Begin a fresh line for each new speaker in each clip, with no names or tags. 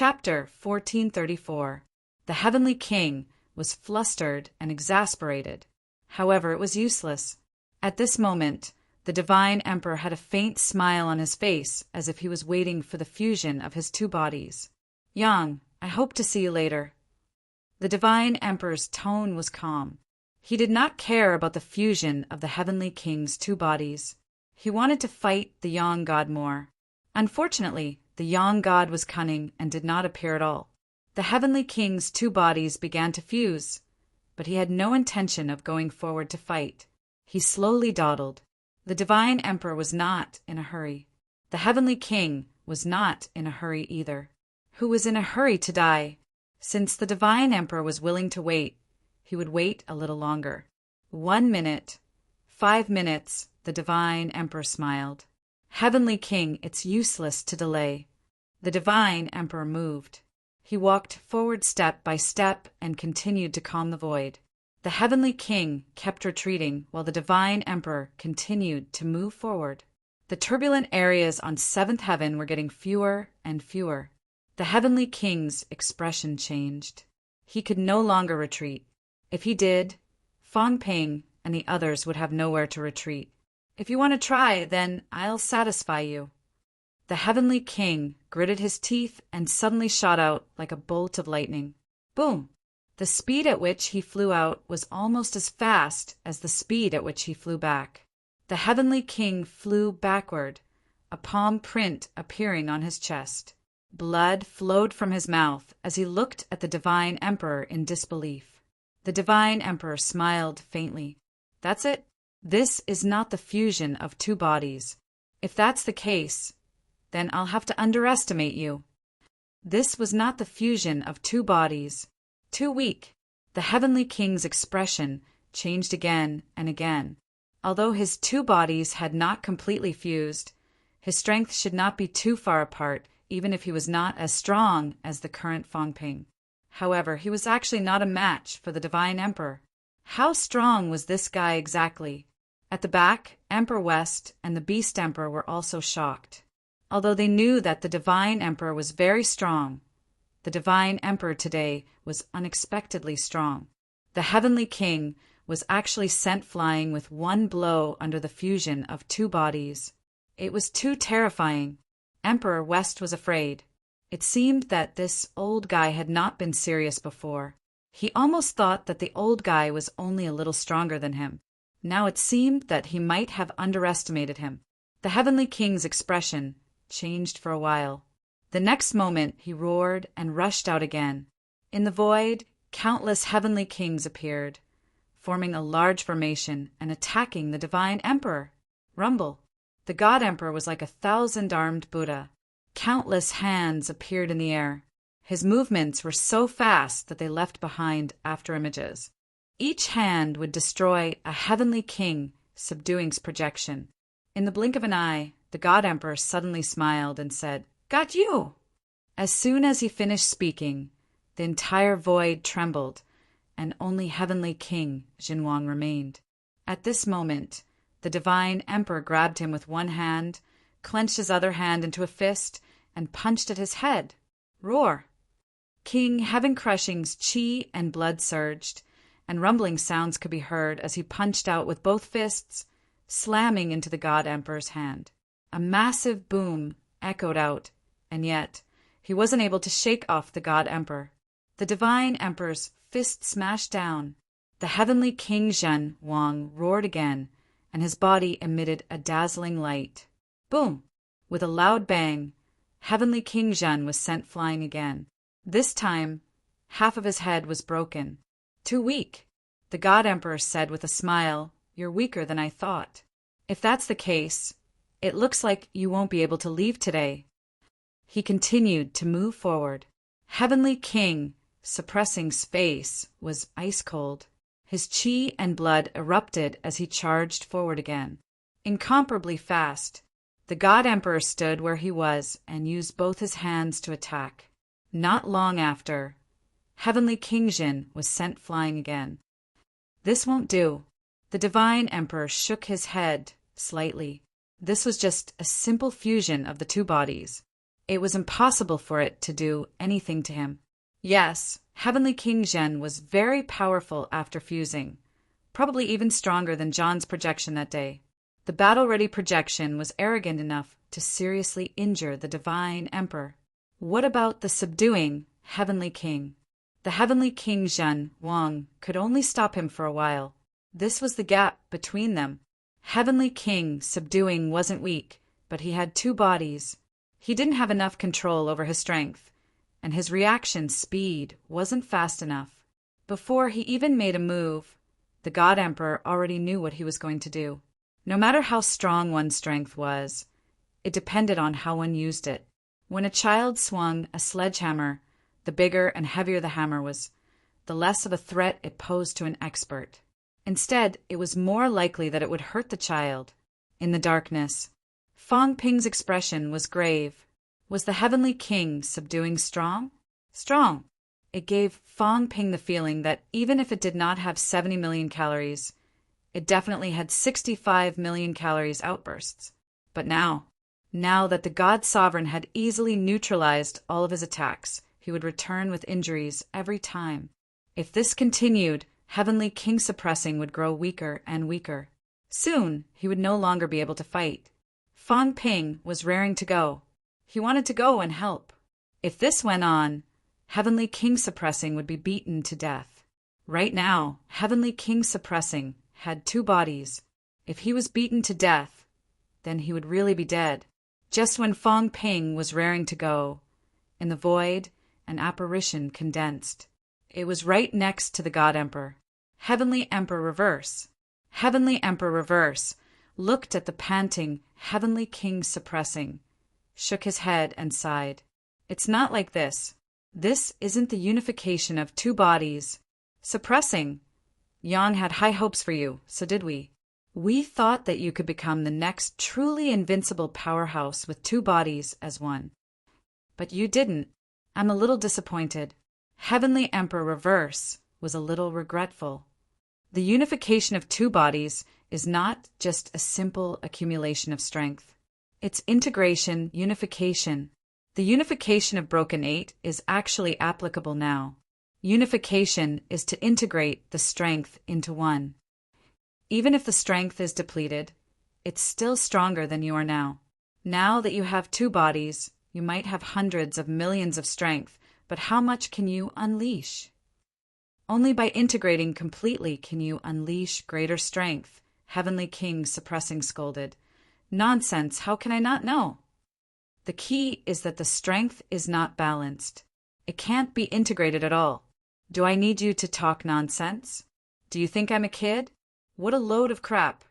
Chapter 1434. The Heavenly King was flustered and exasperated. However, it was useless. At this moment, the Divine Emperor had a faint smile on his face, as if he was waiting for the fusion of his two bodies. "Yang, I hope to see you later." The Divine Emperor's tone was calm. He did not care about the fusion of the Heavenly King's two bodies. He wanted to fight the Yang God more. Unfortunately, the Yang God was cunning and did not appear at all. The Heavenly King's two bodies began to fuse, but he had no intention of going forward to fight. He slowly dawdled. The Divine Emperor was not in a hurry. The Heavenly King was not in a hurry either. Who was in a hurry to die? Since the Divine Emperor was willing to wait, he would wait a little longer. 1 minute, 5 minutes, the Divine Emperor smiled. "Heavenly King, it's useless to delay." The Divine Emperor moved. He walked forward step by step and continued to calm the void. The Heavenly King kept retreating while the Divine Emperor continued to move forward. The turbulent areas on seventh heaven were getting fewer and fewer. The Heavenly King's expression changed. He could no longer retreat. If he did, Fang Ping and the others would have nowhere to retreat. "If you want to try, then I'll satisfy you." The Heavenly King gritted his teeth and suddenly shot out like a bolt of lightning. Boom! The speed at which he flew out was almost as fast as the speed at which he flew back. The Heavenly King flew backward, a palm print appearing on his chest. Blood flowed from his mouth as he looked at the Divine Emperor in disbelief. The Divine Emperor smiled faintly. "That's it. This is not the fusion of two bodies. If that's the case, then I'll have to underestimate you." This was not the fusion of two bodies. Too weak. The Heavenly King's expression changed again and again. Although his two bodies had not completely fused, his strength should not be too far apart, even if he was not as strong as the current Fang Ping. However, he was actually not a match for the Divine Emperor. How strong was this guy exactly? At the back, Emperor West and the Beast Emperor were also shocked. Although they knew that the Divine Emperor was very strong, the Divine Emperor today was unexpectedly strong. The Heavenly King was actually sent flying with one blow under the fusion of two bodies. It was too terrifying. Emperor West was afraid. It seemed that this old guy had not been serious before. He almost thought that the old guy was only a little stronger than him. Now it seemed that he might have underestimated him. The Heavenly King's expression changed for a while. The next moment he roared and rushed out again. In the void, countless Heavenly Kings appeared, forming a large formation and attacking the Divine Emperor. Rumble. The God Emperor was like a 1,000-armed Buddha. Countless hands appeared in the air. His movements were so fast that they left behind afterimages. Each hand would destroy a Heavenly King, subduing his projection. In the blink of an eye, the God Emperor suddenly smiled and said, "Got you!" As soon as he finished speaking, the entire void trembled, and only Heavenly King Jinwang remained. At this moment, the Divine Emperor grabbed him with one hand, clenched his other hand into a fist, and punched at his head. Roar! King Heaven Crushing's chi and blood surged, and rumbling sounds could be heard as he punched out with both fists, slamming into the God Emperor's hand. A massive boom echoed out, and yet he wasn't able to shake off the God Emperor. The Divine Emperor's fist smashed down. The Heavenly King Zhen Wang roared again, and his body emitted a dazzling light. Boom! With a loud bang, Heavenly King Zhen was sent flying again. This time, half of his head was broken. "Too weak," the God Emperor said with a smile. "You're weaker than I thought. If that's the case, it looks like you won't be able to leave today." He continued to move forward. Heavenly King, suppressing's face, was ice cold. His chi and blood erupted as he charged forward again. Incomparably fast, the God Emperor stood where he was and used both his hands to attack. Not long after, Heavenly King Jin was sent flying again. "This won't do." The Divine Emperor shook his head slightly. This was just a simple fusion of the two bodies. It was impossible for it to do anything to him. Yes, Heavenly King Zhen was very powerful after fusing, probably even stronger than John's projection that day. The battle-ready projection was arrogant enough to seriously injure the Divine Emperor. What about the subduing Heavenly King? The Heavenly King Zhen Wang could only stop him for a while. This was the gap between them. Heavenly King subduing wasn't weak, but he had two bodies. He didn't have enough control over his strength, and his reaction speed wasn't fast enough. Before he even made a move, the God Emperor already knew what he was going to do. No matter how strong one's strength was, it depended on how one used it. When a child swung a sledgehammer, the bigger and heavier the hammer was, the less of a threat it posed to an expert. Instead, it was more likely that it would hurt the child. In the darkness, Fang Ping's expression was grave. Was the Heavenly King subduing strong? Strong. It gave Fang Ping the feeling that even if it did not have 70 million calories, it definitely had 65 million calories outbursts. But now that the God Sovereign had easily neutralized all of his attacks, he would return with injuries every time. If this continued, Heavenly King suppressing would grow weaker and weaker. Soon, he would no longer be able to fight. Fang Ping was raring to go. He wanted to go and help. If this went on, Heavenly King suppressing would be beaten to death. Right now, Heavenly King suppressing had two bodies. If he was beaten to death, then he would really be dead. Just when Fang Ping was raring to go, in the void, an apparition condensed. It was right next to the God Emperor. Heavenly Emperor Reverse. Heavenly Emperor Reverse looked at the panting Heavenly King suppressing, shook his head and sighed. It's not like this. This isn't the unification of two bodies. Suppressing. Yang had high hopes for you, so did we. We thought that you could become the next truly invincible powerhouse with two bodies as one. But you didn't. I'm a little disappointed. Heavenly Emperor Reverse was a little regretful. The unification of two bodies is not just a simple accumulation of strength. It's integration, unification. The unification of Broken 8 is actually applicable now. Unification is to integrate the strength into one. Even if the strength is depleted, it's still stronger than you are now. Now that you have two bodies, you might have hundreds of millions of strength, but how much can you unleash? Only by integrating completely can you unleash greater strength, Heavenly King suppressing scolded. Nonsense, how can I not know? The key is that the strength is not balanced. It can't be integrated at all. Do I need you to talk nonsense? Do you think I'm a kid? What a load of crap.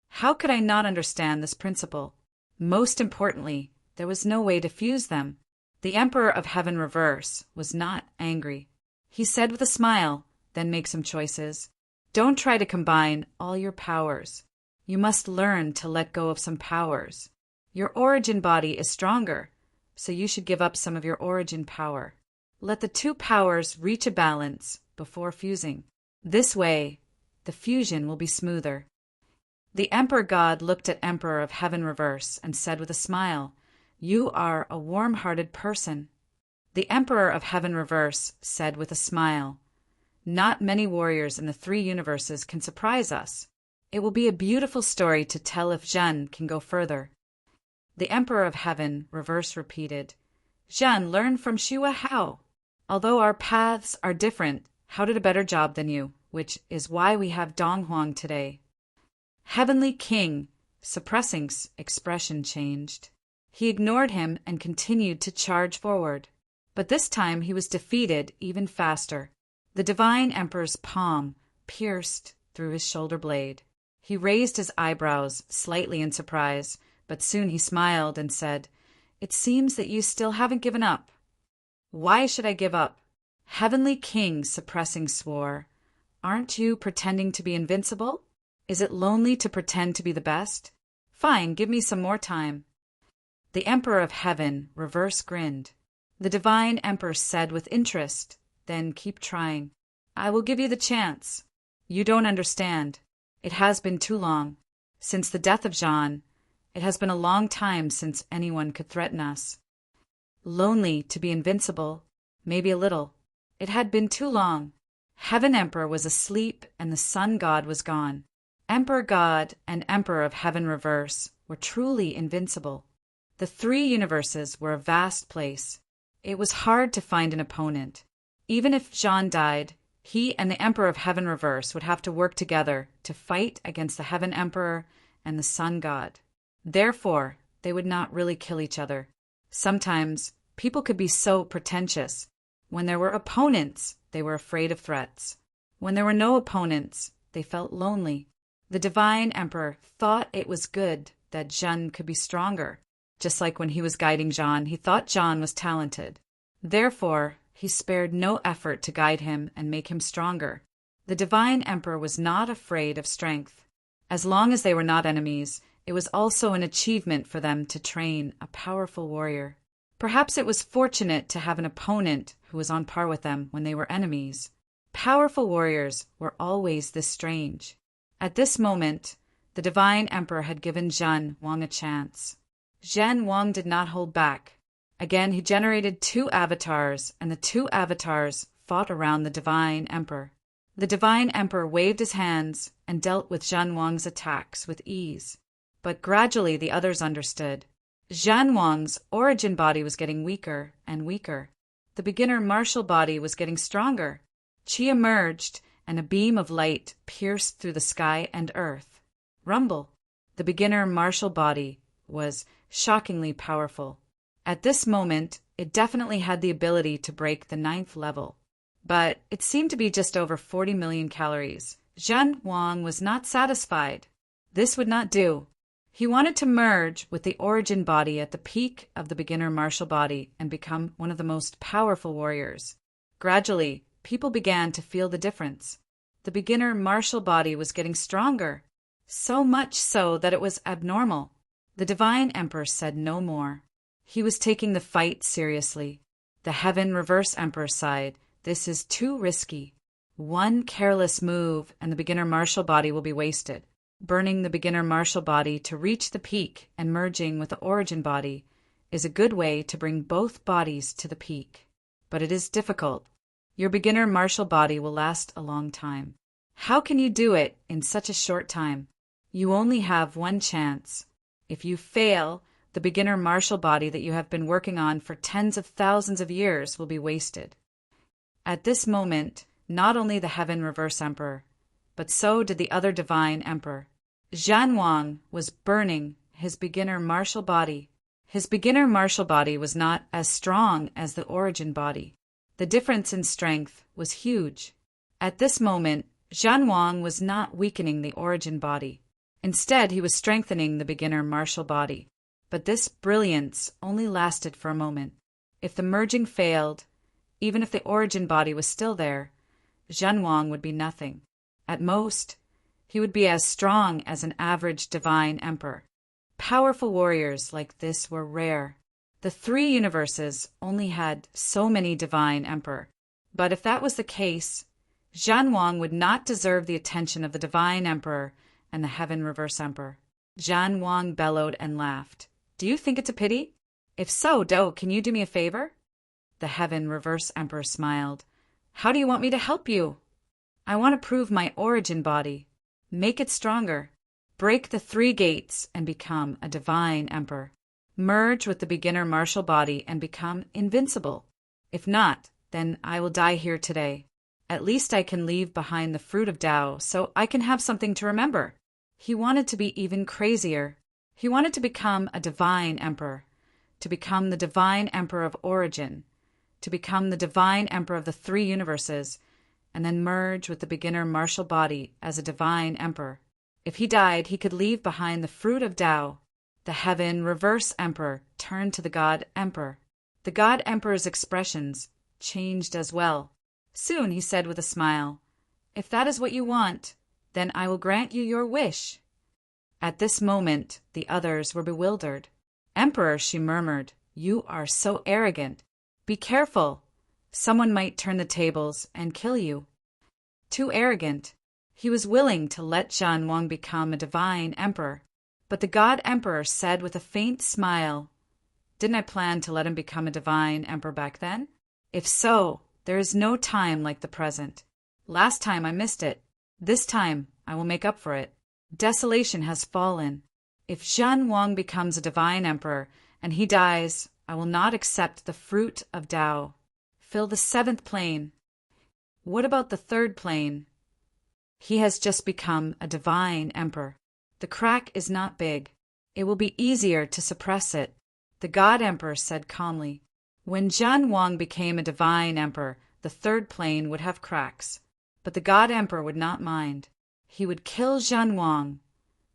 How could I not understand this principle? Most importantly, there was no way to fuse them. The Emperor of Heaven Reverse was not angry. He said with a smile, then make some choices. Don't try to combine all your powers. You must learn to let go of some powers. Your origin body is stronger, so you should give up some of your origin power. Let the two powers reach a balance before fusing. This way, the fusion will be smoother. The Emperor God looked at Emperor of Heaven Reverse and said with a smile, You are a warm-hearted person. The Emperor of Heaven Reverse said with a smile, Not many warriors in the three universes can surprise us. It will be a beautiful story to tell if Zhen can go further. The Emperor of Heaven Reverse repeated, Zhen learned from Shua how? Although our paths are different, how did a better job than you, which is why we have Dong Huang today. Heavenly King, suppressing's expression changed. He ignored him and continued to charge forward. But this time he was defeated even faster. The Divine Emperor's palm pierced through his shoulder blade. He raised his eyebrows slightly in surprise, but soon he smiled and said, It seems that you still haven't given up. Why should I give up? Heavenly King suppressing swore, Aren't you pretending to be invincible? Is it lonely to pretend to be the best? Fine, give me some more time. The Emperor of Heaven Reverse grinned. The Divine Emperor said with interest, Then keep trying. I will give you the chance. You don't understand. It has been too long. Since the death of Jean, it has been a long time since anyone could threaten us. lonely to be invincible, maybe a little. It had been too long. Heaven Emperor was asleep and the Sun God was gone. Emperor God and Emperor of Heaven Reverse were truly invincible. The three universes were a vast place. It was hard to find an opponent. Even if Jean died, he and the Emperor of Heaven Reverse would have to work together to fight against the Heaven Emperor and the Sun God. Therefore, they would not really kill each other. Sometimes, people could be so pretentious. When there were opponents, they were afraid of threats. When there were no opponents, they felt lonely. The Divine Emperor thought it was good that Jean could be stronger. Just like when he was guiding Jean, he thought Jean was talented. Therefore, he spared no effort to guide him and make him stronger. The Divine Emperor was not afraid of strength. As long as they were not enemies, it was also an achievement for them to train a powerful warrior. Perhaps it was fortunate to have an opponent who was on par with them when they were enemies. Powerful warriors were always this strange. At this moment, the Divine Emperor had given Zhen Wang a chance. Zhen Wang did not hold back. Again, he generated 2 avatars, and the 2 avatars fought around the Divine Emperor. The Divine Emperor waved his hands and dealt with Zhen Wang's attacks with ease. But gradually the others understood. Zhen Wang's origin body was getting weaker and weaker. The beginner martial body was getting stronger. Qi emerged, and a beam of light pierced through the sky and earth. Rumble. The beginner martial body was shockingly powerful. At this moment, it definitely had the ability to break the 9th level. But it seemed to be just over 40 million calories. Zhen Wang was not satisfied. This would not do. He wanted to merge with the origin body at the peak of the beginner martial body and become one of the most powerful warriors. Gradually, people began to feel the difference. The beginner martial body was getting stronger, so much so that it was abnormal. The Divine Emperor said no more. He was taking the fight seriously. The Heaven Reverse Emperor sighed. This is too risky. One careless move and the beginner martial body will be wasted. Burning the beginner martial body to reach the peak and merging with the origin body is a good way to bring both bodies to the peak. But it is difficult. Your beginner martial body will last a long time. How can you do it in such a short time? You only have one chance. If you fail, the beginner martial body that you have been working on for tens of thousands of years will be wasted. At this moment, not only the Heaven Reverse Emperor, but so did the other Divine Emperor. Zhen Wang was burning his beginner martial body. His beginner martial body was not as strong as the origin body. The difference in strength was huge. At this moment, Zhen Wang was not weakening the origin body. Instead, he was strengthening the beginner martial body. But this brilliance only lasted for a moment. If the merging failed, even if the origin body was still there, Zhen Wang would be nothing. At most, he would be as strong as an average Divine Emperor. Powerful warriors like this were rare. The 3 universes only had so many Divine Emperor. But if that was the case, Zhen Wang would not deserve the attention of the Divine Emperor and the Heaven Reverse Emperor. Zhen Wang bellowed and laughed. Do you think it's a pity? If so, Do, can you do me a favor? The Heaven Reverse Emperor smiled. How do you want me to help you? I want to prove my origin body. Make it stronger. Break the 3 gates and become a Divine Emperor. Merge with the beginner martial body and become invincible. If not, then I will die here today. At least I can leave behind the fruit of Tao so I can have something to remember. He wanted to be even crazier. He wanted to become a Divine Emperor, to become the Divine Emperor of Origin, to become the Divine Emperor of the 3 universes, and then merge with the beginner martial body as a Divine Emperor. If he died, he could leave behind the fruit of Tao. The Heaven Reverse Emperor turned to the God Emperor. The God Emperor's expressions changed as well. Soon he said with a smile, "If that is what you want, then I will grant you your wish." At this moment, the others were bewildered. "Emperor," she murmured, "you are so arrogant. Be careful. Someone might turn the tables and kill you." Too arrogant. He was willing to let Zhen Wang become a Divine Emperor. But the God Emperor said with a faint smile, Didn't I plan to let him become a divine emperor back then? If so, there is no time like the present. Last time I missed it. This time I will make up for it. Desolation has fallen. If Zhan Wang becomes a divine emperor and he dies, I will not accept the fruit of Tao. Fill the 7th plane. What about the 3rd plane? He has just become a divine emperor. The crack is not big. It will be easier to suppress it. The God Emperor said calmly. When Zhan Wang became a divine emperor, the 3rd plane would have cracks. But the God Emperor would not mind. He would kill Zhan Wang,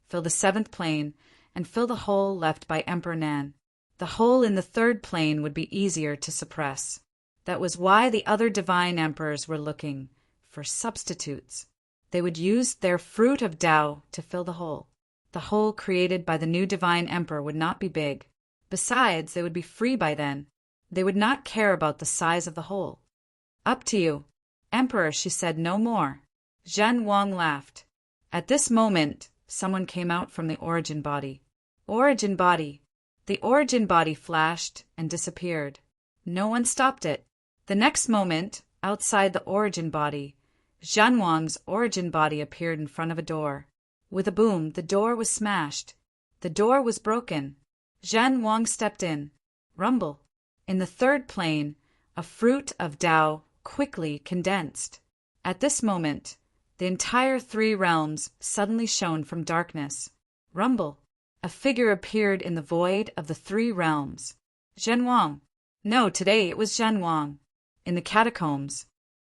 fill the 7th plane, and fill the hole left by Emperor Nan. The hole in the 3rd plane would be easier to suppress. That was why the other divine emperors were looking for substitutes. They would use their fruit of Tao to fill the hole. The hole created by the new divine emperor would not be big. Besides, they would be free by then. They would not care about the size of the hole. Up to you. Emperor, she said no more. Zhan Wang laughed. At this moment, someone came out from the origin body. Origin body. The origin body flashed and disappeared. No one stopped it. The next moment, outside the origin body, Zhan Wang's origin body appeared in front of a door. With a boom, the door was smashed. The door was broken. Zhan Wang stepped in. Rumble. In the 3rd plane, a fruit of Tao quickly condensed. At this moment, the entire 3 realms suddenly shone from darkness. Rumble. A figure appeared in the void of the 3 realms. Zhan Wang. No, today it was Zhan Wang. In the catacombs.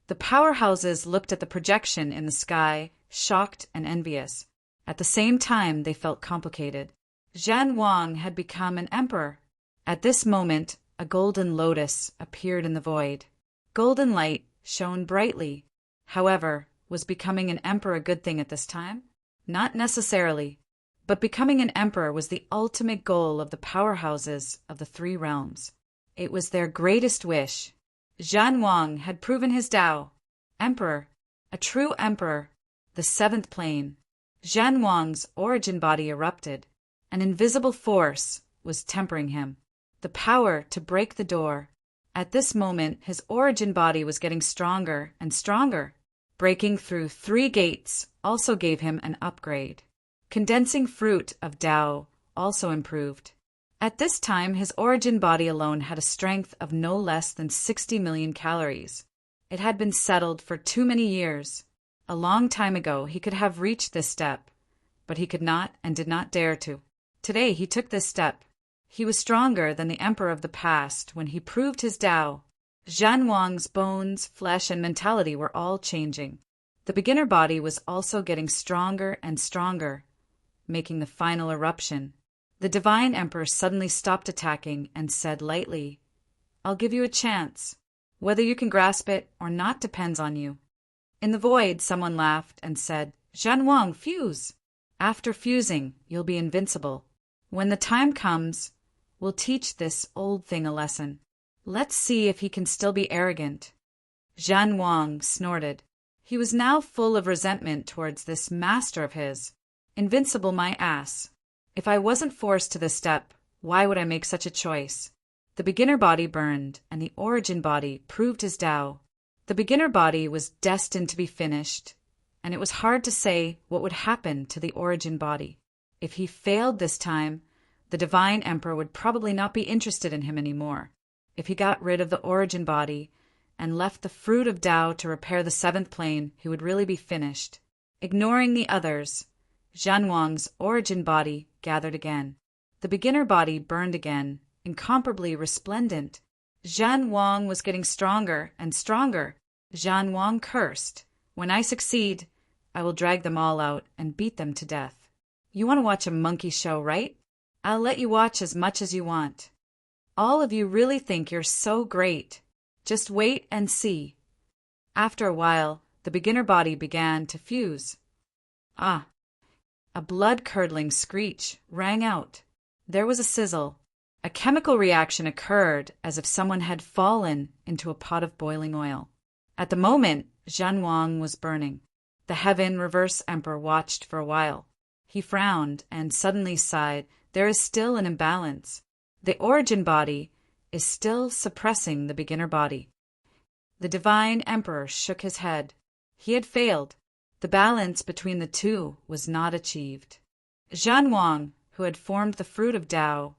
The powerhouses looked at the projection in the sky, shocked and envious. At the same time, they felt complicated. Zhan Wang had become an emperor. At this moment, a golden lotus appeared in the void. Golden light shone brightly. However, was becoming an emperor a good thing at this time? Not necessarily. But becoming an emperor was the ultimate goal of the powerhouses of the 3 realms. It was their greatest wish. Zhan Wang had proven his Tao. Emperor. A true emperor. The 7th plane. Zhan Wang's origin body erupted. An invisible force was tempering him. The power to break the door. At this moment, his origin body was getting stronger and stronger. Breaking through 3 gates also gave him an upgrade. Condensing fruit of Tao also improved. At this time, his origin body alone had a strength of no less than 60 million calories. It had been settled for too many years. A long time ago, he could have reached this step, but he could not and did not dare to. Today, he took this step. He was stronger than the emperor of the past when he proved his Tao. Zhan Wang's bones, flesh, and mentality were all changing. The beginner body was also getting stronger and stronger, making the final eruption. The divine emperor suddenly stopped attacking and said lightly, I'll give you a chance. Whether you can grasp it or not depends on you. In the void, someone laughed and said, Zhan Wang, fuse. After fusing, you'll be invincible. When the time comes, we'll teach this old thing a lesson. Let's see if he can still be arrogant. Zhan Wang snorted. He was now full of resentment towards this master of his. Invincible my ass. If I wasn't forced to this step, why would I make such a choice? The beginner body burned, and the origin body proved his Tao. The beginner body was destined to be finished, and it was hard to say what would happen to the origin body. If he failed this time, the divine emperor would probably not be interested in him anymore. If he got rid of the origin body and left the fruit of Tao to repair the 7th plane, he would really be finished. Ignoring the others, Zhan Wang's origin body gathered again. The beginner body burned again, incomparably resplendent. Zhan Wang was getting stronger and stronger. Zhan Wang cursed. When I succeed, I will drag them all out and beat them to death. You want to watch a monkey show, right? I'll let you watch as much as you want. All of you really think you're so great. Just wait and see. After a while, the beginner body began to fuse. Ah! A blood-curdling screech rang out. There was a sizzle. A chemical reaction occurred as if someone had fallen into a pot of boiling oil. At the moment, Zhan Wang was burning. The Heaven Reverse Emperor watched for a while. He frowned and suddenly sighed. There is still an imbalance. The origin body is still suppressing the beginner body. The divine emperor shook his head. He had failed. The balance between the two was not achieved. Zhan Wang, who had formed the fruit of Tao,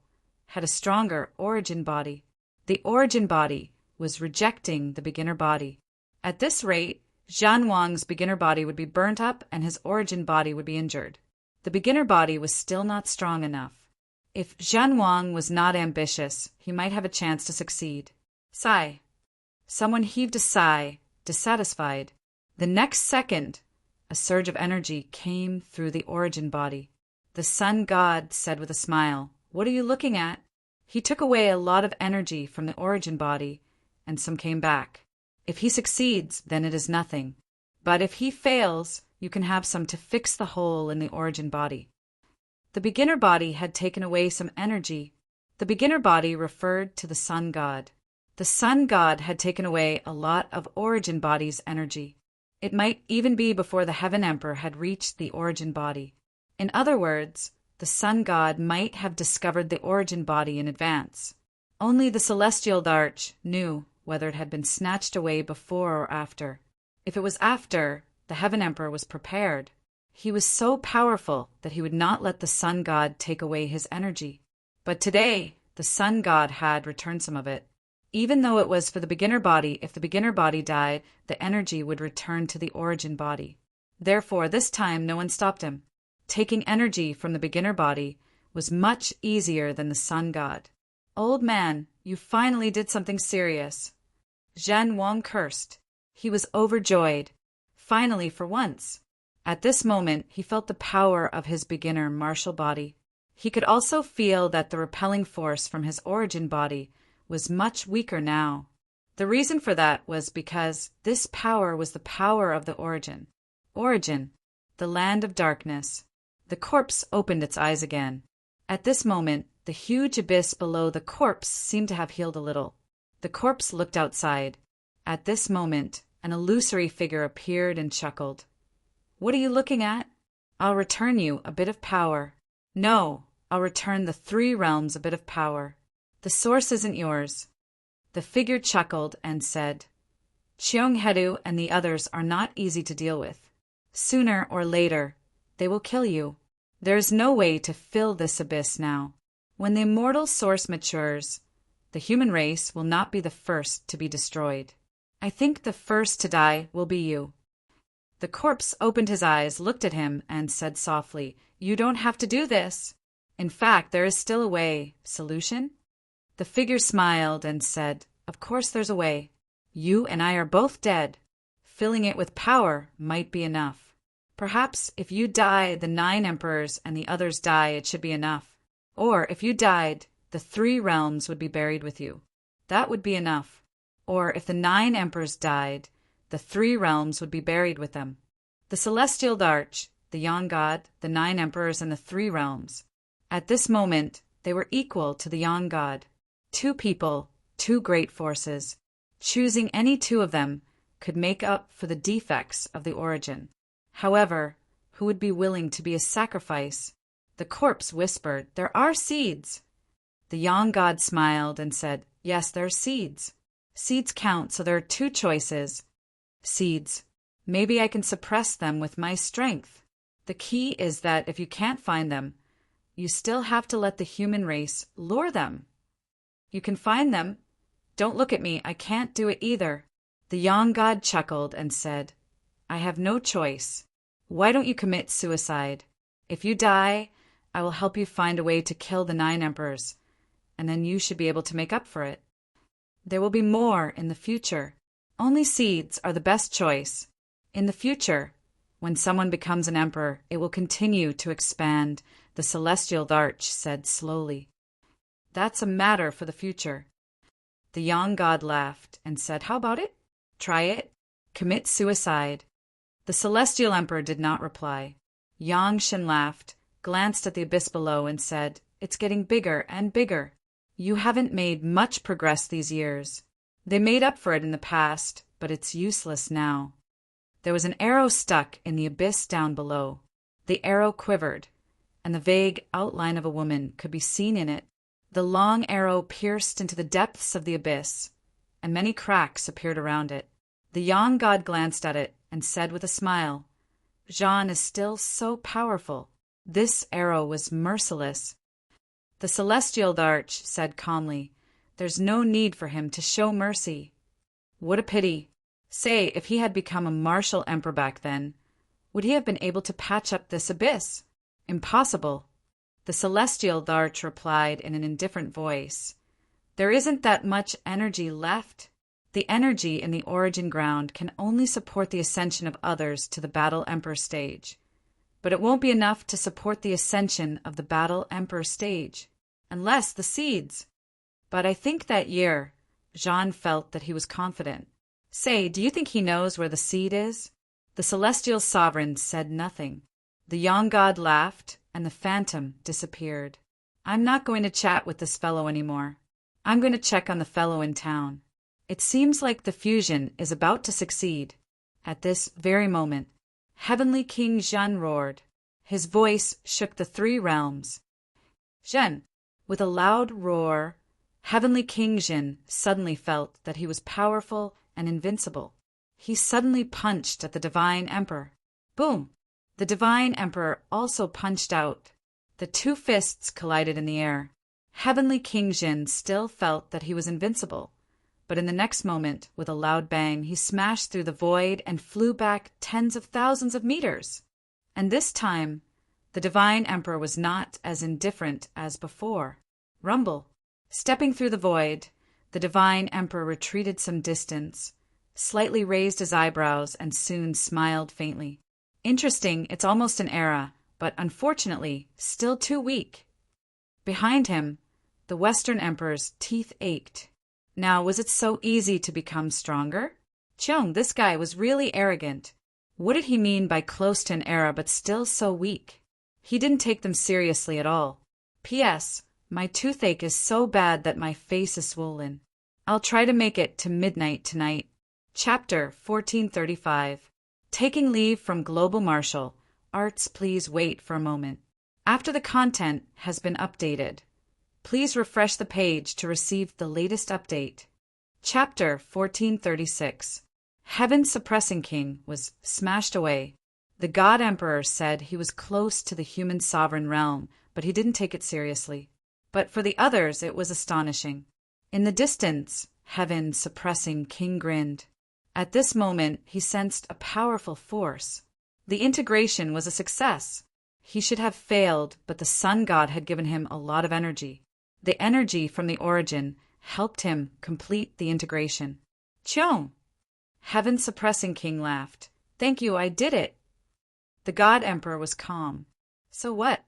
had a stronger origin body. The origin body was rejecting the beginner body. At this rate, Zhan Wang's beginner body would be burnt up and his origin body would be injured. The beginner body was still not strong enough. If Zhan Wang was not ambitious, he might have a chance to succeed. Sigh. Someone heaved a sigh, dissatisfied. The next second, a surge of energy came through the origin body. The sun god said with a smile, "What are you looking at?" He took away a lot of energy from the origin body, and some came back. If he succeeds, then it is nothing. But if he fails, you can have some to fix the hole in the origin body. The beginner body had taken away some energy. The beginner body referred to the sun god. The sun god had taken away a lot of origin body's energy. It might even be before the heaven emperor had reached the origin body. In other words, the sun god might have discovered the origin body in advance. Only the celestial Darch knew whether it had been snatched away before or after. If it was after, the heaven emperor was prepared. He was so powerful that he would not let the sun god take away his energy. But today, the sun god had returned some of it. Even though it was for the beginner body, if the beginner body died, the energy would return to the origin body. Therefore, this time no one stopped him. Taking energy from the beginner body was much easier than the sun god. "Old man, you finally did something serious." Zhan Wang cursed. He was overjoyed. Finally, for once. At this moment, he felt the power of his beginner martial body. He could also feel that the repelling force from his origin body was much weaker now. The reason for that was because this power was the power of the origin. Origin, the land of darkness. The corpse opened its eyes again. At this moment, the huge abyss below the corpse seemed to have healed a little. The corpse looked outside. At this moment, an illusory figure appeared and chuckled. "What are you looking at?" "I'll return you a bit of power." "No, I'll return the 3 realms a bit of power. The source isn't yours." The figure chuckled and said, "Cheong Hedu and the others are not easy to deal with. Sooner or later, they will kill you. There is no way to fill this abyss now. When the immortal source matures, the human race will not be the first to be destroyed. I think the first to die will be you." The corpse opened his eyes, looked at him, and said softly, "You don't have to do this. In fact, there is still a way. Solution?" The figure smiled and said, "Of course there's a way. You and I are both dead. Filling it with power might be enough. Perhaps if you die, the 9 emperors and the others die, it should be enough. Or if you died, the 3 realms would be buried with you. That would be enough. Or if the 9 emperors died, the 3 realms would be buried with them. The celestial Darch, the Yang God, the 9 emperors, and the 3 realms. At this moment, they were equal to the Yang God. 2 people, 2 great forces. Choosing any 2 of them could make up for the defects of the origin. However, who would be willing to be a sacrifice? The corpse whispered, "There are seeds." The Yang God smiled and said, "Yes, there are seeds. Seeds count, so there are 2 choices. Seeds. Maybe I can suppress them with my strength. The key is that if you can't find them, you still have to let the human race lure them. You can find them. Don't look at me, I can't do it either." The Yang God chuckled and said, "I have no choice. Why don't you commit suicide? If you die, I will help you find a way to kill the 9 emperors, and then you should be able to make up for it. There will be more in the future. Only seeds are the best choice. In the future, when someone becomes an emperor, it will continue to expand," the celestial Darch said slowly. "That's a matter for the future." The Yang God laughed and said, "How about it? Try it. Commit suicide." The celestial emperor did not reply. Yang Shen laughed, glanced at the abyss below, and said, "It's getting bigger and bigger. You haven't made much progress these years. They made up for it in the past, but it's useless now." There was an arrow stuck in the abyss down below. The arrow quivered, and the vague outline of a woman could be seen in it. The long arrow pierced into the depths of the abyss, and many cracks appeared around it. The young god glanced at it and said with a smile, "Jean is still so powerful. This arrow was merciless." The celestial Darch said calmly, "There's no need for him to show mercy." What a pity. Say, if he had become a martial emperor back then, would he have been able to patch up this abyss? Impossible. The celestial Darch replied in an indifferent voice, "There isn't that much energy left. The energy in the origin ground can only support the ascension of others to the Battle Emperor stage. But it won't be enough to support the ascension of the Battle Emperor stage. Unless the seeds." But I think that year, Jean felt that he was confident. "Say, do you think he knows where the seed is?" The celestial sovereign said nothing. The young god laughed, and the phantom disappeared. "I'm not going to chat with this fellow anymore. I'm going to check on the fellow in town. It seems like the fusion is about to succeed." At this very moment, Heavenly King Jean roared. His voice shook the three realms. Jean! With a loud roar, Heavenly King Jean suddenly felt that he was powerful and invincible. He suddenly punched at the Divine Emperor. Boom! The Divine Emperor also punched out. The two fists collided in the air. Heavenly King Jean still felt that he was invincible, but in the next moment, with a loud bang, he smashed through the void and flew back tens of thousands of meters. And this time, the Divine Emperor was not as indifferent as before. Rumble. Stepping through the void, the Divine Emperor retreated some distance, slightly raised his eyebrows, and soon smiled faintly. Interesting, it's almost an era, but unfortunately, still too weak. Behind him, the Western Emperor's teeth ached. Now, was it so easy to become stronger? Cheong, this guy was really arrogant. What did he mean by close to an era but still so weak? He didn't take them seriously at all. P.S. My toothache is so bad that my face is swollen. I'll try to make it to midnight tonight. Chapter 1435. Taking leave from Global Marshal. Arts, please wait for a moment. After the content has been updated, please refresh the page to receive the latest update. Chapter 1436. Heaven's Suppressing King was smashed away. The God Emperor said he was close to the human sovereign realm, but he didn't take it seriously. But for the others it was astonishing. In the distance, Heaven's Suppressing King grinned. At this moment he sensed a powerful force. The integration was a success. He should have failed, but the Sun God had given him a lot of energy. The energy from the origin helped him complete the integration. Cheong! Heaven's Suppressing King laughed. "Thank you, I did it." The God Emperor was calm. "So what?"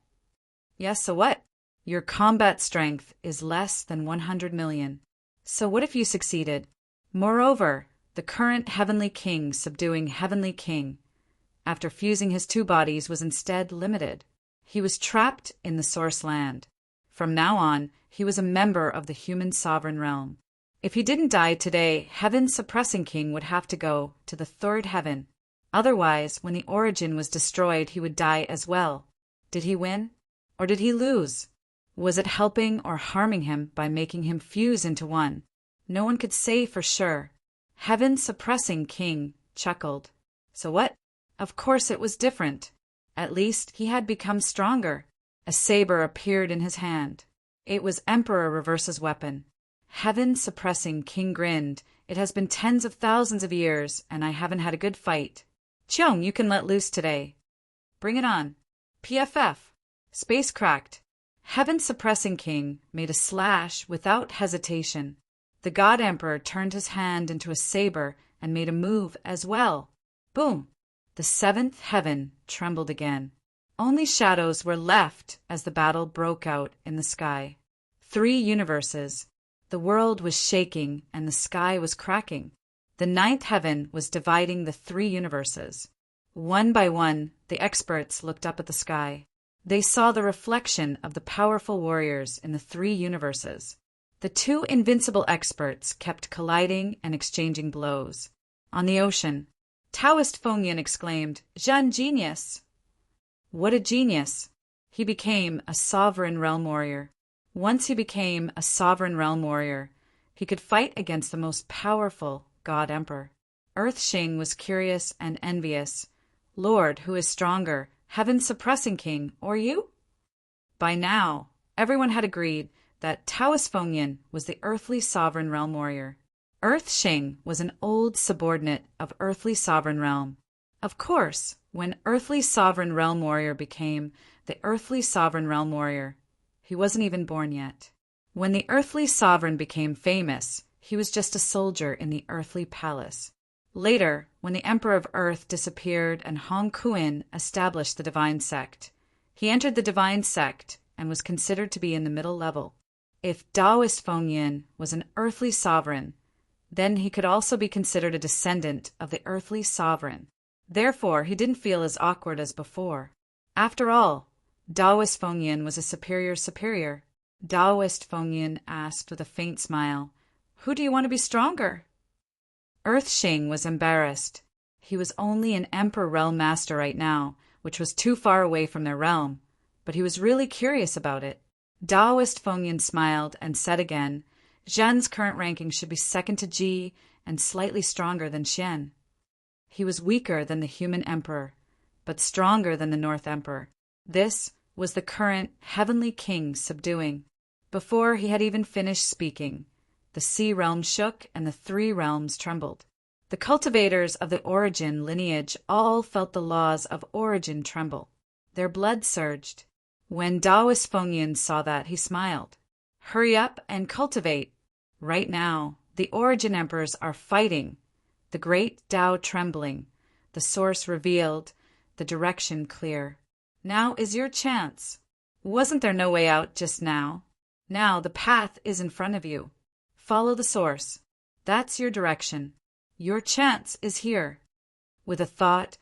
"Yes, so what? Your combat strength is less than 100 million. So what if you succeeded? Moreover, the current Heavenly King subduing Heavenly King, after fusing his two bodies, was instead limited. He was trapped in the source land. From now on, he was a member of the human sovereign realm. If he didn't die today, Heaven's Suppressing King would have to go to the third heaven. Otherwise, when the origin was destroyed, he would die as well. Did he win? Or did he lose? Was it helping or harming him by making him fuse into one? No one could say for sure. Heaven's Suppressing King chuckled. So what? Of course it was different. At least he had become stronger. A saber appeared in his hand. It was Emperor Reverse's weapon. Heaven's Suppressing King grinned. "It has been tens of thousands of years, and I haven't had a good fight. Cheong, you can let loose today. Bring it on. PFF. Space cracked." Heaven's Suppressing King made a slash without hesitation. The God Emperor turned his hand into a saber and made a move as well. Boom! The seventh heaven trembled again. Only shadows were left as the battle broke out in the sky. 3 universes. The world was shaking and the sky was cracking. The 9th heaven was dividing the 3 universes. One by one, the experts looked up at the sky. They saw the reflection of the powerful warriors in the 3 universes. The 2 invincible experts kept colliding and exchanging blows. On the ocean, Taoist Fengyan exclaimed, "Jean genius!" What a genius! He became a sovereign realm warrior. Once he became a sovereign realm warrior, he could fight against the most powerful God Emperor. Earth Shing was curious and envious. Lord, who is stronger, heaven's suppressing king, or you? By now, everyone had agreed that Taoist Fengyan was the earthly sovereign realm warrior. Earth Shing was an old subordinate of earthly sovereign realm. Of course, when earthly sovereign realm warrior became the earthly sovereign realm warrior, he wasn't even born yet. When the earthly sovereign became famous, he was just a soldier in the earthly palace. Later, when the Emperor of Earth disappeared and Hong Kuan established the divine sect, he entered the divine sect and was considered to be in the middle level. If Taoist Fengyan was an earthly sovereign, then he could also be considered a descendant of the earthly sovereign. Therefore, he didn't feel as awkward as before. After all, Taoist Fengyan was a superior. Taoist Fengyan asked with a faint smile, "Who do you want to be stronger?" Earth Shing was embarrassed. He was only an Emperor realm master right now, which was too far away from their realm, but he was really curious about it. Taoist Fengyan smiled and said again, Zhen's current ranking should be second to Ji and slightly stronger than Xian. He was weaker than the human emperor, but stronger than the North Emperor. This was the current heavenly king subduing. Before he had even finished speaking, the sea realm shook and the three realms trembled. The cultivators of the origin lineage all felt the laws of origin tremble. Their blood surged. When Taoist Fengyan saw that, he smiled. Hurry up and cultivate. Right now, the origin emperors are fighting. The great Tao trembling, the source revealed, the direction clear. Now is your chance. Wasn't there no way out just now? Now the path is in front of you. Follow the source. That's your direction. Your chance is here. With a thought,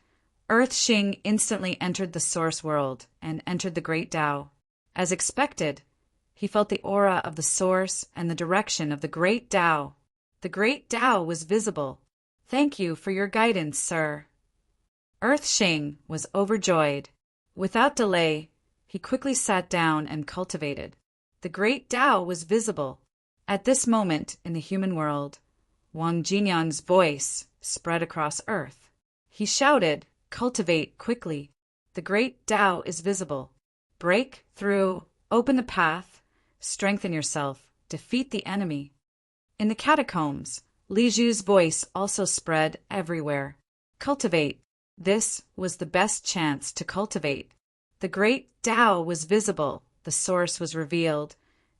Earth Shing instantly entered the source world and entered the great Tao. As expected, he felt the aura of the source and the direction of the great Tao. The great Tao was visible. Thank you for your guidance, sir. Earth Shing was overjoyed. Without delay, he quickly sat down and cultivated. The great Tao was visible. At this moment in the human world, Wang Jinyang's voice spread across Earth. He shouted, "Cultivate quickly. The great Tao is visible. Break through, open the path, strengthen yourself, defeat the enemy." In the catacombs, Li Zhu's voice also spread everywhere. Cultivate. This was the best chance to cultivate. The great Tao was visible, the source was revealed,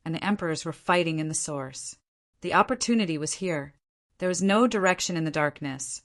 and the emperors were fighting in the source. The opportunity was here. There was no direction in the darkness,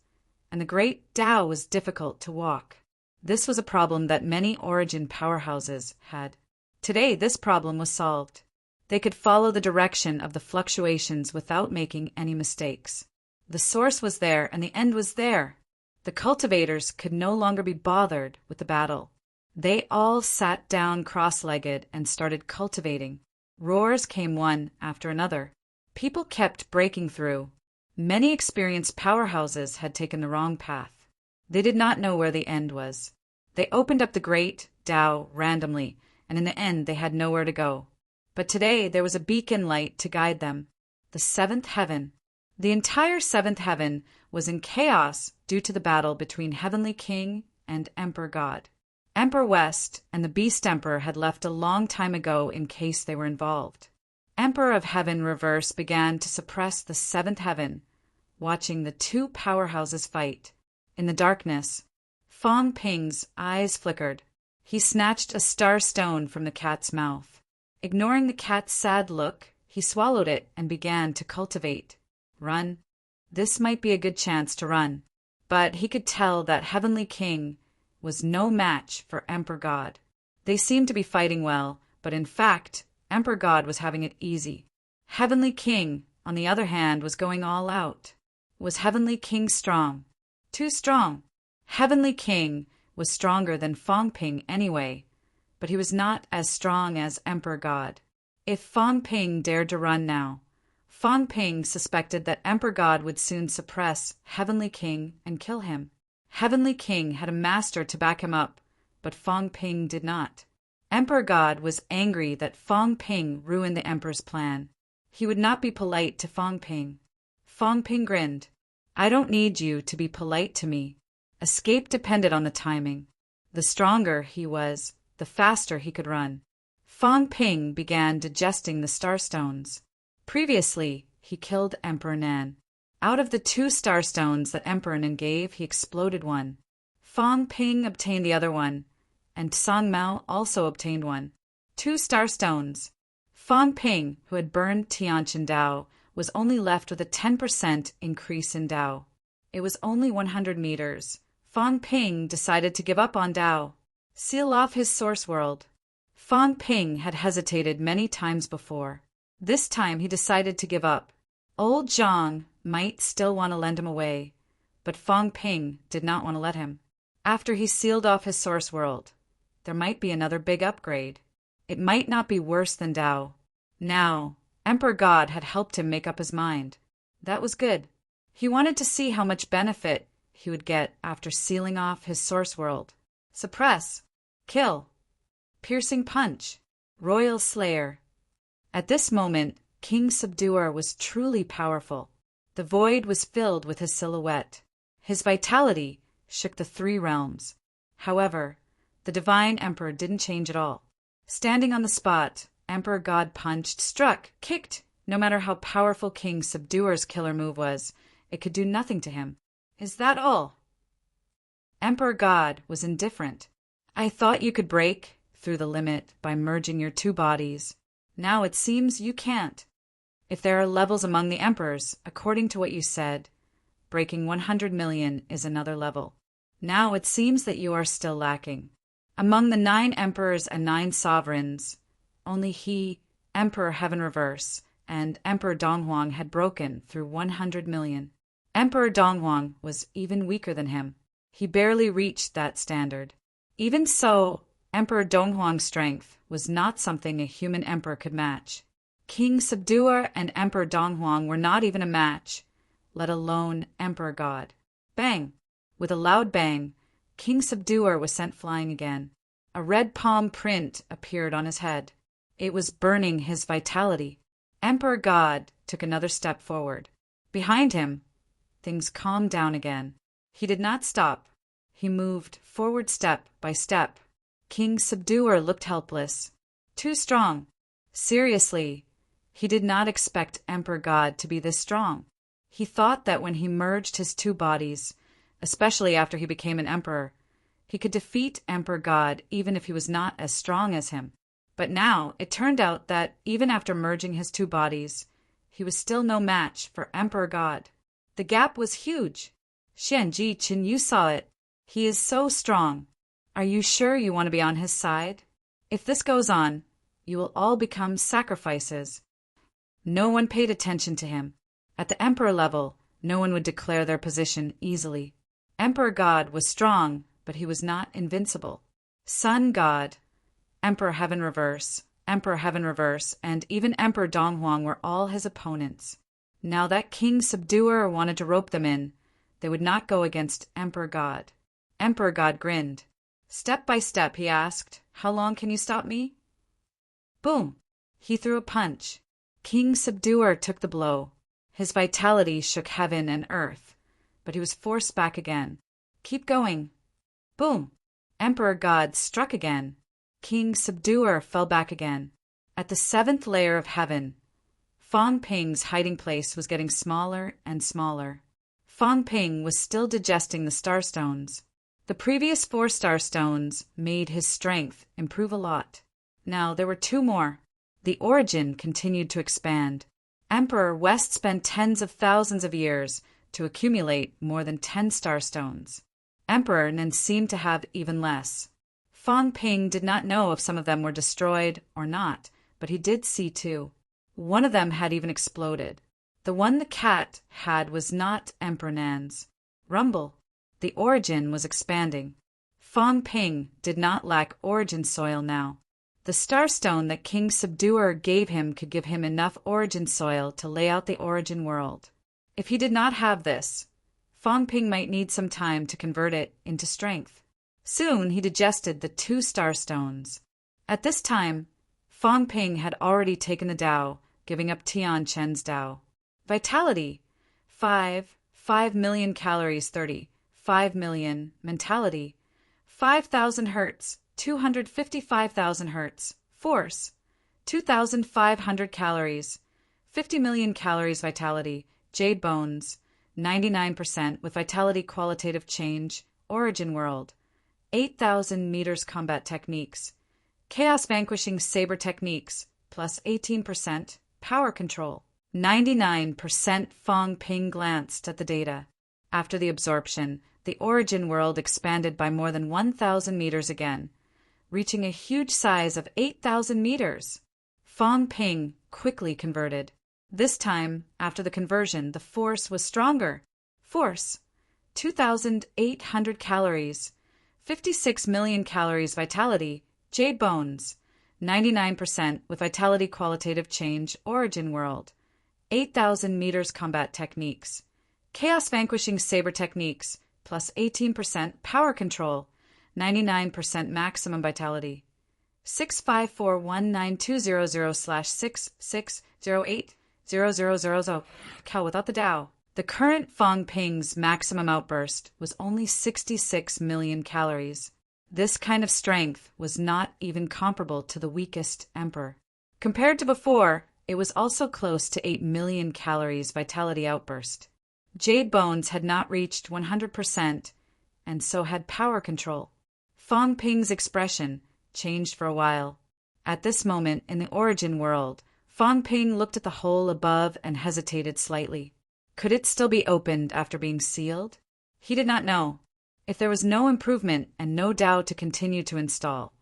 and the great Tao was difficult to walk. This was a problem that many origin powerhouses had. Today, this problem was solved. They could follow the direction of the fluctuations without making any mistakes. The source was there, and the end was there. The cultivators could no longer be bothered with the battle. They all sat down cross-legged and started cultivating. Roars came one after another. People kept breaking through. Many experienced powerhouses had taken the wrong path. They did not know where the end was. They opened up the great Tao randomly, and in the end they had nowhere to go. But today there was a beacon light to guide them. The seventh heaven. The entire seventh heaven was in chaos due to the battle between Heavenly King and Emperor God. Emperor West and the Beast Emperor had left a long time ago in case they were involved. Emperor of Heaven Reverse began to suppress the seventh heaven, watching the two powerhouses fight. In the darkness, Fong Ping's eyes flickered. He snatched a star stone from the cat's mouth. Ignoring the cat's sad look, he swallowed it and began to cultivate. Run. This might be a good chance to run. But he could tell that Heavenly King was no match for Emperor God. They seemed to be fighting well, but in fact, Emperor God was having it easy. Heavenly King, on the other hand, was going all out. Was Heavenly King strong? Too strong. Heavenly King was stronger than Fong Ping anyway, but he was not as strong as Emperor God. If Fong Ping dared to run now, Fong Ping suspected that Emperor God would soon suppress Heavenly King and kill him. Heavenly King had a master to back him up, but Fong Ping did not. Emperor God was angry that Fong Ping ruined the emperor's plan. He would not be polite to Fong Ping. Fong Ping grinned. I don't need you to be polite to me. Escape depended on the timing. The stronger he was, the faster he could run. Fong Ping began digesting the starstones. Previously, he killed Emperor Nan. Out of the 2 starstones that Emperor Nan gave, he exploded one. Fong Ping obtained the other one, and Song Mao also obtained one. 2 starstones. Fong Ping, who had burned Tianqian Dao, was only left with a 10% increase in Dao. It was only 100 meters. Fong Ping decided to give up on Dao. Seal off his source world. Fong Ping had hesitated many times before. This time he decided to give up. Old Zhang might still want to lend him away, but Fong Ping did not want to let him. After he sealed off his source world, there might be another big upgrade. It might not be worse than Dao. Now, Emperor God had helped him make up his mind. That was good. He wanted to see how much benefit he would get after sealing off his source world. Suppress. Kill. Piercing punch. Royal Slayer. At this moment, King Subduer was truly powerful. The void was filled with his silhouette. His vitality shook the 3 realms. However, the divine emperor didn't change at all. Standing on the spot, Emperor God punched, struck, kicked. No matter how powerful King Subduer's killer move was, it could do nothing to him. Is that all? Emperor God was indifferent. I thought you could break through the limit by merging your 2 bodies. Now it seems you can't. If there are levels among the emperors, according to what you said, breaking 100 million is another level. Now it seems that you are still lacking. Among the 9 emperors and 9 sovereigns, only he, Emperor Heaven Reverse, and Emperor Donghuang had broken through 100 million. Emperor Donghuang was even weaker than him. He barely reached that standard. Even so, Emperor Donghuang's strength was not something a human emperor could match. King Subduer and Emperor Donghuang were not even a match, let alone Emperor God. Bang! With a loud bang, King Subduer was sent flying again. A red palm print appeared on his head. It was burning his vitality. Emperor God took another step forward. Behind him, things calmed down again. He did not stop. He moved forward step by step. King Subduer looked helpless. Too strong. Seriously, he did not expect Emperor God to be this strong. He thought that when he merged his 2 bodies, especially after he became an emperor, he could defeat Emperor God even if he was not as strong as him. But now it turned out that even after merging his 2 bodies, he was still no match for Emperor God. The gap was huge. Xian Ji-Qin, you saw it. He is so strong. Are you sure you want to be on his side? If this goes on, you will all become sacrifices. No one paid attention to him. At the emperor level, no one would declare their position easily. Emperor God was strong, but he was not invincible. Sun God, Emperor Heaven Reverse, and even Emperor Donghuang were all his opponents. Now that King Subduer wanted to rope them in, they would not go against Emperor God. Emperor God grinned. Step by step, he asked, how long can you stop me? Boom! He threw a punch. King Subduer took the blow. His vitality shook heaven and earth, but he was forced back again. Keep going. Boom! Emperor God struck again. King Subduer fell back again. At the 7th layer of heaven, Fong Ping's hiding place was getting smaller and smaller. Fong Ping was still digesting the starstones. The previous 4 starstones made his strength improve a lot. Now there were 2 more. The origin continued to expand. Emperor West spent tens of thousands of years to accumulate more than 10 starstones. Emperor Nen seemed to have even less. Fong Ping did not know if some of them were destroyed or not, but he did see 2. One of them had even exploded. The one the cat had was not Emperor Nan's. Rumble. The origin was expanding. Fong Ping did not lack origin soil now. The starstone that King Subduer gave him could give him enough origin soil to lay out the origin world. If he did not have this, Fong Ping might need some time to convert it into strength. Soon he digested the 2 starstones. At this time, Fang Ping had already taken the Tao, giving up Tian Chen's Tao. Vitality, 5 million calories 30, 5 million, mentality, 5,000 hertz, 255,000 hertz, force, 2,500 calories, 50 million calories vitality, jade bones, 99% with vitality qualitative change, origin world, 8,000 meters combat techniques, chaos vanquishing saber techniques, plus 18%, power control. 99% Fang Ping glanced at the data. After the absorption, the origin world expanded by more than 1,000 meters again, reaching a huge size of 8,000 meters. Fang Ping quickly converted. This time, after the conversion, the force was stronger. Force, 2,800 calories, 56 million calories vitality, jade bones, 99% with vitality qualitative change, origin world, 8,000 meters combat techniques, chaos vanquishing saber techniques, plus 18% power control, 99% maximum vitality. 654192006608000 Cal without the Tao. The current Fang Ping's maximum outburst was only 66 million calories. This kind of strength was not even comparable to the weakest emperor. Compared to before, it was also close to 8 million calories vitality outburst. Jade bones had not reached 100%, and so had power control. Fang Ping's expression changed for a while. At this moment in the origin world, Fang Ping looked at the hole above and hesitated slightly. Could it still be opened after being sealed? He did not know. If there was no improvement and no Tao to continue to install,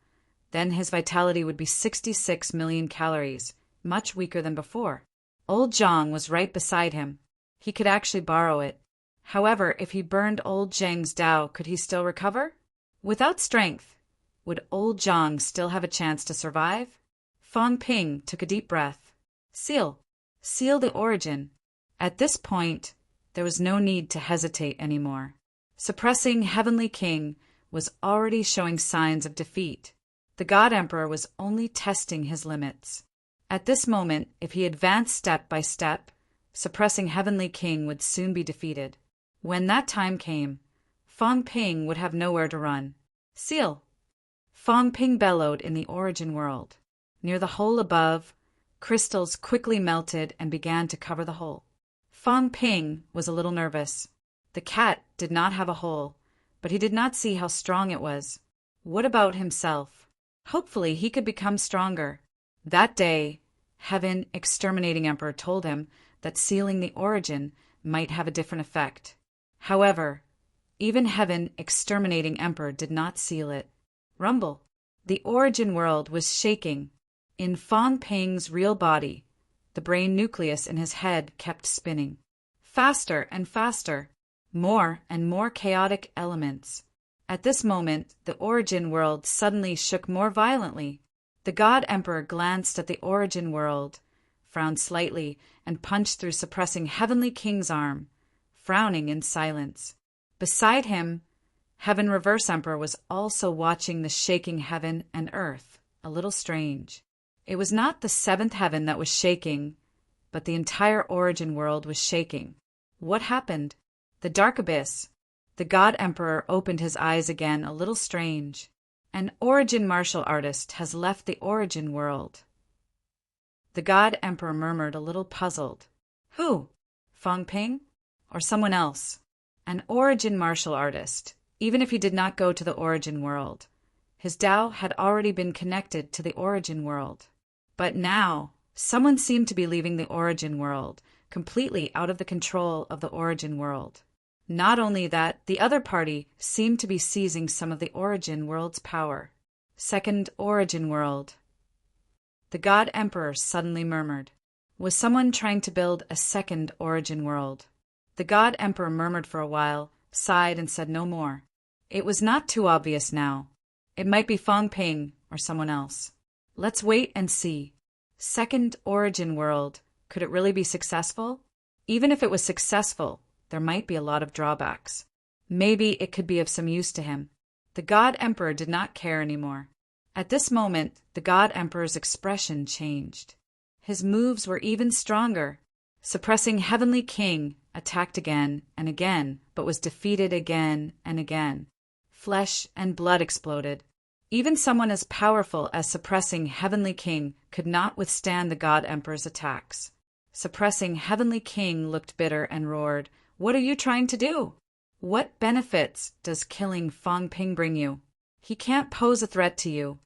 then his vitality would be 66 million calories, much weaker than before. Old Zhang was right beside him. He could actually borrow it. However, if he burned old Zhang's Tao, could he still recover? Without strength, would old Zhang still have a chance to survive? Fang Ping took a deep breath. Seal. Seal the origin. At this point, there was no need to hesitate anymore. Suppressing Heavenly King was already showing signs of defeat. The God Emperor was only testing his limits. At this moment, if he advanced step by step, suppressing Heavenly King would soon be defeated. When that time came, Fang Ping would have nowhere to run. Seal. Fang Ping bellowed in the origin world. Near the hole above, crystals quickly melted and began to cover the hole. Fang Ping was a little nervous. The cat did not have a hole, but he did not see how strong it was. What about himself? Hopefully he could become stronger. That day, Heaven Exterminating Emperor told him that sealing the origin might have a different effect. However, even Heaven Exterminating Emperor did not seal it. Rumble. The origin world was shaking. In Fang Ping's real body, the brain nucleus in his head kept spinning. Faster and faster. More and more chaotic elements. At this moment, the origin world suddenly shook more violently. The God Emperor glanced at the origin world, frowned slightly, and punched through suppressing Heavenly King's arm, frowning in silence. Beside him, Heaven Reverse Emperor was also watching the shaking heaven and earth, a little strange. It was not the seventh heaven that was shaking, but the entire origin world was shaking. What happened? The dark abyss. The God Emperor opened his eyes again, a little strange. An origin martial artist has left the origin world. The God Emperor murmured, a little puzzled. Who? Fang Ping? Or someone else? An origin martial artist, even if he did not go to the origin world. His Tao had already been connected to the origin world. But now, someone seemed to be leaving the origin world, completely out of the control of the origin world. Not only that, the other party seemed to be seizing some of the origin world's power. Second origin world. The God Emperor suddenly murmured. Was someone trying to build a second origin world? The God Emperor murmured for a while, sighed, and said no more. It was not too obvious now. It might be Fang Ping or someone else. Let's wait and see. Second origin world. Could it really be successful? Even if it was successful, there might be a lot of drawbacks. Maybe it could be of some use to him. The God Emperor did not care anymore. At this moment, the God Emperor's expression changed. His moves were even stronger. Suppressing Heavenly King attacked again and again, but was defeated again and again. Flesh and blood exploded. Even someone as powerful as Suppressing Heavenly King could not withstand the God Emperor's attacks. Suppressing Heavenly King looked bitter and roared, "What are you trying to do? What benefits does killing Fong Ping bring you? He can't pose a threat to you.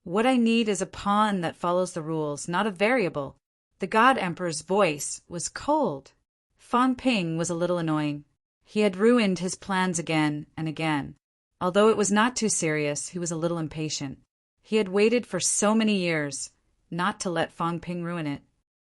What I need is a pawn that follows the rules, not a variable." The God Emperor's voice was cold. Fong Ping was a little annoying. He had ruined his plans again and again. Although it was not too serious, he was a little impatient. He had waited for so many years not to let Fong Ping ruin it.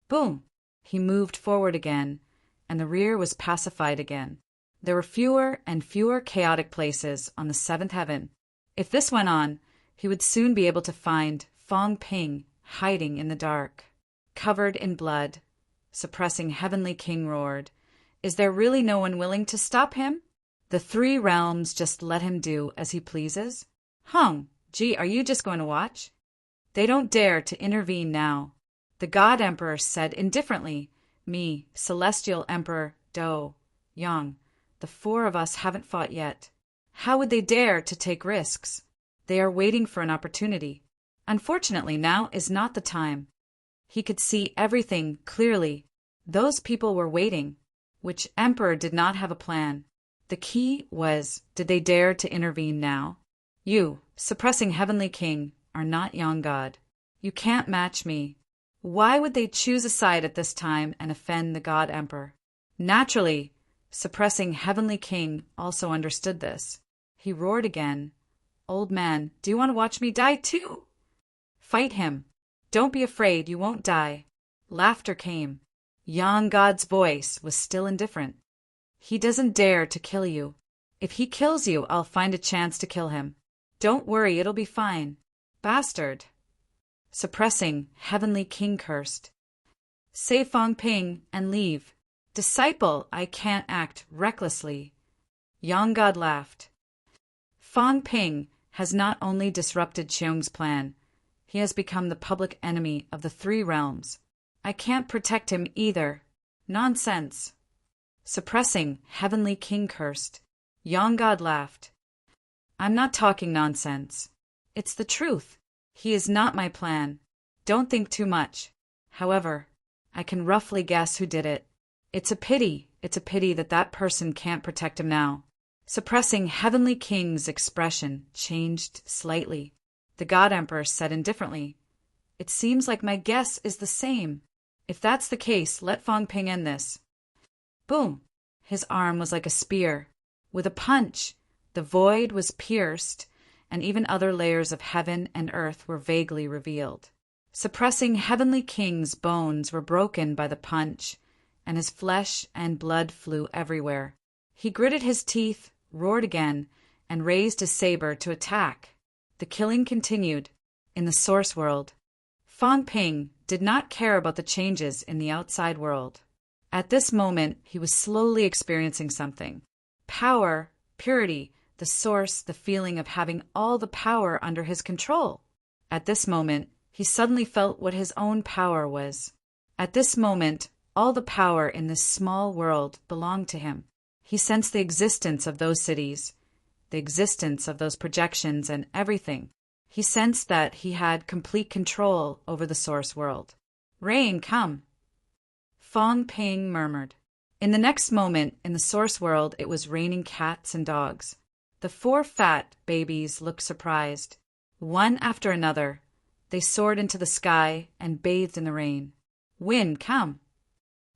Boom! He moved forward again, and the rear was pacified again. There were fewer and fewer chaotic places on the seventh heaven. If this went on, he would soon be able to find Fong Ping hiding in the dark, covered in blood. Suppressing Heavenly King roared, "Is there really no one willing to stop him? The three realms just let him do as he pleases? Gee, are you just going to watch? They don't dare to intervene now." The God Emperor said indifferently, "Me, Celestial Emperor Do, Yang, the four of us haven't fought yet. How would they dare to take risks? They are waiting for an opportunity. Unfortunately, now is not the time." He could see everything clearly. Those people were waiting. Which emperor did not have a plan? The key was, did they dare to intervene now? You, Suppressing Heavenly King, are not Yang God. You can't match me. Why would they choose a side at this time and offend the God Emperor? Naturally, Suppressing Heavenly King also understood this. He roared again, "Old man, do you want to watch me die too? Fight him. Don't be afraid, you won't die." Laughter came. Yang God's voice was still indifferent. "He doesn't dare to kill you. If he kills you, I'll find a chance to kill him. Don't worry, it'll be fine." Bastard. Suppressing Heavenly King cursed. "Save Fong Ping and leave. Disciple, I can't act recklessly." Yang God laughed. "Fong Ping has not only disrupted Cheong's plan, he has become the public enemy of the three realms. I can't protect him either. Nonsense." Suppressing Heavenly King cursed. Yang God laughed. "I'm not talking nonsense. It's the truth. He is not my plan. Don't think too much. However, I can roughly guess who did it. It's a pity that that person can't protect him now." Suppressing Heavenly King's expression changed slightly. The God Emperor said indifferently, "It seems like my guess is the same. If that's the case, let Fong Ping end this." Boom! His arm was like a spear. With a punch, the void was pierced, and even other layers of heaven and earth were vaguely revealed. Suppressing Heavenly King's bones were broken by the punch, and his flesh and blood flew everywhere. He gritted his teeth, roared again, and raised his saber to attack. The killing continued. In the source world, Fong Ping did not care about the changes in the outside world. At this moment, he was slowly experiencing something. Power, purity, the source, the feeling of having all the power under his control. At this moment, he suddenly felt what his own power was. At this moment, all the power in this small world belonged to him. He sensed the existence of those cities, the existence of those projections and everything. He sensed that he had complete control over the source world. "Rain, come!" Fong Ping murmured. In the next moment, in the source world, it was raining cats and dogs. The four fat babies looked surprised. One after another, they soared into the sky and bathed in the rain. "Wind, come!"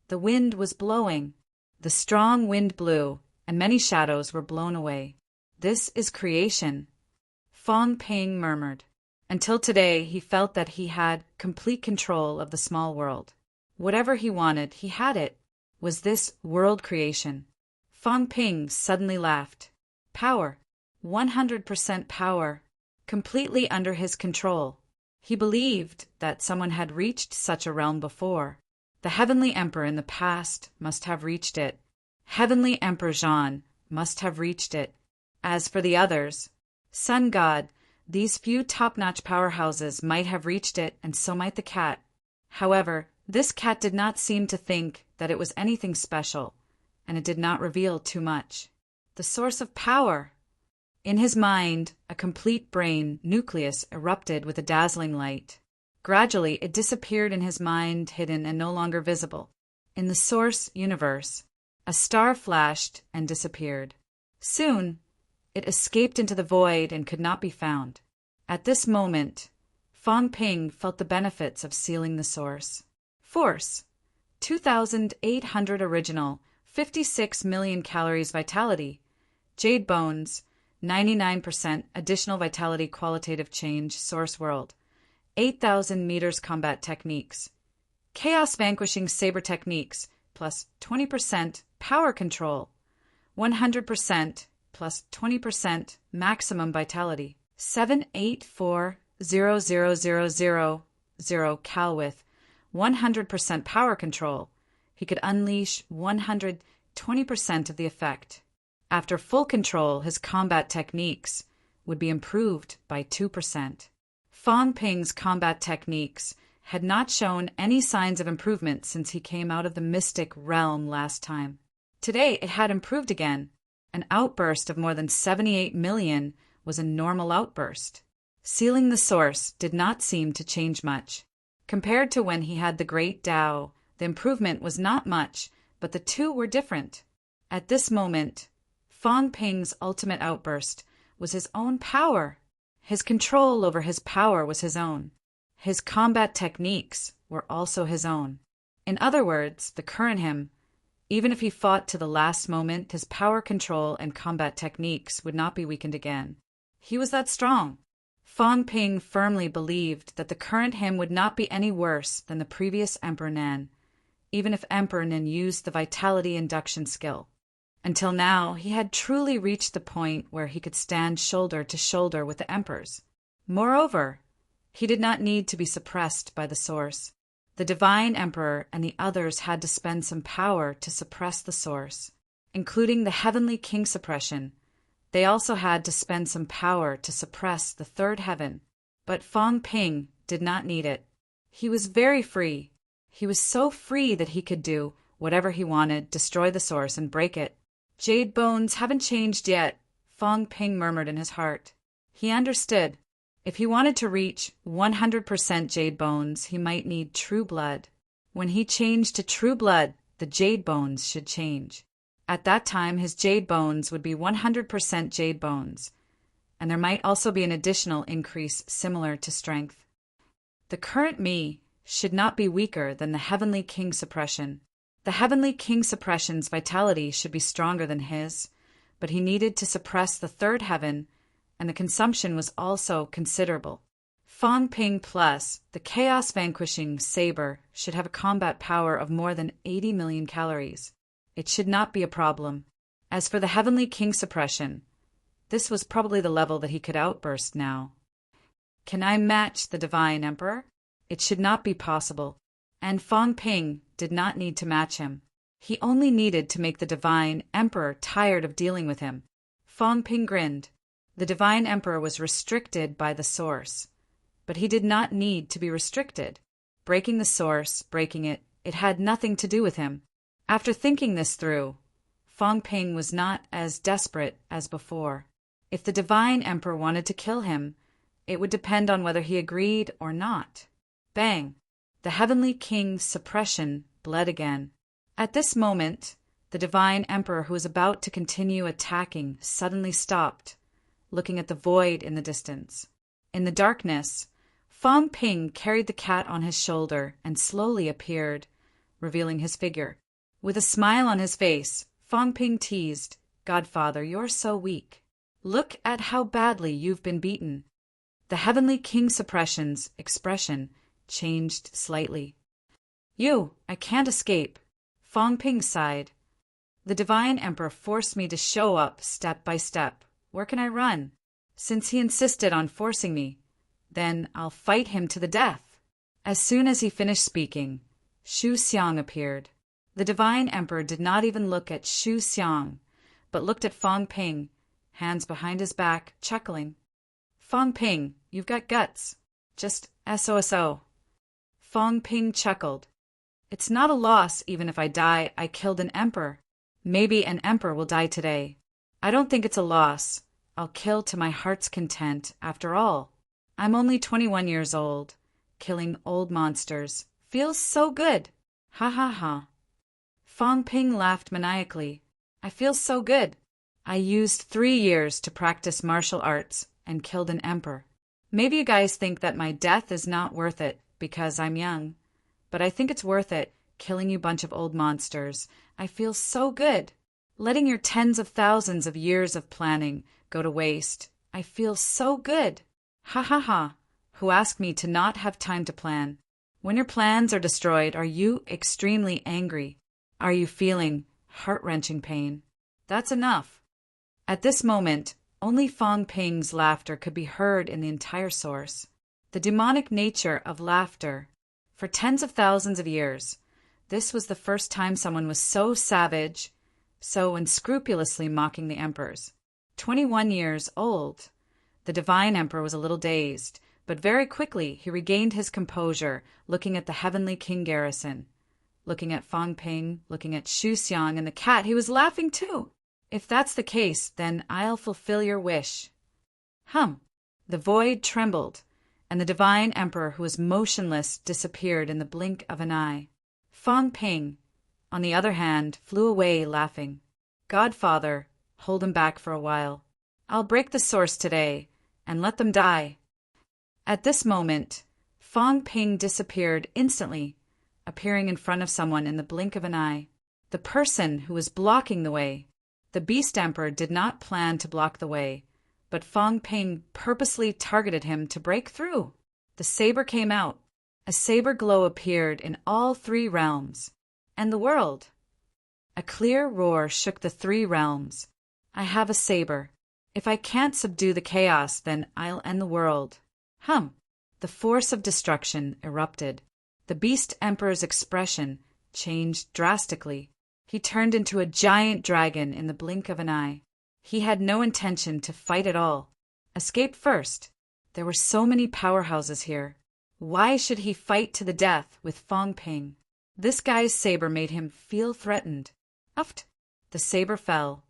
The wind was blowing. The strong wind blew, and many shadows were blown away. "This is creation," Fong Ping murmured. Until today, he felt that he had complete control of the small world. Whatever he wanted, he had it. Was this world creation? Fong Ping suddenly laughed. Power. 100% power. Completely under his control. He believed that someone had reached such a realm before. The Heavenly Emperor in the past must have reached it. Heavenly Emperor Zhan must have reached it. As for the others, Sun God, These few top-notch powerhouses might have reached it, and so might the cat. However, this cat did not seem to think that it was anything special, and it did not reveal too much. The source of power! In his mind, a complete brain nucleus erupted with a dazzling light. Gradually, it disappeared in his mind, hidden and no longer visible. In the source universe, a star flashed and disappeared. Soon, it escaped into the void and could not be found. At this moment, Fong Ping felt the benefits of sealing the source. Force: 2,800 original, 56 million calories vitality. Jade bones: 99% additional vitality qualitative change source world. 8,000 meters combat techniques. Chaos vanquishing saber techniques plus 20% power control. 100% plus 20% maximum vitality. 784,000,000 cal with 100% power control. He could unleash 120% of the effect. After full control, his combat techniques would be improved by 2%. Fong Ping's combat techniques had not shown any signs of improvement since he came out of the mystic realm last time. Today it had improved again. An outburst of more than 78 million was a normal outburst. Sealing the source did not seem to change much. Compared to when he had the Great Tao, the improvement was not much, but the two were different. At this moment, Fong Ping's ultimate outburst was his own power. His control over his power was his own. His combat techniques were also his own. In other words, the current him, even if he fought to the last moment, his power control and combat techniques would not be weakened again. He was that strong. Fong Ping firmly believed that the current him would not be any worse than the previous Emperor Nan, even if Emperor Nan used the vitality induction skill. Until now, he had truly reached the point where he could stand shoulder to shoulder with the emperors. Moreover, he did not need to be suppressed by the source. The Divine Emperor and the others had to spend some power to suppress the source, including the Heavenly King suppression. They also had to spend some power to suppress the third heaven. But Fong Ping did not need it. He was very free. He was so free that he could do whatever he wanted, destroy the source and break it. Jade bones haven't changed yet, Fong Ping murmured in his heart. He understood. If he wanted to reach 100% jade bones, he might need true blood. When he changed to true blood, the jade bones should change. At that time, his jade bones would be 100% jade bones, and there might also be an additional increase similar to strength. The current me should not be weaker than the Heavenly King suppression. The Heavenly King suppression's vitality should be stronger than his, but he needed to suppress the third heaven, and the consumption was also considerable. Fong Ping plus the Chaos Vanquishing Saber should have a combat power of more than 80 million calories. It should not be a problem. As for the Heavenly King suppression, this was probably the level that he could outburst now. Can I match the Divine Emperor? It should not be possible, and Fong Ping did not need to match him. He only needed to make the Divine Emperor tired of dealing with him. Fong Ping grinned. The Divine Emperor was restricted by the source, but he did not need to be restricted. Breaking the source, breaking it, it had nothing to do with him. After thinking this through, Fong Ping was not as desperate as before. If the Divine Emperor wanted to kill him, it would depend on whether he agreed or not. Bang! The Heavenly King's suppression bled again. At this moment, the Divine Emperor, who was about to continue attacking, suddenly stopped, looking at the void in the distance. In the darkness, Fong Ping carried the cat on his shoulder and slowly appeared, revealing his figure. With a smile on his face, Fong Ping teased, "Godfather, you're so weak. Look at how badly you've been beaten." The Heavenly King suppression's expression changed slightly. I can't escape." Fong Ping sighed. "The Divine Emperor forced me to show up step by step. Where can I run? Since he insisted on forcing me, then I'll fight him to the death." As soon as he finished speaking, Shu Xiang appeared. The Divine Emperor did not even look at Shu Xiang, but looked at Fong Ping, hands behind his back, chuckling. Fong Ping, you've got guts. Just SOSO. Fong Ping chuckled. It's not a loss even if I die. I killed an emperor. Maybe an emperor will die today. I don't think it's a loss. I'll kill to my heart's content. After all, I'm only 21 years old. Killing old monsters feels so good. Ha ha ha. Fong Ping laughed maniacally. I feel so good. I used 3 years to practice martial arts and killed an emperor. Maybe you guys think that my death is not worth it because I'm young, but I think it's worth it, killing you bunch of old monsters. I feel so good. Letting your tens of thousands of years of planning go to waste. I feel so good. Ha ha ha. Who asked me to not have time to plan? When your plans are destroyed, are you extremely angry? Are you feeling heart-wrenching pain? That's enough. At this moment, only Fong Ping's laughter could be heard in the entire source. The demonic nature of laughter. For tens of thousands of years, this was the first time someone was so savage, so unscrupulously mocking the emperors. 21 years old. The divine emperor was a little dazed, but very quickly he regained his composure, looking at the heavenly king garrison. Looking at Fong Ping, looking at Shu Xiang and the cat, he was laughing too. If that's the case, then I'll fulfill your wish. The void trembled, and the divine emperor, who was motionless, disappeared in the blink of an eye. Fong Ping, on the other hand, flew away laughing. Godfather, hold him back for a while. I'll break the source today, and let them die. At this moment, Fong Ping disappeared instantly, appearing in front of someone in the blink of an eye. The person who was blocking the way. The Beast Emperor did not plan to block the way, but Fong Ping purposely targeted him to break through. The saber came out. A saber glow appeared in all 3 realms. And the world. A clear roar shook the 3 realms. I have a saber. If I can't subdue the chaos, then I'll end the world. The force of destruction erupted. The Beast Emperor's expression changed drastically. He turned into a giant dragon in the blink of an eye. He had no intention to fight at all. Escape first. There were so many powerhouses here. Why should he fight to the death with Fong Ping? This guy's saber made him feel threatened. Uft! The saber fell,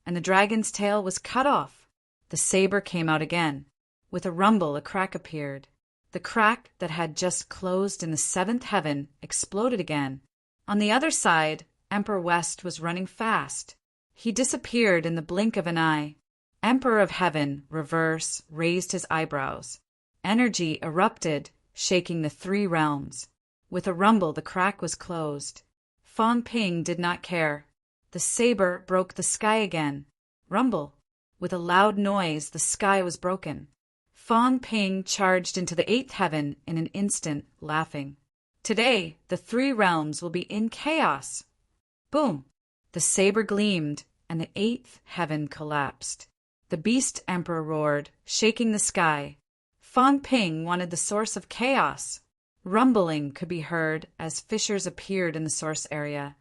and the dragon's tail was cut off. The saber came out again. With a rumble, a crack appeared. The crack that had just closed in the 7th heaven exploded again. On the other side, Emperor West was running fast. He disappeared in the blink of an eye. Emperor of Heaven, reverse, raised his eyebrows. Energy erupted, shaking the 3 realms. With a rumble, the crack was closed. Fong Ping did not care. The saber broke the sky again. Rumble. With a loud noise, the sky was broken. Fong Ping charged into the 8th heaven in an instant, laughing. Today, the 3 realms will be in chaos. Boom! The saber gleamed, and the 8th heaven collapsed. The Beast Emperor roared, shaking the sky. Fong Ping wanted the source of chaos. Rumbling could be heard as fissures appeared in the source area,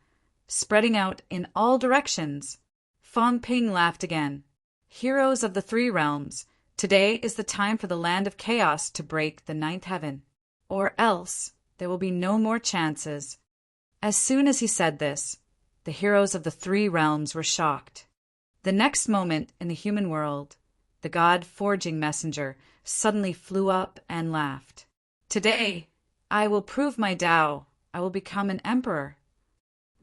spreading out in all directions. Fong Ping laughed again. Heroes of the 3 realms, today is the time for the land of chaos to break the 9th heaven, or else there will be no more chances. As soon as he said this, the heroes of the 3 realms were shocked. The next moment in the human world, the God-forging messenger suddenly flew up and laughed. Today, I will prove my Tao. I will become an emperor.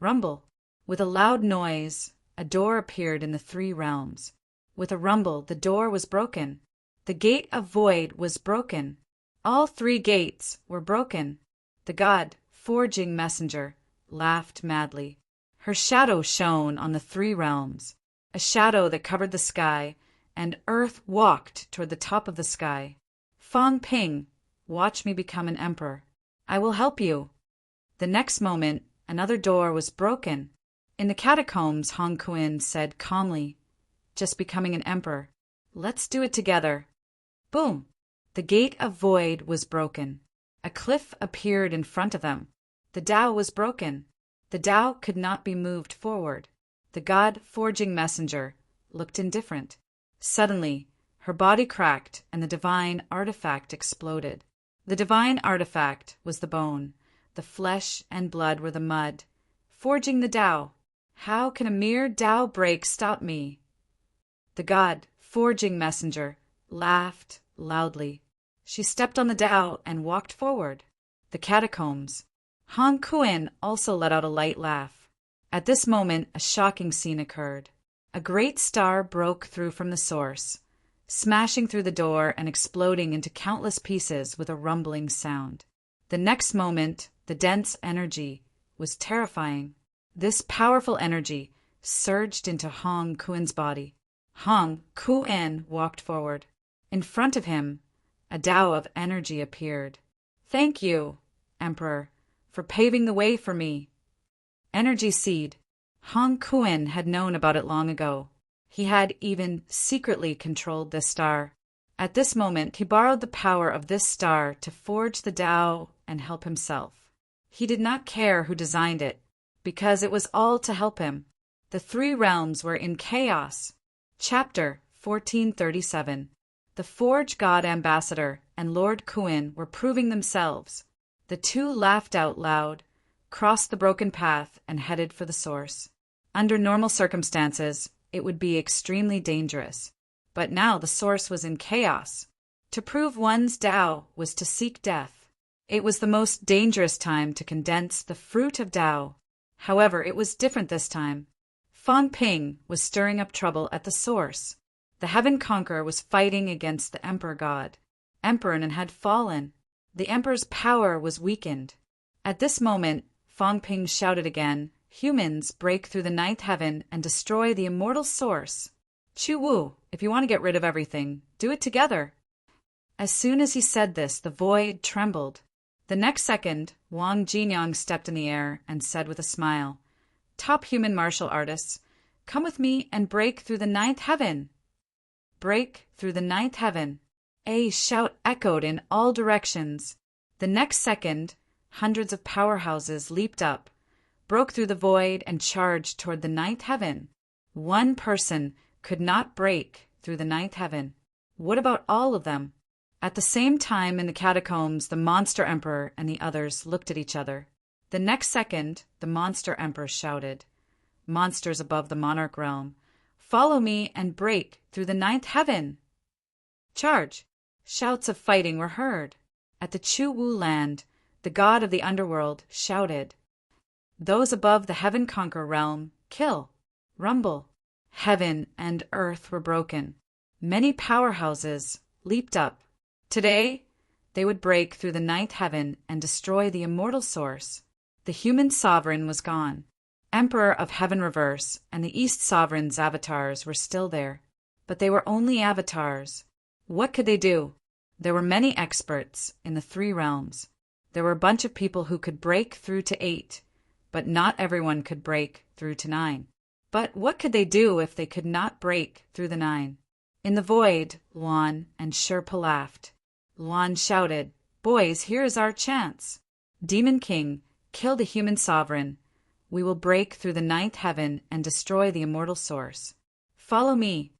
Rumble. With a loud noise, a door appeared in the 3 realms. With a rumble, the door was broken. The gate of void was broken. All 3 gates were broken. The God-forging messenger laughed madly. Her shadow shone on the 3 realms, a shadow that covered the sky, and Earth walked toward the top of the sky. Fong Ping, watch me become an emperor. I will help you. The next moment, another door was broken. In the catacombs, Hong Kuan said calmly, just becoming an emperor. Let's do it together. Boom! The gate of void was broken. A cliff appeared in front of them. The Tao was broken. The Tao could not be moved forward. The God-forging messenger looked indifferent. Suddenly, Her body cracked, and the divine artifact exploded. The divine artifact was the bone. The flesh and blood were the mud. Forging the Tao. How can a mere Tao break stop me? The god, forging messenger, laughed loudly. She stepped on the Tao and walked forward. The catacombs. Han Kuan also let out a light laugh. At this moment, a shocking scene occurred. A great star broke through from the source, smashing through the door and exploding into countless pieces with a rumbling sound. The next moment, the dense energy was terrifying. This powerful energy surged into Han Kuan's body. Han Kuan walked forward. In front of him, a Tao of energy appeared. "Thank you, Emperor, for paving the way for me." Energy seed. Han Kuan had known about it long ago. He had even secretly controlled this star. At this moment, he borrowed the power of this star to forge the Tao and help himself. He did not care who designed it, because it was all to help him. The three realms were in chaos. Chapter 1437. The Forge God Ambassador and Lord Kuan were proving themselves. The two laughed out loud, crossed the broken path, and headed for the source. Under normal circumstances, it would be extremely dangerous. But now the source was in chaos. To prove one's Tao was to seek death. It was the most dangerous time to condense the fruit of Tao. However, it was different this time. Fang Ping was stirring up trouble at the source. The Heaven Conqueror was fighting against the Emperor God. Emperor had fallen. The Emperor's power was weakened. At this moment, Fang Ping shouted again, "Humans, break through the ninth heaven and destroy the immortal source. Chu Wu, if you want to get rid of everything, do it together." As soon as he said this, the void trembled. The next second, Wang Jinyang stepped in the air and said with a smile, "Top human martial artists, come with me and break through the ninth heaven." Break through the ninth heaven. A shout echoed in all directions. The next second, hundreds of powerhouses leaped up, broke through the void, and charged toward the ninth heaven. One person could not break through the ninth heaven. What about all of them? At the same time in the catacombs, the Monster Emperor and the others looked at each other. The next second, the Monster Emperor shouted, "Monsters above the monarch realm, follow me and break through the ninth heaven." Charge! Shouts of fighting were heard. At the Chu Wu land, the god of the underworld shouted, "Those above the Heaven Conqueror realm, kill!" Rumble. Heaven and earth were broken. Many powerhouses leaped up. Today, they would break through the ninth heaven and destroy the immortal source. The human sovereign was gone. Emperor of Heaven Reverse and the East Sovereign's avatars were still there, but they were only avatars. What could they do? There were many experts in the three realms. There were a bunch of people who could break through to 8, but not everyone could break through to 9. But what could they do if they could not break through the 9? In the void, Luan and Sherpa laughed. Luan shouted, "Boys, here is our chance. Demon King, kill the human sovereign. We will break through the ninth heaven and destroy the immortal source. Follow me."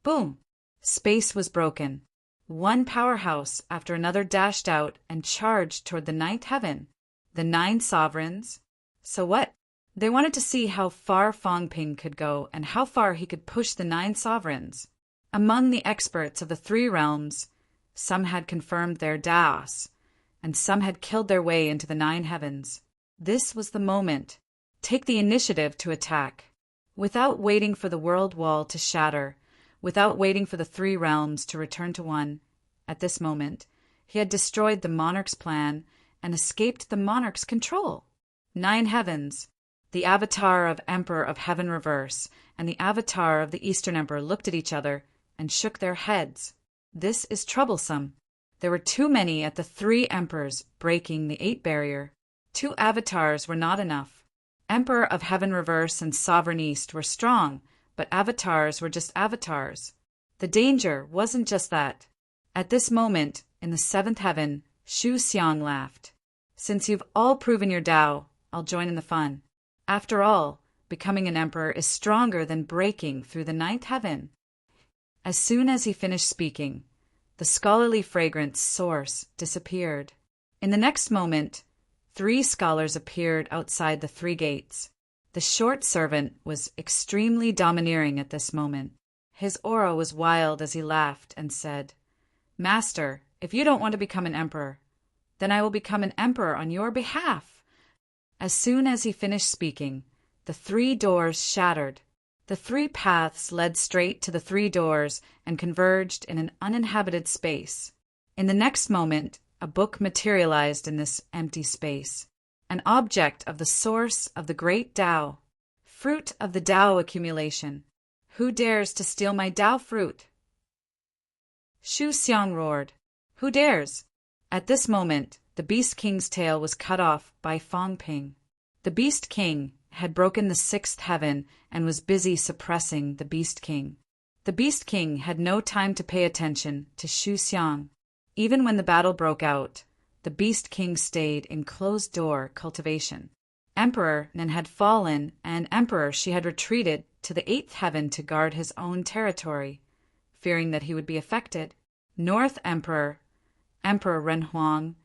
Boom! Space was broken. One powerhouse after another dashed out and charged toward the ninth heaven. The 9 sovereigns. So what? They wanted to see how far Fang Ping could go and how far he could push the 9 sovereigns. Among the experts of the 3 realms, some had confirmed their Daos, and some had killed their way into the 9 heavens. This was the moment. Take the initiative to attack. Without waiting for the world wall to shatter, without waiting for the 3 realms to return to 1, at this moment, he had destroyed the monarch's plan and escaped the monarch's control. 9 heavens. The avatar of Emperor of Heaven Reverse and the avatar of the Eastern Emperor looked at each other and shook their heads. This is troublesome. There were too many at the 3 emperors breaking the 8 barrier. 2 avatars were not enough. Emperor of Heaven Reverse and Sovereign East were strong, but avatars were just avatars. The danger wasn't just that. At this moment, in the 7th heaven, Shu Xiang laughed. "Since you've all proven your Tao, I'll join in the fun. After all, becoming an emperor is stronger than breaking through the 9th heaven." As soon as he finished speaking, the scholarly fragrance source disappeared. In the next moment, 3 scholars appeared outside the 3 gates. The short servant was extremely domineering at this moment. His aura was wild as he laughed and said, "Master, if you don't want to become an emperor, then I will become an emperor on your behalf." As soon as he finished speaking, the 3 doors shattered. The 3 paths led straight to the 3 doors and converged in an uninhabited space. In the next moment, a book materialized in this empty space, an object of the source of the great Tao, fruit of the Tao accumulation. "Who dares to steal my Tao fruit?" Shu Xiang roared. "Who dares?" At this moment, the Beast King's tail was cut off by Fang Ping. The Beast King had broken the 6th heaven and was busy suppressing the Beast King. The Beast King had no time to pay attention to Shu Xiang. Even when the battle broke out, the Beast King stayed in closed-door cultivation. Emperor Nen had fallen, and Emperor Shi had retreated to the 8th heaven to guard his own territory, fearing that he would be affected. North Emperor, Emperor Ren Huang,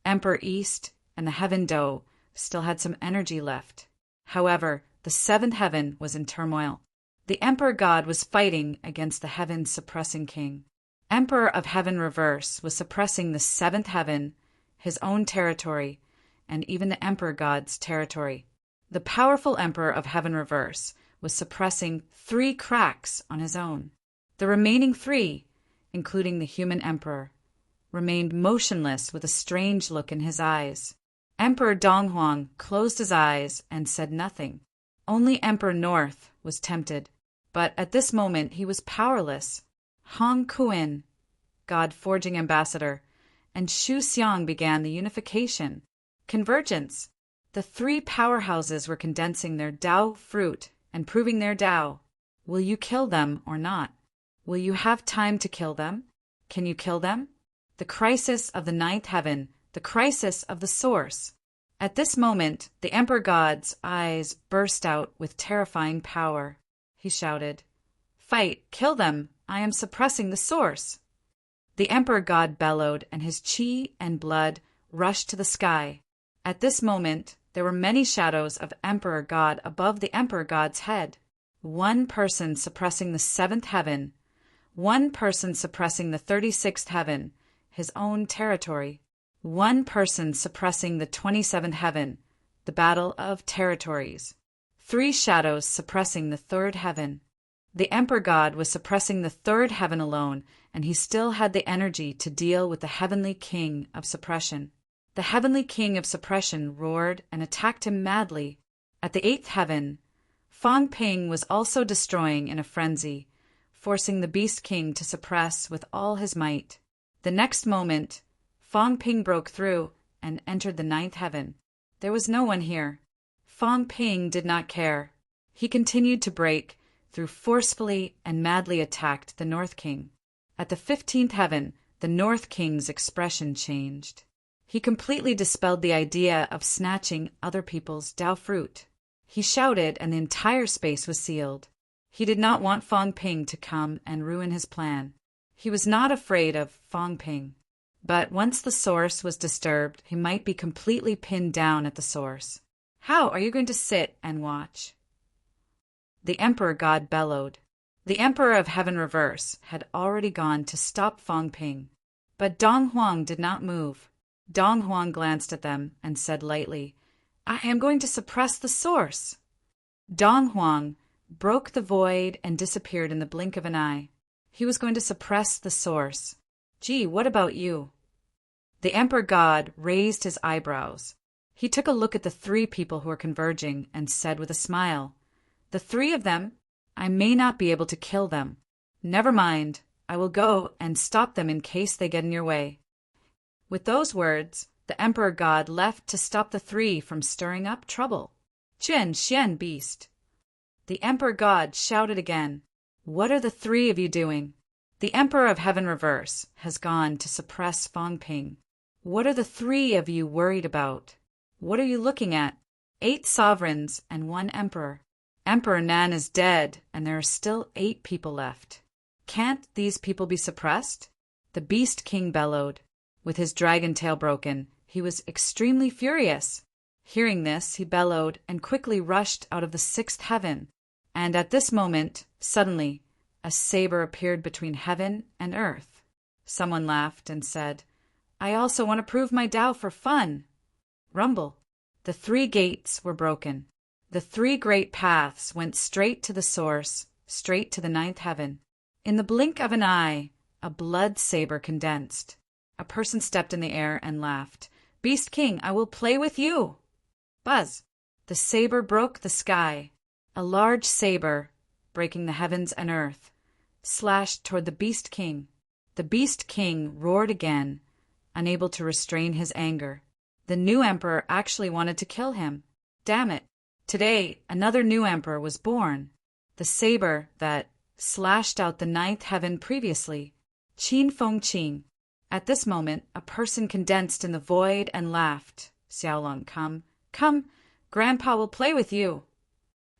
Emperor East, and the Heaven Do still had some energy left. However, the 7th heaven was in turmoil. The Emperor God was fighting against the heaven's suppressing king. Emperor of Heaven Reverse was suppressing the 7th heaven, his own territory, and even the Emperor God's territory. The powerful Emperor of Heaven Reverse was suppressing 3 cracks on his own. The remaining 3, including the human emperor, remained motionless with a strange look in his eyes. Emperor Donghuang closed his eyes and said nothing. Only Emperor North was tempted, but at this moment he was powerless. Hong Kuan, God-forging ambassador, and Shu Xiang began the unification, convergence. The 3 powerhouses were condensing their Tao fruit and proving their Tao. Will you kill them or not? Will you have time to kill them? Can you kill them? The crisis of the 9th heaven, the crisis of the source. At this moment, the Emperor God's eyes burst out with terrifying power. He shouted, "Fight! Kill them! I am suppressing the source!" The Emperor God bellowed, and his qi and blood rushed to the sky. At this moment, there were many shadows of Emperor God above the Emperor God's head. 1 person suppressing the 7th heaven, 1 person suppressing the 36th heaven, his own territory, 1 person suppressing the 27th heaven, the battle of territories, 3 shadows suppressing the 3rd heaven. The Emperor God was suppressing the 3rd heaven alone, and he still had the energy to deal with the Heavenly King of Suppression. The Heavenly King of Suppression roared and attacked him madly. At the 8th heaven, Fang Ping was also destroying in a frenzy, forcing the Beast King to suppress with all his might. The next moment, Fang Ping broke through and entered the 9th heaven. There was no one here. Fang Ping did not care. He continued to break through, forcefully and madly attacked the North King. At the 15th heaven, the North King's expression changed. He completely dispelled the idea of snatching other people's Tao fruit. He shouted, and the entire space was sealed. He did not want Fang Ping to come and ruin his plan. He was not afraid of Fang Ping, but once the source was disturbed, he might be completely pinned down at the source. "How are you going to sit and watch?" The Emperor God bellowed. The Emperor of Heaven Reverse had already gone to stop Fang Ping, but Dong Huang did not move. Dong Huang glanced at them and said lightly, "I am going to suppress the source." Dong Huang broke the void and disappeared in the blink of an eye. He was going to suppress the source. "Gee, what about you?" The Emperor God raised his eyebrows. He took a look at the 3 people who were converging and said with a smile, "The 3 of them, I may not be able to kill them. Never mind, I will go and stop them in case they get in your way." With those words, the Emperor God left to stop the 3 from stirring up trouble. "Chen Xian beast!" The Emperor God shouted again, "What are the 3 of you doing? The Emperor of Heaven Reverse has gone to suppress Fang Ping. What are the 3 of you worried about? What are you looking at? 8 sovereigns and 1 emperor. Emperor Nan is dead, and there are still 8 people left. Can't these people be suppressed? The Beast King bellowed. With his dragon tail broken, he was extremely furious. Hearing this, he bellowed and quickly rushed out of the sixth heaven. And at this moment, suddenly, a saber appeared between heaven and earth. Someone laughed and said, "I also want to prove my Tao for fun." Rumble. The three gates were broken. The three great paths went straight to the source, straight to the ninth heaven. In the blink of an eye, a blood saber condensed. A person stepped in the air and laughed. "Beast King, I will play with you." Buzz. The saber broke the sky. A large saber, breaking the heavens and earth, slashed toward the Beast King. The Beast King roared again, unable to restrain his anger. The new emperor actually wanted to kill him. Damn it. Today, another new emperor was born. The saber that slashed out the ninth heaven previously. Qin Feng Qing. At this moment, a person condensed in the void and laughed. Xiaolong, come. Come, Grandpa will play with you.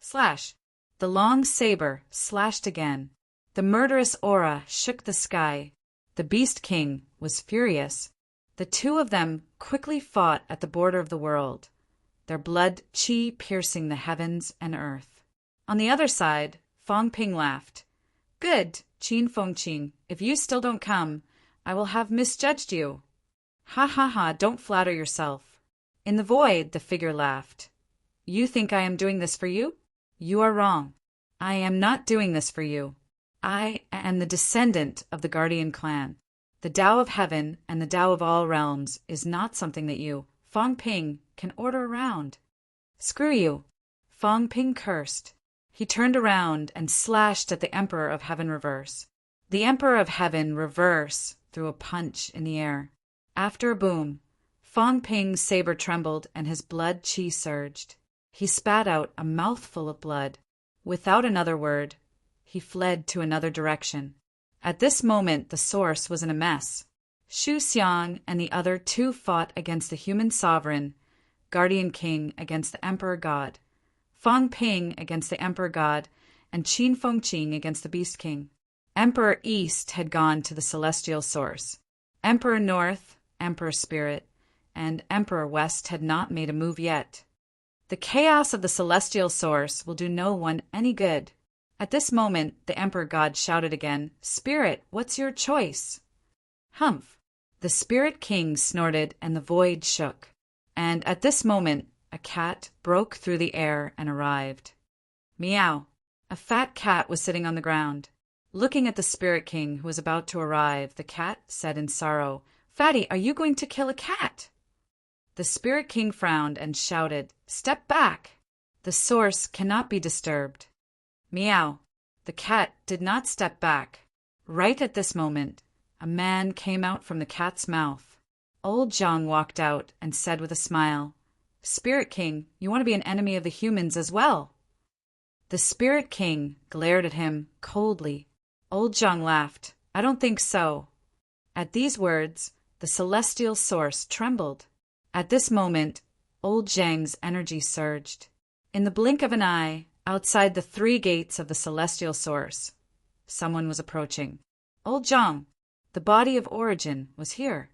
Slash. The long saber slashed again. The murderous aura shook the sky. The Beast King was furious. The two of them quickly fought at the border of the world, their blood qi piercing the heavens and earth. On the other side, Fong Ping laughed. "Good, Qin Feng Qing, if you still don't come, I will have misjudged you." "Ha ha ha, don't flatter yourself." In the void, the figure laughed. "You think I am doing this for you? You are wrong. I am not doing this for you. I am the descendant of the Guardian clan. The Tao of Heaven and the Tao of all realms is not something that you, Fong Ping, can order around." "Screw you." Fong Ping cursed. He turned around and slashed at the Emperor of Heaven reverse. The Emperor of Heaven reverse threw a punch in the air. After a boom, Fong Ping's saber trembled and his blood qi surged. He spat out a mouthful of blood. Without another word, he fled to another direction. At this moment, the source was in a mess. Xu Xiang and the other two fought against the human sovereign, Guardian King against the Emperor God, Fong Ping against the Emperor God, and Qin Feng Qing against the Beast King. Emperor East had gone to the celestial source. Emperor North, Emperor Spirit, and Emperor West had not made a move yet. The chaos of the celestial source will do no one any good. At this moment, the Emperor God shouted again, "Spirit, what's your choice?" "Humph." The Spirit King snorted and the void shook. And at this moment, a cat broke through the air and arrived. Meow. A fat cat was sitting on the ground. Looking at the Spirit King who was about to arrive, the cat said in sorrow, "Fatty, are you going to kill a cat?" The Spirit King frowned and shouted, "Step back. The source cannot be disturbed." Meow. The cat did not step back. Right at this moment, a man came out from the cat's mouth. Old Zhang walked out and said with a smile, "Spirit King, you want to be an enemy of the humans as well." The Spirit King glared at him coldly. Old Zhang laughed. "I don't think so." At these words, the celestial source trembled. At this moment, Old Zhang's energy surged. In the blink of an eye, outside the three gates of the celestial source, someone was approaching. Old Zhang, the body of origin, was here.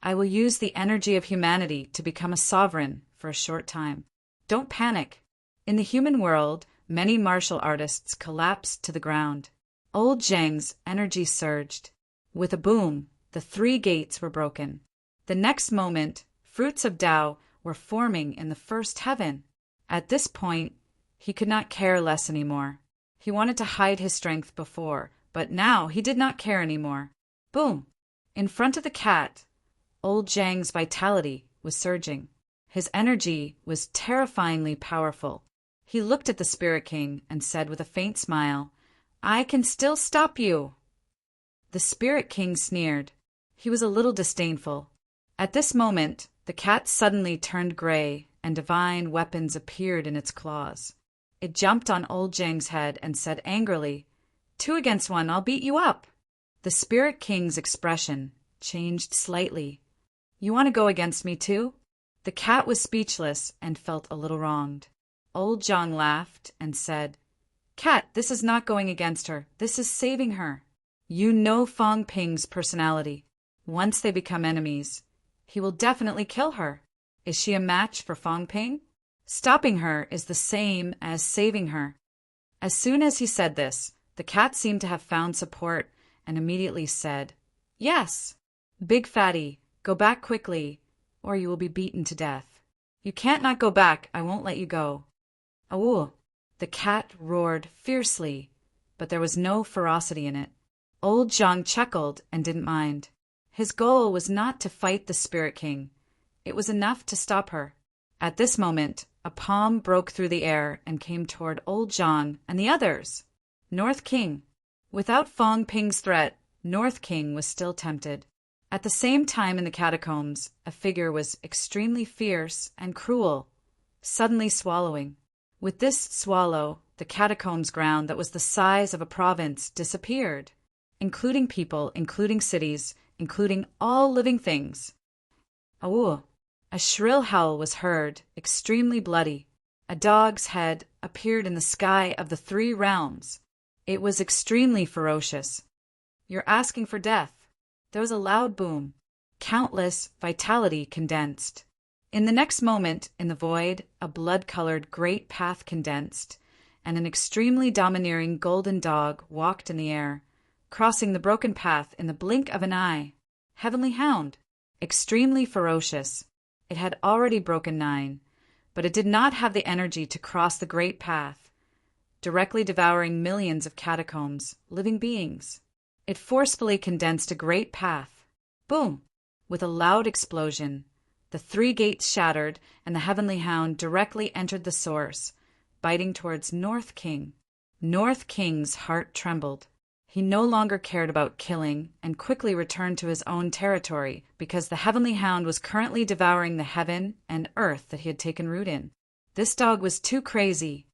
"I will use the energy of humanity to become a sovereign for a short time. Don't panic." In the human world, many martial artists collapsed to the ground. Old Zhang's energy surged. With a boom, the three gates were broken. The next moment, fruits of Tao were forming in the first heaven. At this point, he could not care less anymore. He wanted to hide his strength before, but now he did not care anymore. Boom! In front of the cat, Old Zhang's vitality was surging. His energy was terrifyingly powerful. He looked at the Spirit King and said with a faint smile, "I can still stop you." The Spirit King sneered. He was a little disdainful. At this moment, the cat suddenly turned gray and divine weapons appeared in its claws. It jumped on Old Zhang's head and said angrily, "2 against 1, I'll beat you up." The Spirit King's expression changed slightly. "You want to go against me too?" The cat was speechless and felt a little wronged. Old Zhang laughed and said, Cat, this is not going against her. This is saving her. You know Fong Ping's personality. Once they become enemies, he will definitely kill her. Is she a match for Fong Ping? Stopping her is the same as saving her. As soon as he said this, the cat seemed to have found support and immediately said, Yes. Big fatty, go back quickly, or you will be beaten to death. You can't not go back, I won't let you go. Awoo! The cat roared fiercely, but there was no ferocity in it. Old Zhang chuckled and didn't mind. His goal was not to fight the Spirit King. It was enough to stop her. At this moment, a palm broke through the air and came toward Old Zhang and the others. North King. Without Fong Ping's threat, North King was still tempted. At the same time in the catacombs, a figure was extremely fierce and cruel, suddenly swallowing. With this swallow, the catacombs ground that was the size of a province disappeared, including people, including cities, including all living things. Awoo! A shrill howl was heard, extremely bloody. A dog's head appeared in the sky of the 3 realms. It was extremely ferocious. You're asking for death. There was a loud boom. Countless vitality condensed. In the next moment, in the void, a blood-colored great path condensed, and an extremely domineering golden dog walked in the air, crossing the broken path in the blink of an eye. Heavenly Hound. Extremely ferocious. It had already broken 9, but it did not have the energy to cross the great path, directly devouring millions of catacombs, living beings. It forcefully condensed a great path. Boom! With a loud explosion, the 3 gates shattered, and the Heavenly Hound directly entered the source, biting towards North King. North King's heart trembled. He no longer cared about killing and quickly returned to his own territory because the Heavenly Hound was currently devouring the heaven and earth that he had taken root in. This dog was too crazy.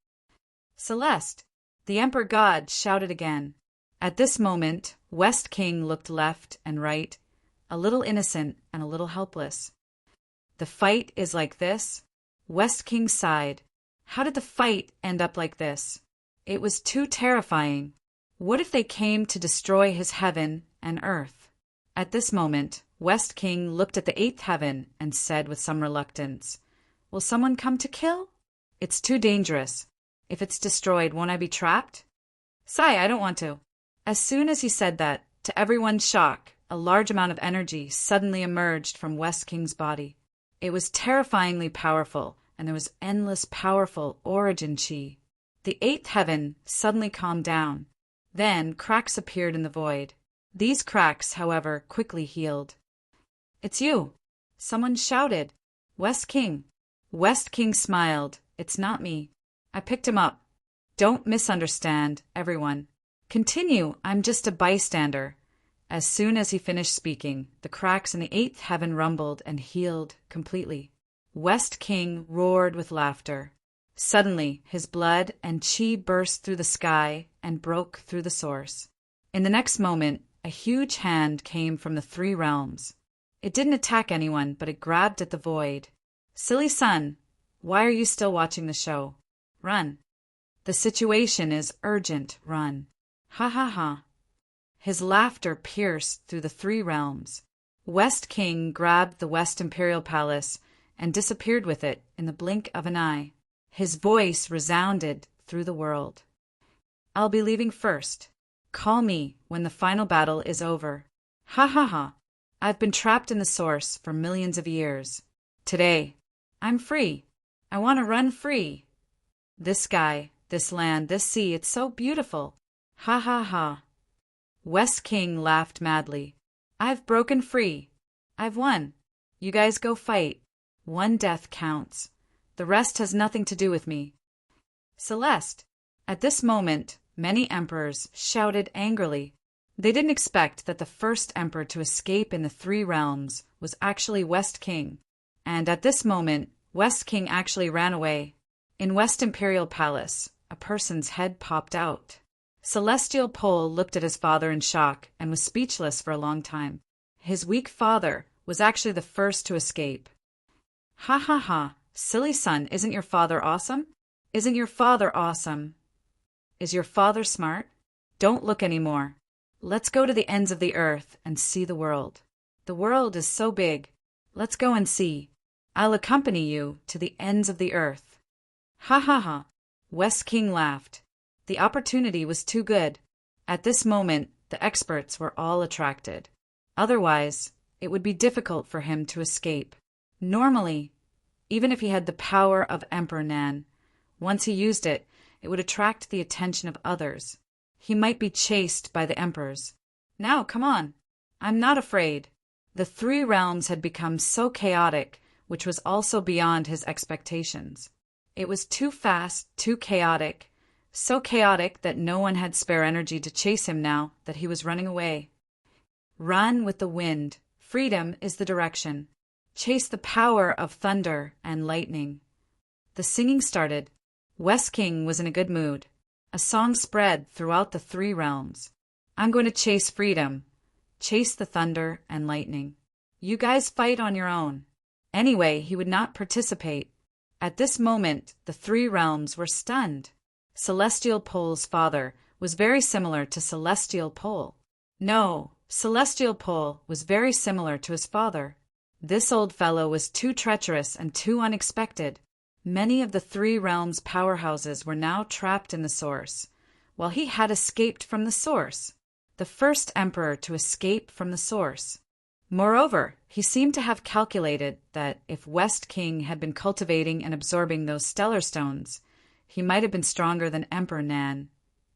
Celeste, the Emperor God, shouted again. At this moment, West King looked left and right, a little innocent and a little helpless. The fight is like this? West King sighed. How did the fight end up like this? It was too terrifying. What if they came to destroy his heaven and earth? At this moment, West King looked at the 8th heaven and said with some reluctance, Will someone come to kill? It's too dangerous. If it's destroyed, won't I be trapped? Sigh, I don't want to. As soon as he said that, to everyone's shock, a large amount of energy suddenly emerged from West King's body. It was terrifyingly powerful, and there was endless powerful origin chi. The 8th heaven suddenly calmed down. Then cracks appeared in the void. These cracks, however, quickly healed. It's you! Someone shouted. West King. West King smiled. It's not me. I picked him up. Don't misunderstand, everyone. Continue, I'm just a bystander. As soon as he finished speaking, the cracks in the 8th heaven rumbled and healed completely. West King roared with laughter. Suddenly, his blood and chi burst through the sky and broke through the source. In the next moment, a huge hand came from the 3 realms. It didn't attack anyone, but it grabbed at the void. Silly son, why are you still watching the show? Run. The situation is urgent, run. Ha ha ha. His laughter pierced through the 3 realms. West King grabbed the West Imperial Palace and disappeared with it in the blink of an eye. His voice resounded through the world. I'll be leaving first. Call me when the final battle is over. Ha ha ha. I've been trapped in the source for millions of years. Today, I'm free. I want to run free. This sky, this land, this sea, it's so beautiful. Ha ha ha. West King laughed madly. I've broken free. I've won. You guys go fight. 1 death counts. The rest has nothing to do with me. Celeste. At this moment, many emperors shouted angrily. They didn't expect that the first emperor to escape in the 3 realms was actually West King. And at this moment, West King actually ran away. In West Imperial Palace, a person's head popped out. Celestial Pole looked at his father in shock and was speechless for a long time. His weak father was actually the first to escape. Ha ha ha. Silly son, isn't your father awesome? Isn't your father awesome? Is your father smart? Don't look anymore. Let's go to the ends of the earth and see the world. The world is so big. Let's go and see. I'll accompany you to the ends of the earth. Ha ha ha. West King laughed. The opportunity was too good. At this moment, the experts were all attracted. Otherwise, it would be difficult for him to escape. Normally, even if he had the power of Emperor Nan, once he used it, it would attract the attention of others. He might be chased by the emperors. Now, come on. I'm not afraid. The three realms had become so chaotic, which was also beyond his expectations. It was too fast, too chaotic, so chaotic that no one had spare energy to chase him now that he was running away. Run with the wind. Freedom is the direction. Chase the power of thunder and lightning. The singing started. West King was in a good mood. A song spread throughout the three realms. I'm going to chase freedom. Chase the thunder and lightning. You guys fight on your own. Anyway, he would not participate. At this moment, the three realms were stunned. Celestial Pole's father was very similar to Celestial Pole. No, Celestial Pole was very similar to his father. This old fellow was too treacherous and too unexpected. Many of the three realms' powerhouses were now trapped in the source, while he had escaped from the source. The first emperor to escape from the source. Moreover, he seemed to have calculated that if West King had been cultivating and absorbing those stellar stones, he might have been stronger than Emperor Nan,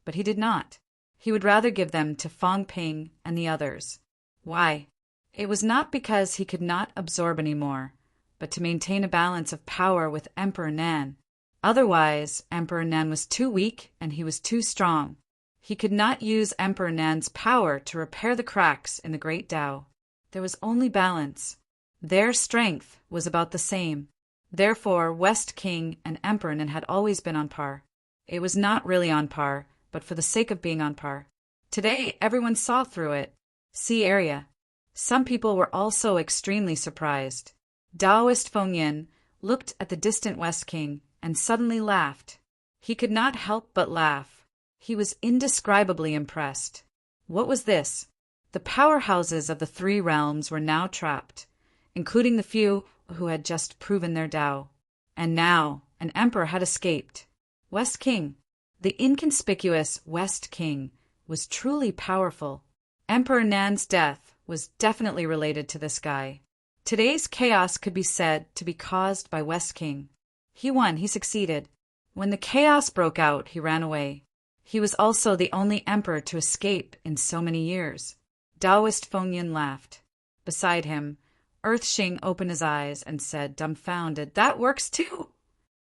but he did not. He would rather give them to Fong Ping and the others. Why? It was not because he could not absorb any more, but to maintain a balance of power with Emperor Nan. Otherwise, Emperor Nan was too weak and he was too strong. He could not use Emperor Nan's power to repair the cracks in the Great Tao. There was only balance. Their strength was about the same. Therefore, West King and Emperor Nan had always been on par. It was not really on par, but for the sake of being on par. Today, everyone saw through it. See area. Some people were also extremely surprised. Taoist Feng Yin looked at the distant West King and suddenly laughed. He could not help but laugh. He was indescribably impressed. What was this? The powerhouses of the three realms were now trapped, including the few who had just proven their Tao. And now an emperor had escaped. West King, the inconspicuous West King, was truly powerful. Emperor Nan's death was definitely related to this guy. Today's chaos could be said to be caused by West King. He won, he succeeded. When the chaos broke out, he ran away. He was also the only emperor to escape in so many years. Taoist Feng Yin laughed. Beside him, Earth Xing opened his eyes and said, dumbfounded, "That works too!"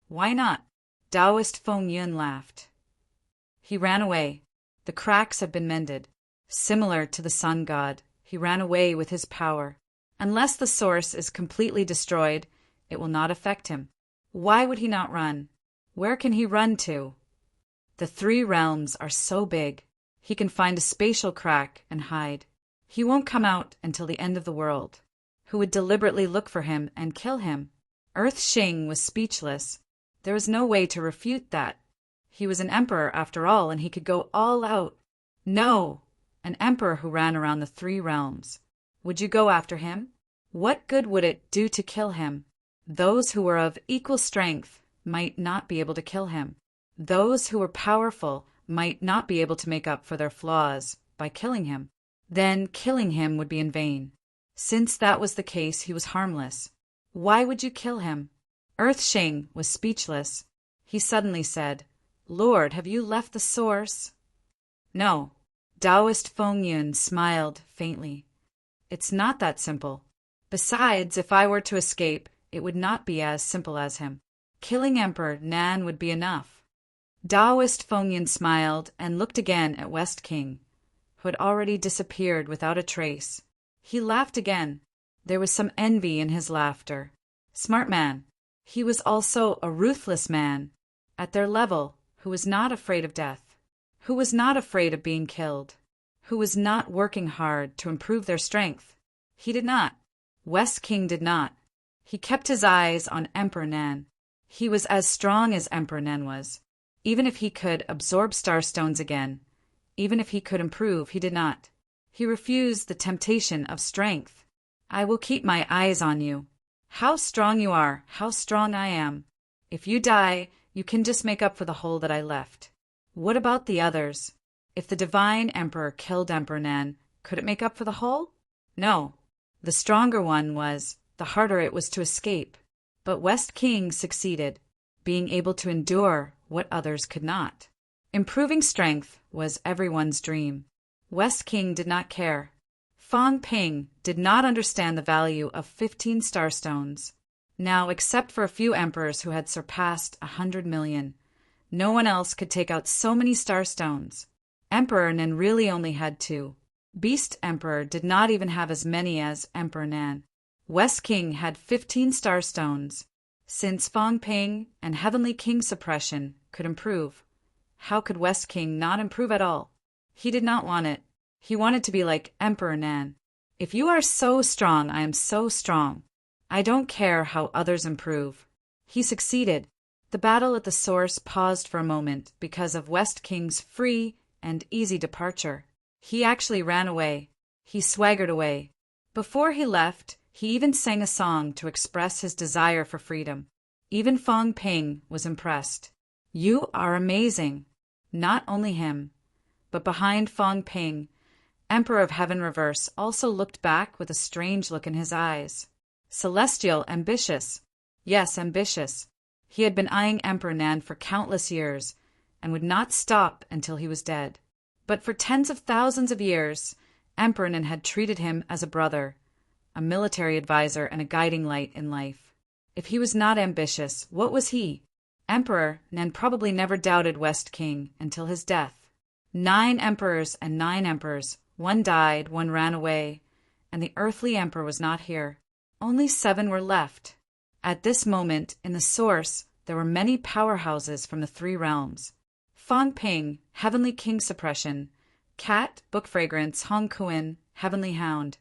"Why not?" Taoist Feng Yin laughed. He ran away. The cracks had been mended. Similar to the sun god, he ran away with his power. Unless the source is completely destroyed, it will not affect him. Why would he not run? Where can he run to? The three realms are so big. He can find a spatial crack and hide. He won't come out until the end of the world. Who would deliberately look for him and kill him? Earth Xing was speechless. There was no way to refute that. He was an emperor after all, and he could go all out. No! An emperor who ran around the three realms. Would you go after him? What good would it do to kill him? Those who were of equal strength might not be able to kill him. Those who were powerful might not be able to make up for their flaws by killing him. Then killing him would be in vain. Since that was the case, he was harmless. Why would you kill him? Earth Xing was speechless. He suddenly said, "Lord, have you left the source?" "No." Taoist Feng Yun smiled faintly. "It's not that simple. Besides, if I were to escape, it would not be as simple as him. Killing Emperor Nan would be enough." Taoist Feng Yun smiled and looked again at West King, who had already disappeared without a trace. He laughed again. There was some envy in his laughter. Smart man. He was also a ruthless man, at their level, who was not afraid of death, who was not afraid of being killed, who was not working hard to improve their strength. He did not. West King did not. He kept his eyes on Emperor Nan. He was as strong as Emperor Nan was. Even if he could absorb starstones again, even if he could improve, he did not. He refused the temptation of strength. I will keep my eyes on you. How strong you are, how strong I am. If you die, you can just make up for the hole that I left. What about the others? If the divine emperor killed Emperor Nan, could it make up for the hole? No. The stronger one was, the harder it was to escape. But West King succeeded, being able to endure what others could not. Improving strength was everyone's dream. West King did not care. Fong Ping did not understand the value of 15 starstones. Now, except for a few emperors who had surpassed 100 million, no one else could take out so many starstones. Emperor Nan really only had 2. Beast Emperor did not even have as many as Emperor Nan. West King had 15 starstones. Since Fong Ping and Heavenly King suppression could improve, how could West King not improve at all? He did not want it. He wanted to be like Emperor Nan. If you are so strong, I am so strong. I don't care how others improve. He succeeded. The battle at the source paused for a moment because of West King's free and easy departure. He actually ran away. He swaggered away. Before he left, he even sang a song to express his desire for freedom. Even Fong Ping was impressed. You are amazing. Not only him, but behind Fong Ping, Emperor of Heaven Reverse also looked back with a strange look in his eyes. Celestial, ambitious. Yes, ambitious. He had been eyeing Emperor Nan for countless years and would not stop until he was dead. But for tens of thousands of years, Emperor Nan had treated him as a brother, a military advisor, and a guiding light in life. If he was not ambitious, what was he? Emperor Nan probably never doubted West King until his death. 9 emperors and 9 emperors. One died, one ran away, and the earthly emperor was not here. Only 7 were left. At this moment, in the source, there were many powerhouses from the 3 realms. Fong Ping, Heavenly King Suppression, Cat, Book Fragrance, Hong Kuan, Heavenly Hound,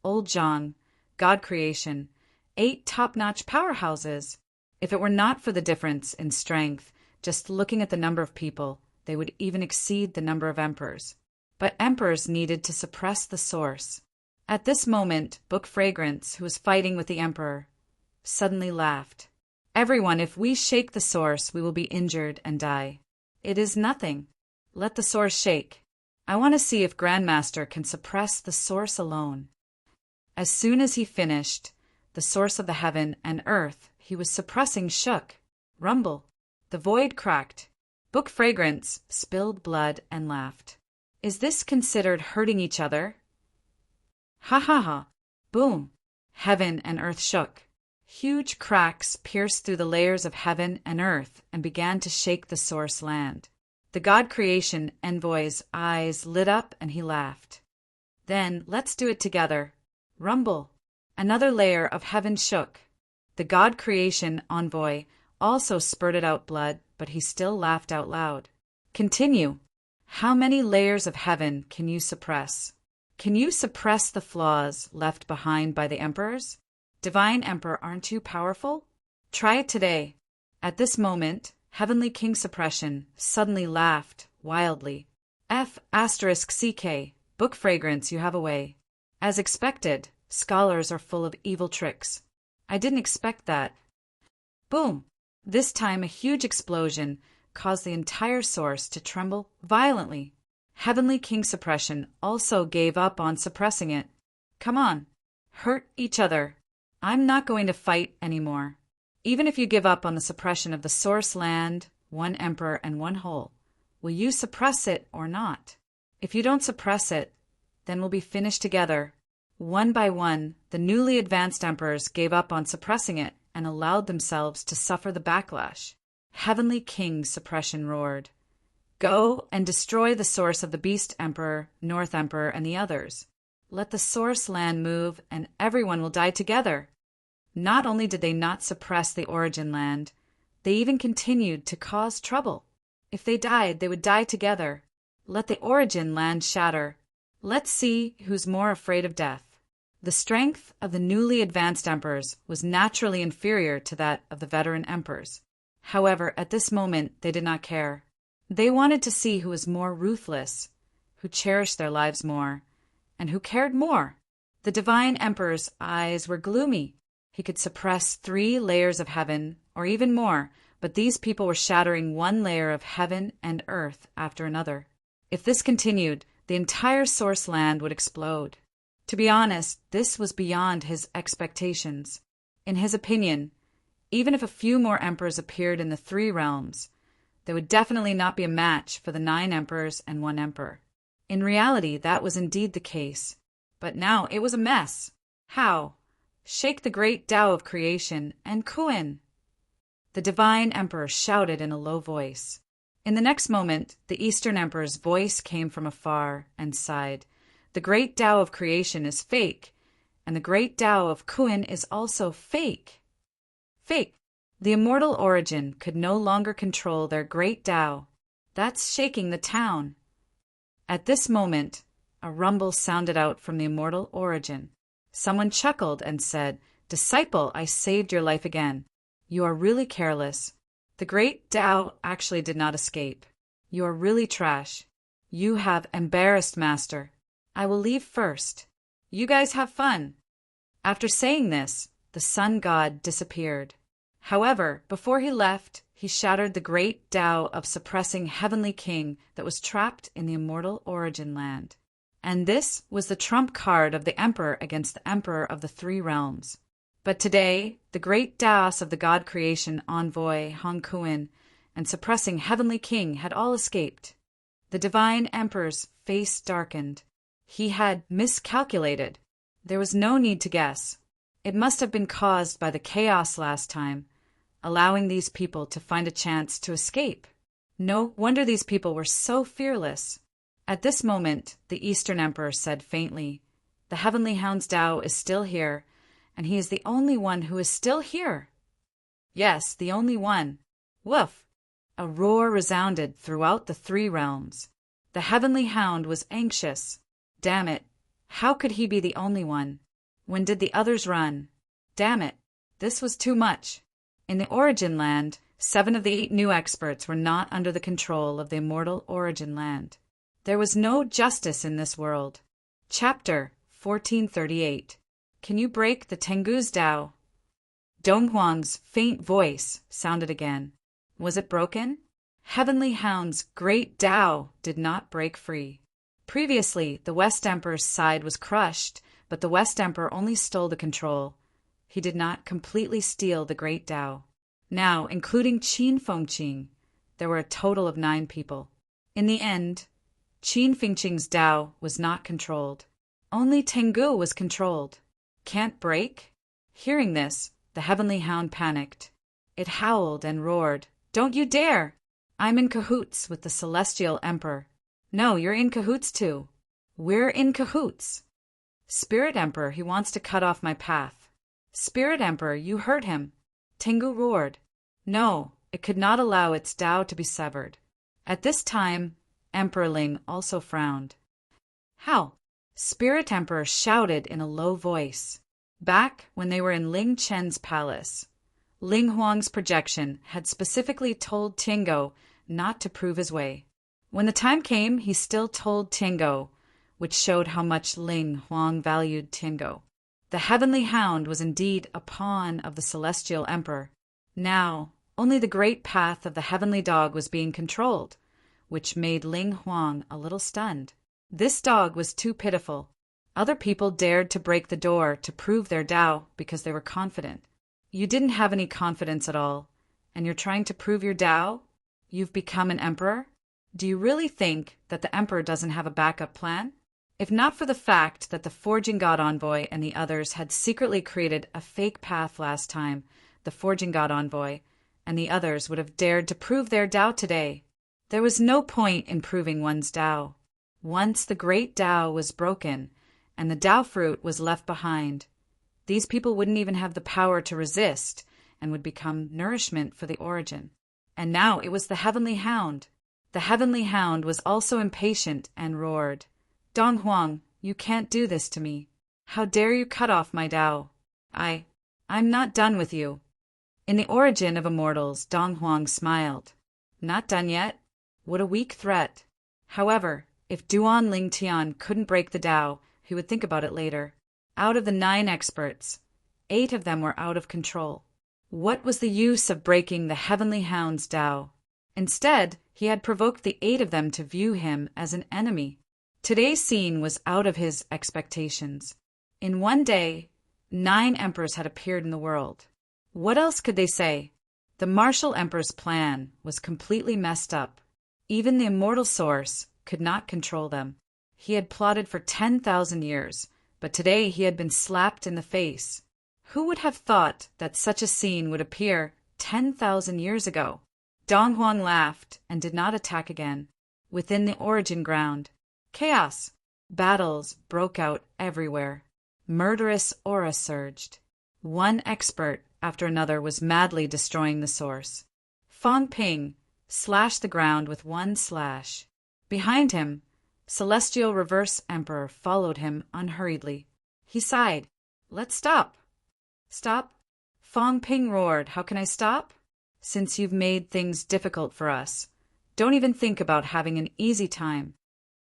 Old Zhang, God Creation, 8 top-notch powerhouses. If it were not for the difference in strength, just looking at the number of people, they would even exceed the number of emperors. But emperors needed to suppress the source. At this moment, Book Fragrance, who was fighting with the emperor, suddenly laughed. Everyone, if we shake the source, we will be injured and die. It is nothing. Let the source shake. I want to see if Grandmaster can suppress the source alone. As soon as he finished, the source of the heaven and earth he was suppressing shook. Rumble. The void cracked. Book Fragrance spilled blood and laughed. Is this considered hurting each other? Ha ha ha. Boom. Heaven and earth shook. Huge cracks pierced through the layers of heaven and earth and began to shake the source land. The God Creation envoy's eyes lit up and he laughed. Then, let's do it together. Rumble. Another layer of heaven shook. The God Creation envoy also spurted out blood, but he still laughed out loud. Continue. How many layers of heaven can you suppress? Can you suppress the flaws left behind by the emperors? Divine Emperor, aren't you powerful? Try it today. At this moment, Heavenly King Suppression suddenly laughed wildly. F***CK, Book Fragrance, you have a way. As expected, scholars are full of evil tricks. I didn't expect that. Boom! This time a huge explosion caused the entire source to tremble violently. Heavenly King Suppression also gave up on suppressing it. Come on, hurt each other. I'm not going to fight anymore. Even if you give up on the suppression of the source land, 1 emperor and 1 whole, will you suppress it or not? If you don't suppress it, then we'll be finished together. One by one, the newly advanced emperors gave up on suppressing it and allowed themselves to suffer the backlash. Heavenly King Suppression roared. Go and destroy the source of the Beast Emperor, North Emperor, and the others. Let the source land move and everyone will die together. Not only did they not suppress the origin land, they even continued to cause trouble. If they died, they would die together. Let the origin land shatter. Let's see who's more afraid of death. The strength of the newly advanced emperors was naturally inferior to that of the veteran emperors. However, at this moment, they did not care. They wanted to see who was more ruthless, who cherished their lives more, and who cared more. The divine emperor's eyes were gloomy. He could suppress 3 layers of heaven, or even more, but these people were shattering one layer of heaven and earth after another. If this continued, the entire source land would explode. To be honest, this was beyond his expectations. In his opinion, even if a few more emperors appeared in the 3 realms, there would definitely not be a match for the 9 emperors and 1 emperor. In reality, that was indeed the case. But now it was a mess. How? Shake the great Tao of creation and Kuin! The divine emperor shouted in a low voice. In the next moment, the Eastern emperor's voice came from afar and sighed. The great Tao of creation is fake, and the great Tao of Kuin is also fake. Fake! The immortal origin could no longer control their great Tao. That's shaking the town. At this moment, a rumble sounded out from the immortal origin. Someone chuckled and said, "Disciple, I saved your life again. You are really careless. The great Tao actually did not escape. You are really trash. You have embarrassed Master. I will leave first. You guys have fun." After saying this, the sun god disappeared. However, before he left, he shattered the great Tao of suppressing Heavenly King that was trapped in the immortal origin land. And this was the trump card of the Emperor against the Emperor of the 3 realms. But today, the great Taos of the God creation envoy Hong Kuin and suppressing Heavenly King had all escaped. The divine Emperor's face darkened. He had miscalculated. There was no need to guess. It must have been caused by the chaos last time, allowing these people to find a chance to escape. No wonder these people were so fearless. At this moment, the Eastern Emperor said faintly, "The Heavenly Hound's Tao is still here, and he is the only one who is still here." Yes, the only one. Woof! A roar resounded throughout the 3 realms. The Heavenly Hound was anxious. Damn it! How could he be the only one? When did the others run? Damn it! This was too much. In the Origin Land, 7 of the 8 new experts were not under the control of the immortal Origin Land. There was no justice in this world. Chapter 1438. Can you break the Tengu's Tao? Dong Huang's faint voice sounded again. Was it broken? Heavenly Hound's great Tao did not break free. Previously, the West Emperor's side was crushed, but the West Emperor only stole the control. He did not completely steal the great Tao. Now, including Qin Fengqing, there were a total of 9 people. In the end, Qin Fengqing's Tao was not controlled. Only Tengu was controlled. Can't break? Hearing this, the Heavenly Hound panicked. It howled and roared. "Don't you dare! I'm in cahoots with the Celestial Emperor." "No, you're in cahoots too." "We're in cahoots." "Spirit Emperor, he wants to cut off my path." "Spirit Emperor, you heard him." Tengu roared. No, it could not allow its Tao to be severed. At this time, Emperor Ling also frowned. "How?" Spirit Emperor shouted in a low voice. Back when they were in Ling Chen's palace, Ling Huang's projection had specifically told Tiango not to prove his way. When the time came, he still told Tiango, which showed how much Ling Huang valued Tiango. The Heavenly Hound was indeed a pawn of the Celestial Emperor. Now, only the great path of the Heavenly Dog was being controlled, which made Ling Huang a little stunned. This dog was too pitiful. Other people dared to break the door to prove their Tao because they were confident. You didn't have any confidence at all, and you're trying to prove your Tao? You've become an emperor? Do you really think that the emperor doesn't have a backup plan? If not for the fact that the Forging God Envoy and the others had secretly created a fake path last time, the Forging God Envoy and the others would have dared to prove their Tao today. There was no point in proving one's Tao. Once the great Tao was broken and the Tao fruit was left behind, these people wouldn't even have the power to resist and would become nourishment for the origin. And now it was the Heavenly Hound. The Heavenly Hound was also impatient and roared, "Dong Huang, you can't do this to me. How dare you cut off my Tao? I'm not done with you." In the origin of immortals, Dong Huang smiled. "Not done yet? What a weak threat. However, if Duan Lingtian couldn't break the Tao, he would think about it later. Out of the 9 experts, 8 of them were out of control. What was the use of breaking the Heavenly Hound's Tao? Instead, he had provoked the 8 of them to view him as an enemy. Today's scene was out of his expectations. In one day, 9 emperors had appeared in the world. What else could they say? The martial emperor's plan was completely messed up. Even the immortal source could not control them. He had plotted for 10,000 years, but today he had been slapped in the face. Who would have thought that such a scene would appear 10,000 years ago? Dong Huang laughed and did not attack again. Within the origin ground, chaos, battles broke out everywhere. Murderous aura surged. One expert after another was madly destroying the source. Fang Ping slashed the ground with one slash. Behind him, Celestial Reverse Emperor followed him unhurriedly. He sighed. Let's stop. Stop? Fang Ping roared. How can I stop? Since you've made things difficult for us. Don't even think about having an easy time.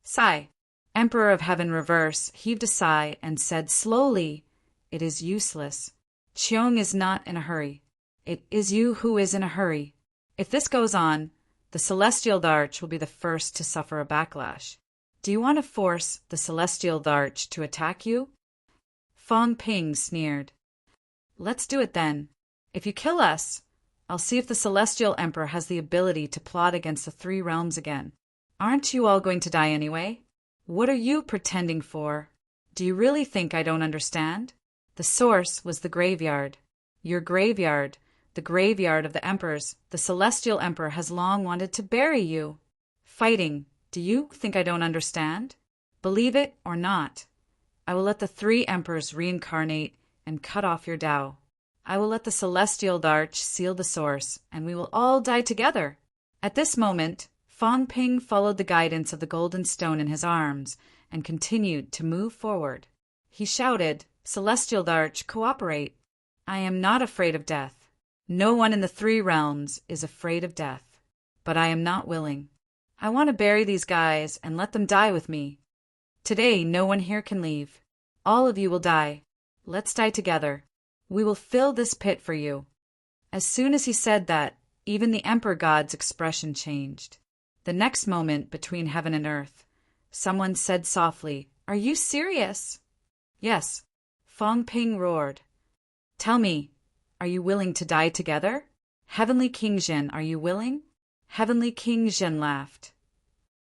Sigh. Emperor of Heaven Reverse heaved a sigh and said slowly, It is useless. Cheong is not in a hurry. It is you who is in a hurry. If this goes on, the Celestial Darch will be the first to suffer a backlash. Do you want to force the Celestial Darch to attack you? Fang Ping sneered. Let's do it then. If you kill us, I'll see if the Celestial Emperor has the ability to plot against the 3 realms again. Aren't you all going to die anyway? What are you pretending for? Do you really think I don't understand? The source was the graveyard. Your graveyard, the graveyard of the emperors. The Celestial Emperor has long wanted to bury you. Fighting. Do you think I don't understand? Believe it or not, I will let the 3 emperors reincarnate and cut off your Tao. I will let the Celestial Darch seal the source, and we will all die together. At this moment, Fang Ping followed the guidance of the golden stone in his arms and continued to move forward. He shouted, Celestial Darch, cooperate. I am not afraid of death. No one in the 3 realms is afraid of death. But I am not willing. I want to bury these guys and let them die with me. Today, no one here can leave. All of you will die. Let's die together. We will fill this pit for you. As soon as he said that, even the Emperor God's expression changed. The next moment, between heaven and earth, someone said softly, Are you serious? Yes. Fang Ping roared. Tell me, are you willing to die together? Heavenly King Zhen, are you willing? Heavenly King Zhen laughed.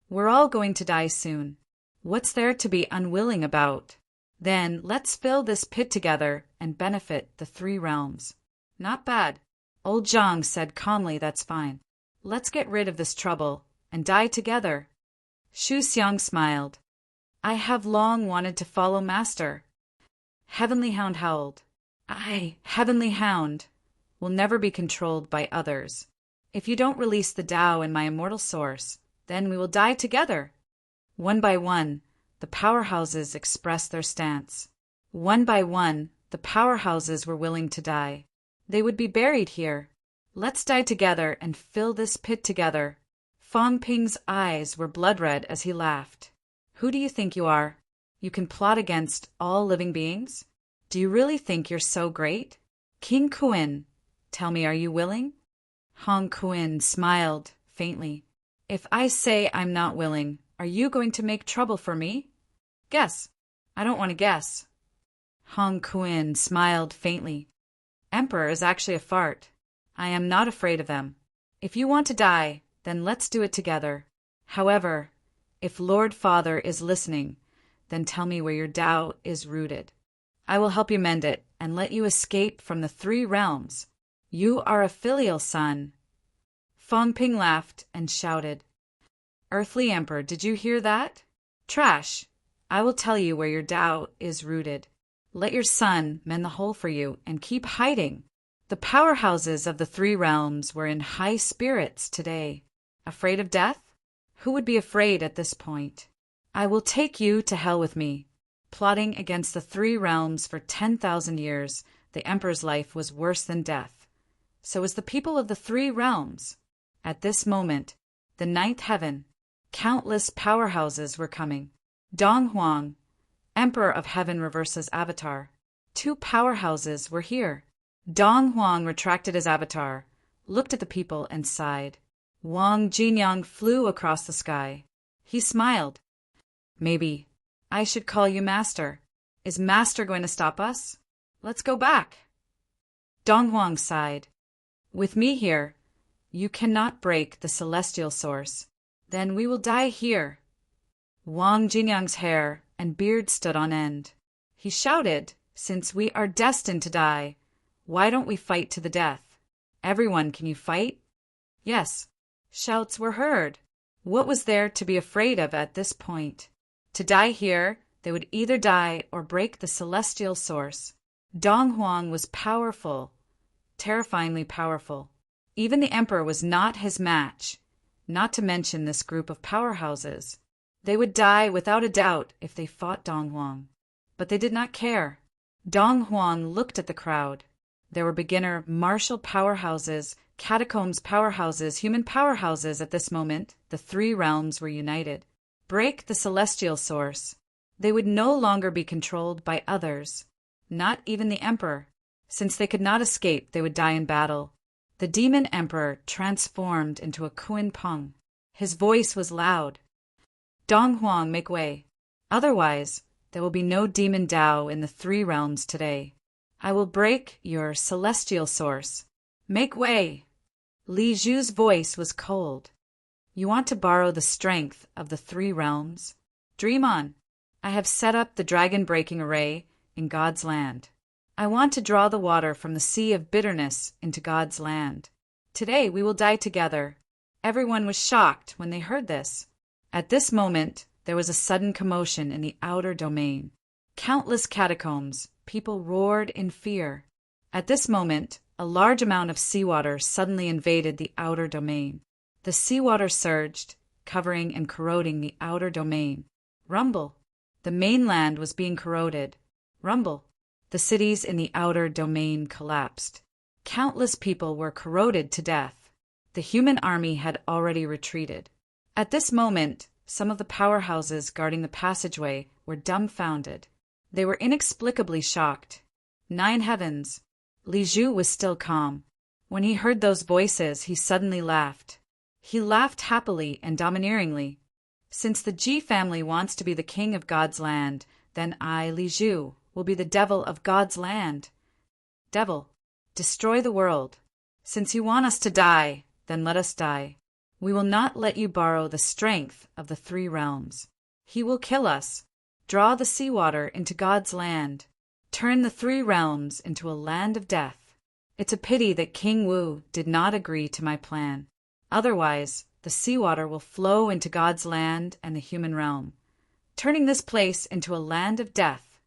We're all going to die soon. What's there to be unwilling about? Then let's fill this pit together and benefit the 3 realms. Not bad. Old Zhang said calmly, That's fine. Let's get rid of this trouble and die together. Shu Xiang smiled. I have long wanted to follow Master. Heavenly Hound howled. I, Heavenly Hound, will never be controlled by others. If you don't release the Tao in my immortal source, then we will die together. One by one, the powerhouses expressed their stance. One by one, the powerhouses were willing to die. They would be buried here. Let's die together and fill this pit together. Fang Ping's eyes were blood red as he laughed. Who do you think you are? You can plot against all living beings? Do you really think you're so great? King Kuin, tell me, are you willing? Hong Kuin smiled faintly. If I say I'm not willing, are you going to make trouble for me? Guess. I don't want to guess. Hong Kuin smiled faintly. Emperor is actually a fart. I am not afraid of them. If you want to die, then let's do it together. However, if Lord Father is listening, then tell me where your Tao is rooted. I will help you mend it and let you escape from the 3 realms. You are a filial son. Fang Ping laughed and shouted. Earthly Emperor, did you hear that? Trash! I will tell you where your Tao is rooted. Let your son mend the hole for you and keep hiding. The powerhouses of the 3 realms were in high spirits today. Afraid of death? Who would be afraid at this point? I will take you to hell with me. Plotting against the 3 realms for 10,000 years, the Emperor's life was worse than death. So was the people of the 3 realms. At this moment, the ninth heaven. Countless powerhouses were coming. Dong Huang, Emperor of Heaven, reverses avatar. 2 powerhouses were here. Dong Huang retracted his avatar, looked at the people, and sighed. Wang Jinyang flew across the sky. He smiled. Maybe I should call you Master. Is Master going to stop us? Let's go back. Dong Huang sighed. With me here, you cannot break the celestial source. Then we will die here. Wang Jinyang's hair and beard stood on end. He shouted, since we are destined to die, why don't we fight to the death? Everyone, can you fight? Yes. Shouts were heard. What was there to be afraid of at this point? To die here, they would either die or break the celestial source. Dong Huang was powerful, terrifyingly powerful. Even the emperor was not his match, not to mention this group of powerhouses. They would die without a doubt if they fought Dong Huang. But they did not care. Dong Huang looked at the crowd. There were beginner martial powerhouses, catacombs powerhouses, human powerhouses. At this moment, the 3 realms were united. Break the celestial source. They would no longer be controlled by others, not even the emperor. Since they could not escape, they would die in battle. The demon emperor transformed into a Kuan Peng. His voice was loud. Dong Huang, make way. Otherwise, there will be no demon Tao in the 3 realms today. I will break your celestial source. Make way. Li Zhu's voice was cold. You want to borrow the strength of the 3 realms? Dream on. I have set up the dragon-breaking array in God's land. I want to draw the water from the sea of bitterness into God's land. Today we will die together. Everyone was shocked when they heard this. At this moment, there was a sudden commotion in the outer domain. Countless catacombs, people roared in fear. At this moment, a large amount of seawater suddenly invaded the outer domain. The seawater surged, covering and corroding the outer domain. Rumble. The mainland was being corroded. Rumble. The cities in the outer domain collapsed. Countless people were corroded to death. The human army had already retreated. At this moment, some of the powerhouses guarding the passageway were dumbfounded. They were inexplicably shocked. 9 heavens. Li Zhu was still calm. When he heard those voices, he suddenly laughed. He laughed happily and domineeringly. Since the Ji family wants to be the king of God's land, then I, Li Zhu, will be the devil of God's land. Devil, destroy the world. Since you want us to die, then let us die. We will not let you borrow the strength of the 3 realms. He will kill us. Draw the seawater into God's land. Turn the 3 realms into a land of death. It's a pity that King Wu did not agree to my plan. Otherwise, the seawater will flow into God's land and the human realm, turning this place into a land of death.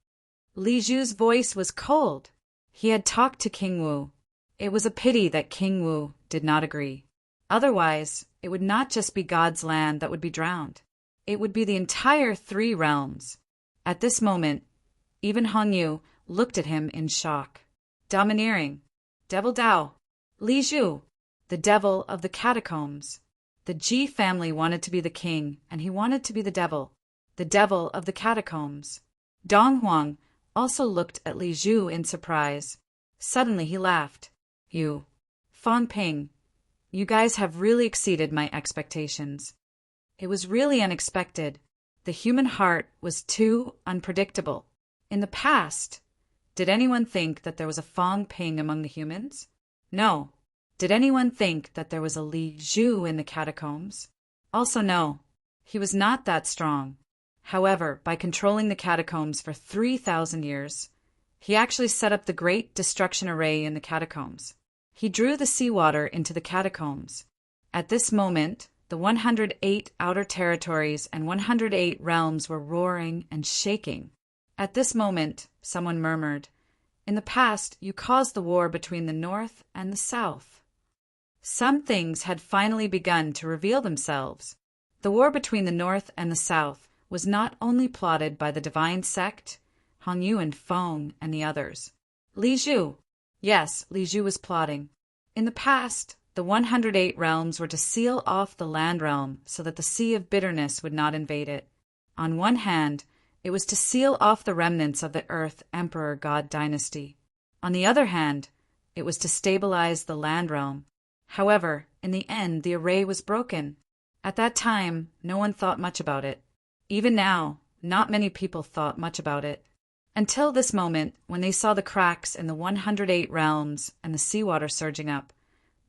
Li Zhu's voice was cold. He had talked to King Wu. It was a pity that King Wu did not agree. Otherwise, it would not just be God's land that would be drowned. It would be the entire 3 realms. At this moment, even Hong Yu looked at him in shock. Domineering. Devil Dao. Li Zhu. The devil of the catacombs. The Ji family wanted to be the king, and he wanted to be the devil of the catacombs. Dong Huang also looked at Li Zhu in surprise. Suddenly he laughed. You, Fang Ping, you guys have really exceeded my expectations. It was really unexpected. The human heart was too unpredictable. In the past, did anyone think that there was a Fang Ping among the humans? No. Did anyone think that there was a Li Zhu in the catacombs? Also no. He was not that strong. However, by controlling the catacombs for 3,000 years, he actually set up the Great Destruction Array in the catacombs. He drew the seawater into the catacombs. At this moment, the 108 outer territories and 108 realms were roaring and shaking. At this moment, someone murmured, "In the past, you caused the war between the North and the South." Some things had finally begun to reveal themselves. The war between the North and the South was not only plotted by the divine sect, Hong Yu and Feng and the others. Li Zhu. Yes, Li Zhu was plotting. In the past, The 108 realms were to seal off the land realm so that the Sea of Bitterness would not invade it. On one hand, it was to seal off the remnants of the Earth Emperor God dynasty. On the other hand, it was to stabilize the land realm. However, in the end, the array was broken. At that time, no one thought much about it. Even now, not many people thought much about it. Until this moment, when they saw the cracks in the 108 realms and the seawater surging up,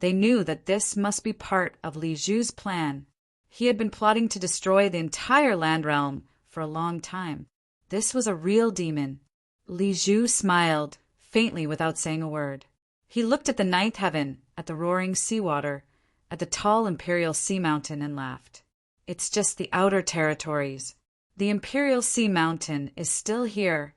they knew that this must be part of Li Zhu's plan. He had been plotting to destroy the entire land realm for a long time. This was a real demon. Li Zhu smiled, faintly without saying a word. He looked at the ninth heaven, at the roaring seawater, at the tall imperial sea mountain, and laughed. It's just the outer territories. The imperial sea mountain is still here.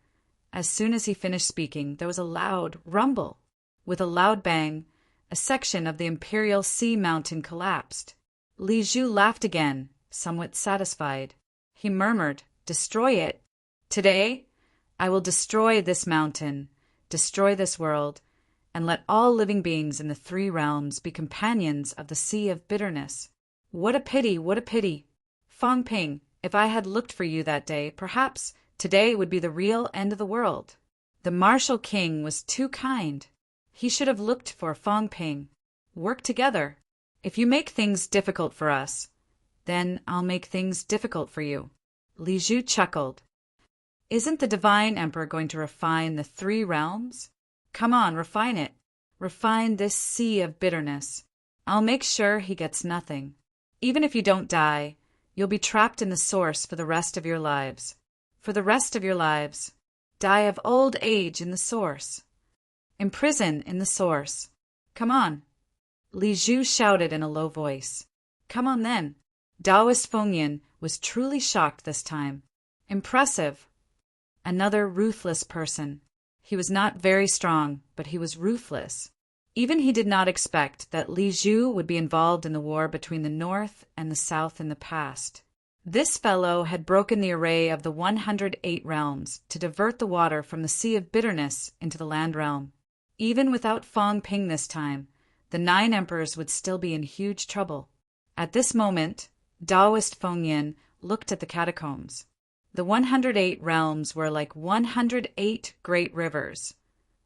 As soon as he finished speaking, there was a loud rumble. With a loud bang, a section of the imperial sea mountain collapsed. Li Zhu laughed again, somewhat satisfied. He murmured, "Destroy it. Today, I will destroy this mountain, destroy this world, and let all living beings in the three realms be companions of the Sea of Bitterness. What a pity, what a pity! Fang Ping, if I had looked for you that day, perhaps today would be the real end of the world." The martial king was too kind. He should have looked for Fang Ping. Work together. If you make things difficult for us, then I'll make things difficult for you. Li Zhu chuckled. Isn't the divine emperor going to refine the three realms? Come on, refine it. Refine this sea of bitterness. I'll make sure he gets nothing. Even if you don't die, you'll be trapped in the source for the rest of your lives. For the rest of your lives. Die of old age in the source. Imprison in the source. Come on. Li Zhu shouted in a low voice. Come on then. Taoist Fengyan was truly shocked this time. Impressive. Another ruthless person. He was not very strong, but he was ruthless. Even he did not expect that Li Zhu would be involved in the war between the North and the South in the past. This fellow had broken the array of the 108 realms to divert the water from the Sea of Bitterness into the land realm. Even without Fang Ping this time, the 9 emperors would still be in huge trouble. At this moment, Taoist Fengyan looked at the catacombs. The 108 realms were like 108 great rivers,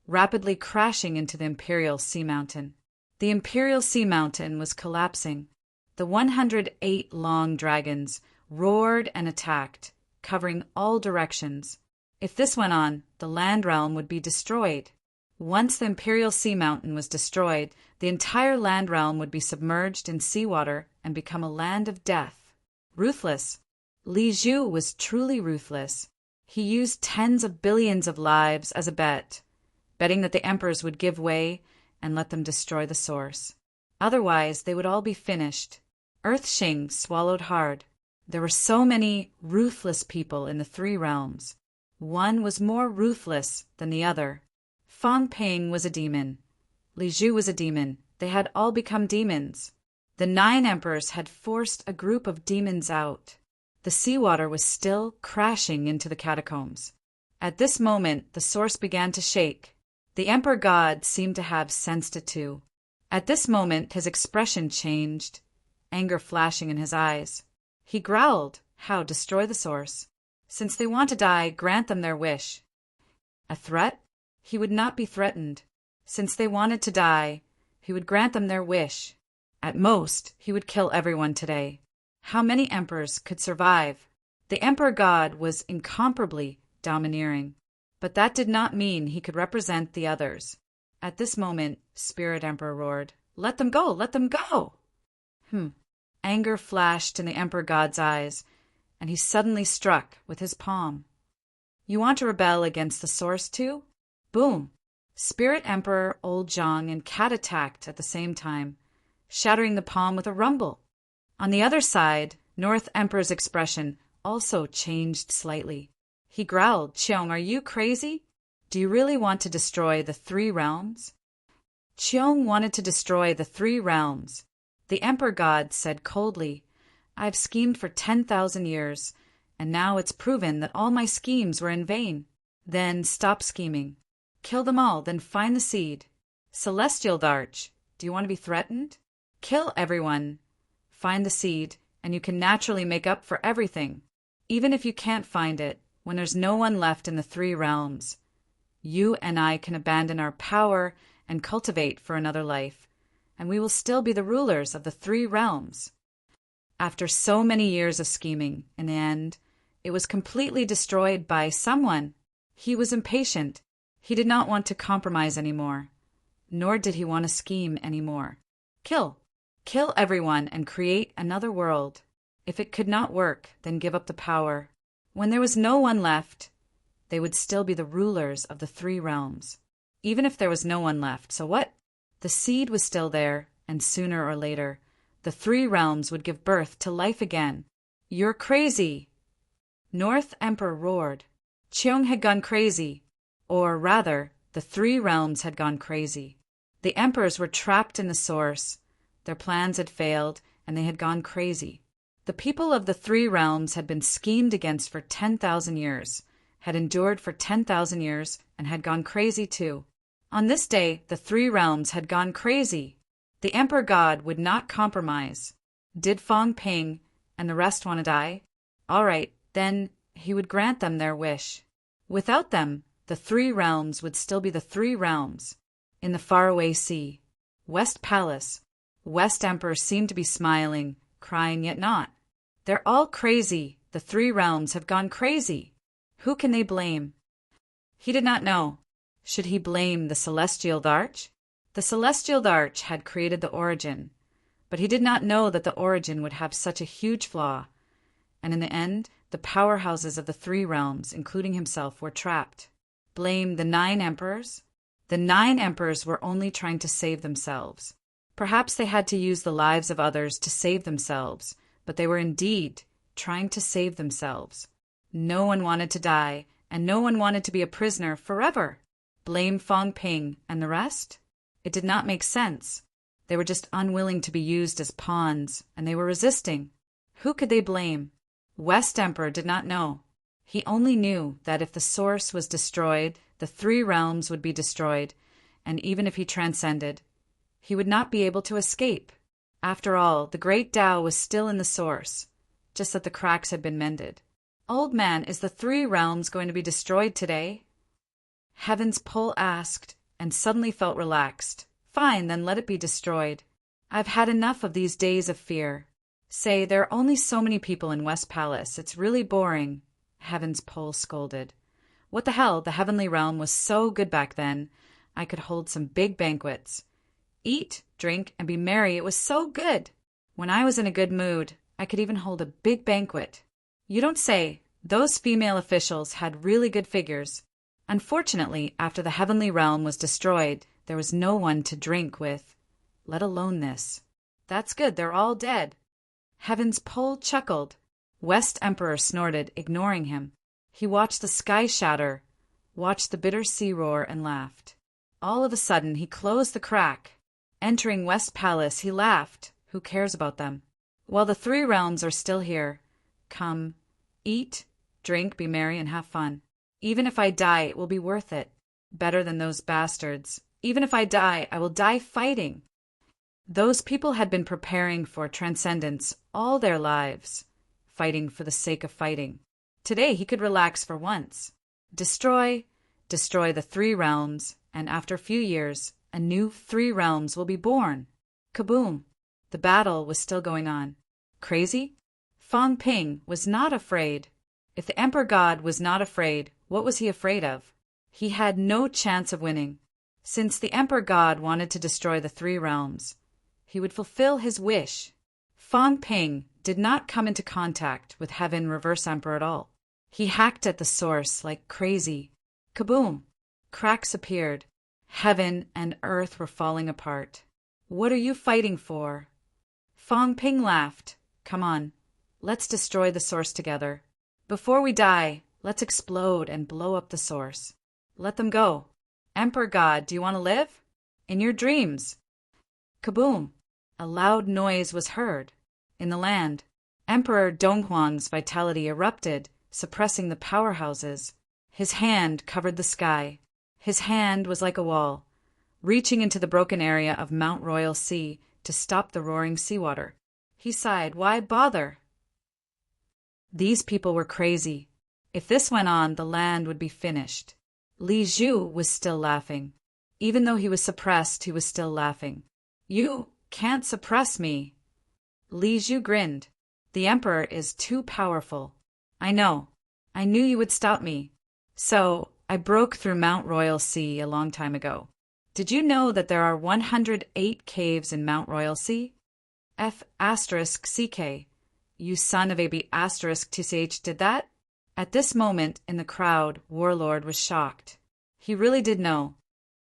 rapidly crashing into the imperial sea mountain. The imperial sea mountain was collapsing. The 108 long dragons roared and attacked, covering all directions. If this went on, the land realm would be destroyed. Once the imperial sea mountain was destroyed, the entire land realm would be submerged in seawater and become a land of death. Ruthless. Li Zhu was truly ruthless. He used tens of billions of lives as a bet, betting that the emperors would give way and let them destroy the source. Otherwise, they would all be finished. Earthshing swallowed hard. There were so many ruthless people in the three realms. One was more ruthless than the other. Fang Ping was a demon. Li Zhu was a demon. They had all become demons. The 9 emperors had forced a group of demons out. The seawater was still crashing into the catacombs. At this moment, the source began to shake. The emperor god seemed to have sensed it too. At this moment, his expression changed, anger flashing in his eyes. He growled, "How destroy the source? Since they want to die, grant them their wish." A threat? He would not be threatened. Since they wanted to die, he would grant them their wish. At most, he would kill everyone today. How many emperors could survive? The emperor god was incomparably domineering, but that did not mean he could represent the others. At this moment, Spirit Emperor roared, "Let them go! Let them go!" Anger flashed in the emperor god's eyes, and he suddenly struck with his palm. "You want to rebel against the source too?" Boom! Spirit Emperor, Old Zhang, and Cat attacked at the same time, shattering the palm with a rumble. On the other side, North Emperor's expression also changed slightly. He growled, "Qiong, are you crazy? Do you really want to destroy the three realms?" Qiong wanted to destroy the three realms. The emperor god said coldly, "I've schemed for 10,000 years, and now it's proven that all my schemes were in vain. Then stop scheming. Kill them all, then find the seed. Celestial Darch, do you want to be threatened?" Kill everyone. Find the seed, and you can naturally make up for everything. Even if you can't find it, when there's no one left in the three realms, you and I can abandon our power and cultivate for another life, and we will still be the rulers of the three realms. After so many years of scheming, in the end, it was completely destroyed by someone. He was impatient. He did not want to compromise anymore, nor did he want to scheme anymore. Kill. Kill everyone and create another world. If it could not work, then give up the power. When there was no one left, they would still be the rulers of the three realms. Even if there was no one left, so what? The seed was still there, and sooner or later, the three realms would give birth to life again. You're crazy! North Emperor roared. Cheong had gone crazy. Or rather, the three realms had gone crazy. The emperors were trapped in the source. Their plans had failed, and they had gone crazy. The people of the three realms had been schemed against for 10,000 years, had endured for 10,000 years, and had gone crazy too. On this day, the three realms had gone crazy. The Emperor God would not compromise. Did Fong Ping and the rest want to die? All right, then he would grant them their wish. Without them, the three realms would still be the three realms. In the faraway sea, West Palace, West Emperor seemed to be smiling, crying yet not. They're all crazy. The three realms have gone crazy. Who can they blame? He did not know. Should he blame the Celestial Arch? The Celestial Arch had created the origin, but he did not know that the origin would have such a huge flaw, and in the end, the powerhouses of the three realms, including himself, were trapped. Blame the 9 emperors? The 9 emperors were only trying to save themselves. Perhaps they had to use the lives of others to save themselves, but they were indeed trying to save themselves. No one wanted to die, and no one wanted to be a prisoner forever. Blame Fong Ping and the rest? It did not make sense. They were just unwilling to be used as pawns, and they were resisting. Who could they blame? West Emperor did not know. He only knew that if the source was destroyed, the three realms would be destroyed, and even if he transcended, he would not be able to escape. After all, the great Tao was still in the source, just that the cracks had been mended. Old man, is the three realms going to be destroyed today? Heaven's Pull asked, and suddenly felt relaxed. Fine, then let it be destroyed. I've had enough of these days of fear. Say, there are only so many people in West Palace. It's really boring. Heaven's Pull scolded. What the hell, the heavenly realm was so good back then. I could hold some big banquets. Eat, drink, and be merry. It was so good. When I was in a good mood, I could even hold a big banquet. You don't say. Those female officials had really good figures. Unfortunately, after the heavenly realm was destroyed, there was no one to drink with, let alone this. That's good, they're all dead. Heaven's Pull chuckled. West Emperor snorted, ignoring him. He watched the sky shatter, watched the bitter sea roar, and laughed. All of a sudden, he closed the crack. Entering West Palace, he laughed. Who cares about them? While the three realms are still here, come, eat, drink, be merry, and have fun. Even if I die, it will be worth it. Better than those bastards. Even if I die, I will die fighting. Those people had been preparing for transcendence all their lives, fighting for the sake of fighting. Today he could relax for once. Destroy the three realms, and after a few years, a new three realms will be born. Kaboom! The battle was still going on. Crazy? Fong Ping was not afraid. If the Emperor God was not afraid, what was he afraid of? He had no chance of winning. Since the Emperor God wanted to destroy the three realms, he would fulfill his wish. Fong Ping did not come into contact with Heaven Reverse Emperor at all. He hacked at the source like crazy. Kaboom! Cracks appeared. Heaven and earth were falling apart. What are you fighting for? Fong Ping laughed. Come on, let's destroy the source together. Before we die, let's explode and blow up the source. Let them go. Emperor God, do you want to live? In your dreams. Kaboom! A loud noise was heard. In the land, Emperor Donghuang's vitality erupted, suppressing the powerhouses. His hand covered the sky. His hand was like a wall, reaching into the broken area of Mount Royal Sea to stop the roaring seawater. He sighed. Why bother? These people were crazy. If this went on, the land would be finished. Li Zhu was still laughing. Even though he was suppressed, he was still laughing. You can't suppress me. Li Zhu grinned. The emperor is too powerful. I know. I knew you would stop me. So, I broke through Mount Royal Sea a long time ago. Did you know that there are 108 caves in Mount Royal Sea? F***CK. You son of a B***TCH did that? At this moment in the crowd, Warlord was shocked. He really did know.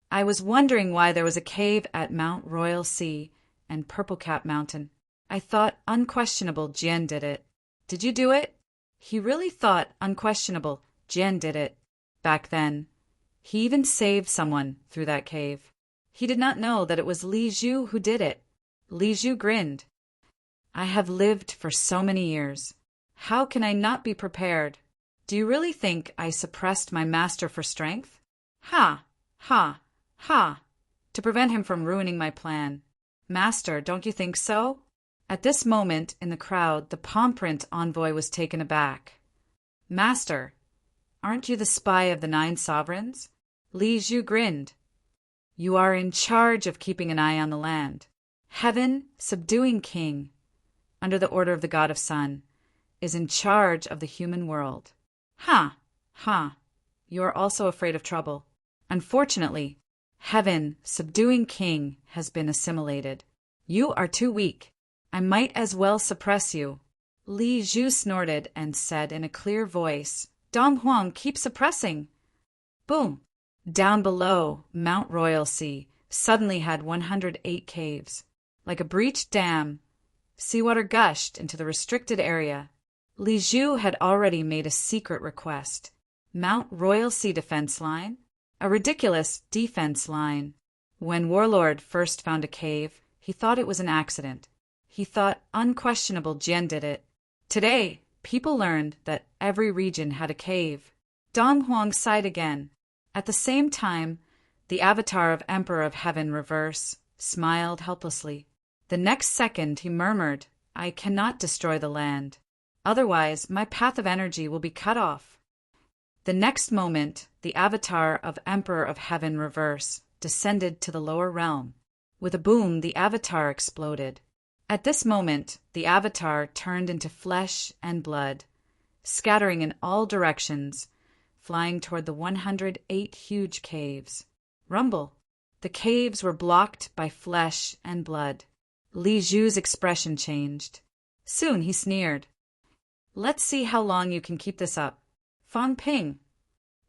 I was wondering why there was a cave at Mount Royal Sea and Purple Cap Mountain. I thought unquestionable Jian did it. Did you do it? He really thought unquestionable Jian did it. Back then. He even saved someone through that cave. He did not know that it was Li Zhu who did it. Li Zhu grinned. I have lived for so many years. How can I not be prepared? Do you really think I suppressed my master for strength? Ha! Ha! Ha! To prevent him from ruining my plan. Master, don't you think so? At this moment in the crowd, the palm print envoy was taken aback. Master, aren't you the spy of the 9 sovereigns? Li Zhu grinned. You are in charge of keeping an eye on the land. Heaven, subduing king, under the order of the god of sun, is in charge of the human world. Ha! Ha! You are also afraid of trouble. Unfortunately, Heaven, subduing king, has been assimilated. You are too weak. I might as well suppress you. Li Zhu snorted and said in a clear voice, Dong Huang, keep suppressing. Boom! Down below, Mount Royal Sea suddenly had 108 caves. Like a breached dam, seawater gushed into the restricted area. Li Zhu had already made a secret request. Mount Royal Sea defense line? A ridiculous defense line. When Warlord first found a cave, he thought it was an accident. He thought unquestionable Jian did it. Today, people learned that every region had a cave. Dong Huang sighed again. At the same time, the avatar of Emperor of Heaven Reverse smiled helplessly. The next second he murmured, I cannot destroy the land. Otherwise, my path of energy will be cut off. The next moment, the avatar of Emperor of Heaven Reverse descended to the lower realm. With a boom, the avatar exploded. At this moment, the avatar turned into flesh and blood, scattering in all directions, flying toward the 108 huge caves. Rumble! The caves were blocked by flesh and blood. Li Zhu's expression changed. Soon he sneered. Let's see how long you can keep this up. Fang Ping.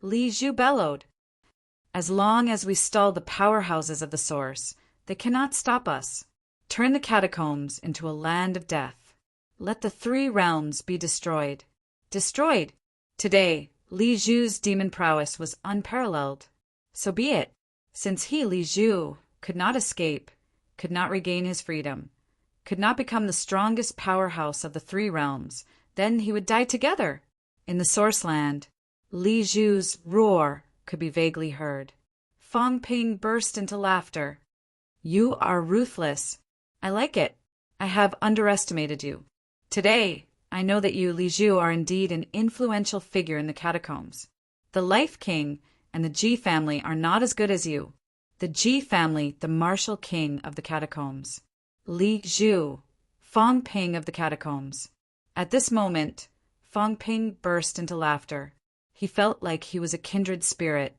Li Zhu bellowed. As long as we stall the powerhouses of the source, they cannot stop us. Turn the catacombs into a land of death. Let the 3 realms be destroyed. Destroyed! Today, Li Zhu's demon prowess was unparalleled. So be it. Since he, Li Zhu, could not escape, could not regain his freedom, could not become the strongest powerhouse of the 3 realms, then he would die together. In the source land, Li Zhu's roar could be vaguely heard. Fang Ping burst into laughter. You are ruthless. I like it. I have underestimated you. Today, I know that you, Li Zhu, are indeed an influential figure in the catacombs. The Life King and the Ji family are not as good as you. The Ji family, the martial king of the catacombs. Li Zhu, Fang Ping of the catacombs. At this moment, Fang Ping burst into laughter. He felt like he was a kindred spirit.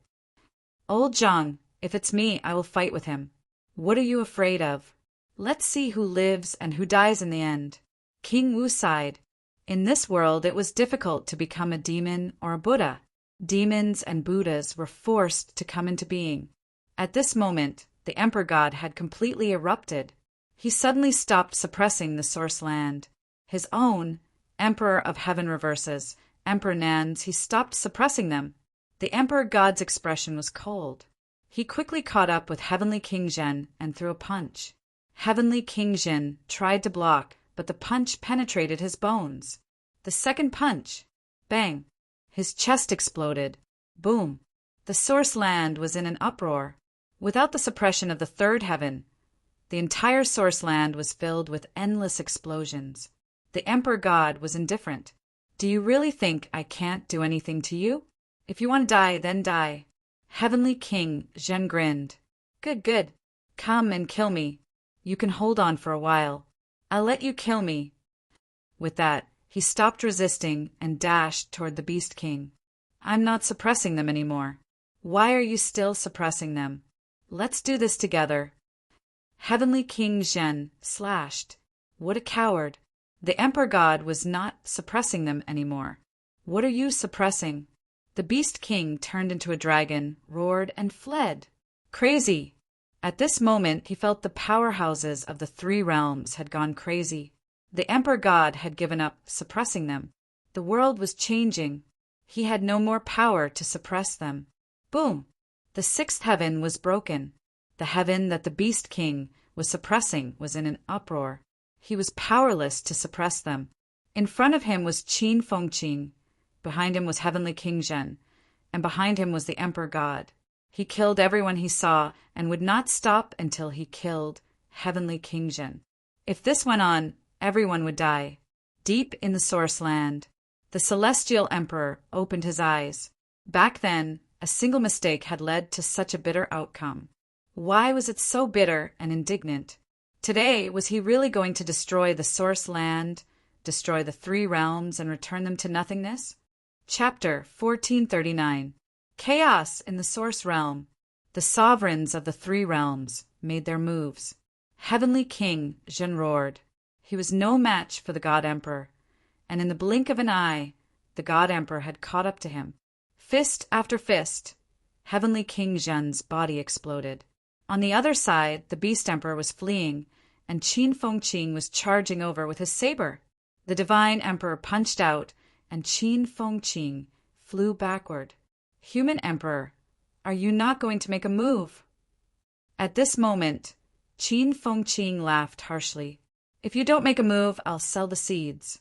Old Zhang, if it's me, I will fight with him. What are you afraid of? Let's see who lives and who dies in the end. King Wu sighed. In this world, it was difficult to become a demon or a Buddha. Demons and Buddhas were forced to come into being. At this moment, the Emperor God had completely erupted. He suddenly stopped suppressing the source land. His own, Emperor of Heaven Reverses, Emperor Nan's, he stopped suppressing them. The Emperor God's expression was cold. He quickly caught up with Heavenly King Zhen and threw a punch. Heavenly King Zhen tried to block, but the punch penetrated his bones. The second punch. Bang. His chest exploded. Boom. The source land was in an uproar. Without the suppression of the 3rd heaven, The entire source land was filled with endless explosions. The Emperor God was indifferent. Do you really think I can't do anything to you? If you want to die, then die. Heavenly King Zhen grinned. Good, good. Come and kill me. You can hold on for a while. I'll let you kill me. With that, he stopped resisting and dashed toward the Beast King. I'm not suppressing them anymore. Why are you still suppressing them? Let's do this together. Heavenly King Zhen slashed. What a coward. The Emperor God was not suppressing them anymore. What are you suppressing? The Beast King turned into a dragon, roared, and fled. Crazy. At this moment, he felt the powerhouses of the three realms had gone crazy. The Emperor God had given up suppressing them. The world was changing. He had no more power to suppress them. Boom! The sixth heaven was broken. The heaven that the Beast King was suppressing was in an uproar. He was powerless to suppress them. In front of him was Qin Fengqing. Behind him was Heavenly King Zhen. And behind him was the Emperor God. He killed everyone he saw and would not stop until he killed Heavenly King Zhen. If this went on, everyone would die. Deep in the Source Land, the Celestial Emperor opened his eyes. Back then, a single mistake had led to such a bitter outcome. Why was it so bitter and indignant? Today, was he really going to destroy the Source Land, destroy the three realms, and return them to nothingness? Chapter 1439. Chaos in the Source Realm. The sovereigns of the three realms made their moves. Heavenly King Zhen roared. He was no match for the God Emperor, and in the blink of an eye, the God Emperor had caught up to him. Fist after fist, Heavenly King Zhen's body exploded. On the other side, the Beast Emperor was fleeing, and Qin Fengqing was charging over with his saber. The Divine Emperor punched out, and Qin Fengqing flew backward. Human Emperor, are you not going to make a move? At this moment, Qin Fengqing laughed harshly. If you don't make a move, I'll sell the seeds.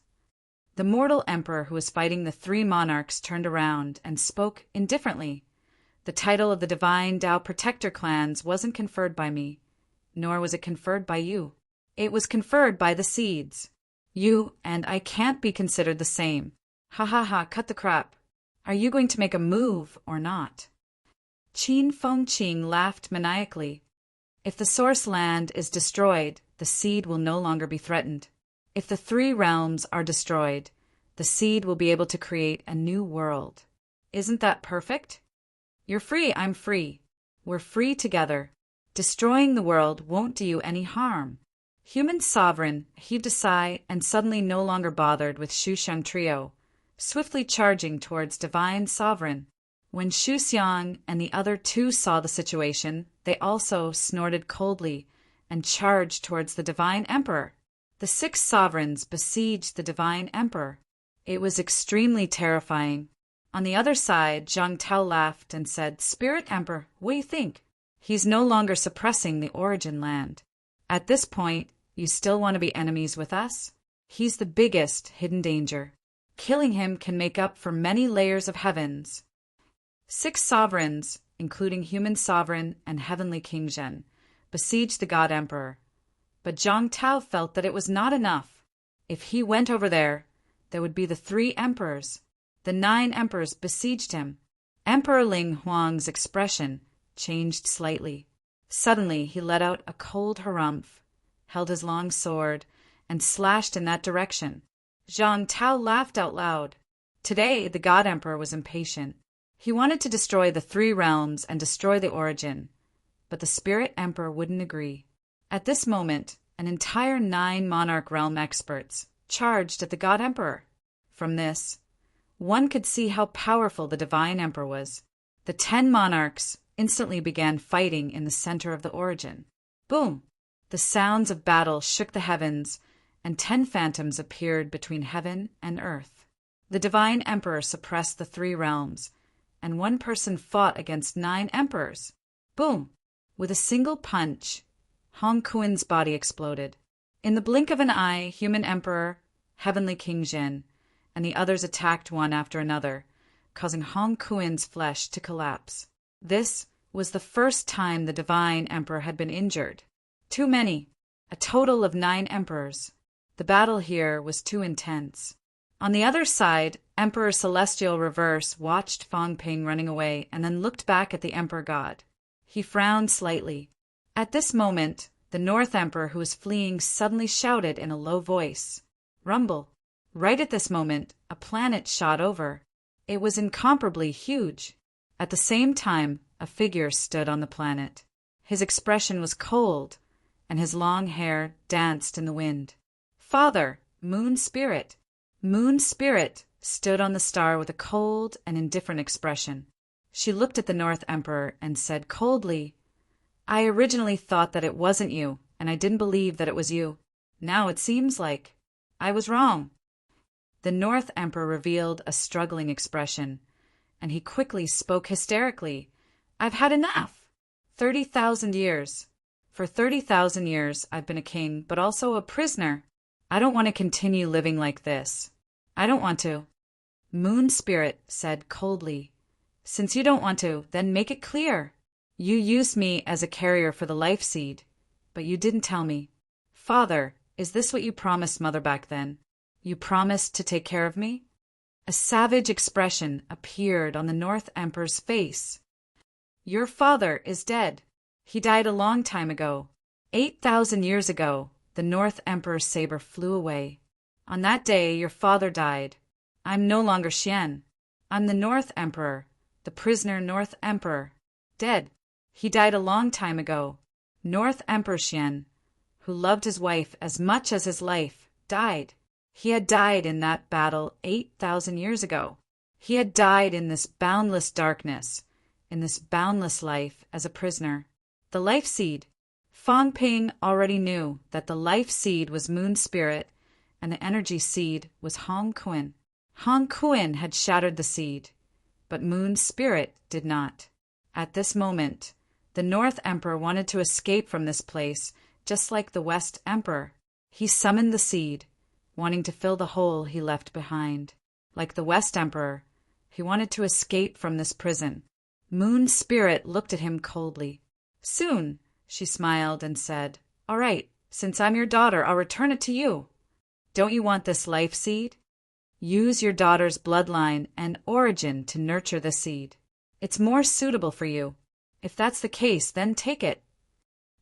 The mortal emperor who was fighting the three monarchs turned around and spoke indifferently. The title of the Divine Tao Protector clans wasn't conferred by me, nor was it conferred by you. It was conferred by the seeds. You and I can't be considered the same. Ha ha ha, cut the crap. Are you going to make a move or not? Qin Fengqing laughed maniacally. If the Source Land is destroyed, the seed will no longer be threatened. If the three realms are destroyed, the seed will be able to create a new world. Isn't that perfect? You're free, I'm free. We're free together. Destroying the world won't do you any harm. Human Sovereign heaved a sigh and suddenly no longer bothered with Shu Xiang Trio, swiftly charging towards Divine Sovereign. When Shu Xiang and the other two saw the situation, they also snorted coldly and charged towards the Divine Emperor. The six sovereigns besieged the Divine Emperor. It was extremely terrifying. On the other side, Zhang Tao laughed and said, Spirit Emperor, what do you think? He's no longer suppressing the Origin Land. At this point, you still want to be enemies with us? He's the biggest hidden danger. Killing him can make up for many layers of heavens. 6 sovereigns, including Human Sovereign and Heavenly King Zhen, besieged the God Emperor. But Zhang Tao felt that it was not enough. If he went over there, there would be the 3 emperors. The 9 emperors besieged him. Emperor Ling Huang's expression changed slightly. Suddenly, he let out a cold harumph, held his long sword, and slashed in that direction. Zhang Tao laughed out loud. Today, the God Emperor was impatient. He wanted to destroy the 3 realms and destroy the Origin, but the Spirit Emperor wouldn't agree. At this moment, an entire 9 monarch realm experts charged at the God Emperor. From this, one could see how powerful the Divine Emperor was. The 10 monarchs instantly began fighting in the center of the Origin. Boom! The sounds of battle shook the heavens, and 10 phantoms appeared between heaven and earth. The Divine Emperor suppressed the 3 realms, and one person fought against 9 emperors. Boom! With a single punch, Hong Kuen's body exploded. In the blink of an eye, Human Emperor, Heavenly King Zhen, and the others attacked one after another, causing Hong Kuen's flesh to collapse. This was the first time the Divine Emperor had been injured. Too many. A total of 9 emperors. The battle here was too intense. On the other side, Emperor Celestial Reverse watched Fong Ping running away and then looked back at the Emperor God. He frowned slightly. At this moment, the North Emperor who was fleeing suddenly shouted in a low voice, "Rumble!" Right at this moment, a planet shot over. It was incomparably huge. At the same time, a figure stood on the planet. His expression was cold, and his long hair danced in the wind. Father, Moon Spirit. Moon Spirit stood on the star with a cold and indifferent expression. She looked at the North Emperor and said coldly, "I originally thought that it wasn't you, and I didn't believe that it was you. Now it seems like I was wrong." The North Emperor revealed a struggling expression, and he quickly spoke hysterically. "I've had enough. 30,000 years. For 30,000 years I've been a king, but also a prisoner. I don't want to continue living like this. I don't want to." Moon Spirit said coldly, "Since you don't want to, then make it clear. You used me as a carrier for the life seed, but you didn't tell me. Father, is this what you promised Mother back then? You promised to take care of me?" A savage expression appeared on the North Emperor's face. "Your father is dead. He died a long time ago. 8,000 years ago, the North Emperor's saber flew away. On that day, your father died. I'm no longer Xian. I'm the North Emperor, the prisoner North Emperor. Dead. He died a long time ago. North Emperor Xian, who loved his wife as much as his life, died. He had died in that battle 8,000 years ago. He had died in this boundless darkness, in this boundless life as a prisoner. The life seed. Fong Ping already knew that the life seed was Moon Spirit and the energy seed was Hong Kuan. Hong Kuan had shattered the seed, but Moon Spirit did not. At this moment, the North Emperor wanted to escape from this place, just like the West Emperor. He summoned the seed, wanting to fill the hole he left behind. Like the West Emperor, he wanted to escape from this prison. Moon Spirit looked at him coldly. "Soon," she smiled and said, "All right, since I'm your daughter, I'll return it to you. Don't you want this life seed? Use your daughter's bloodline and origin to nurture the seed. It's more suitable for you. If that's the case, then take it."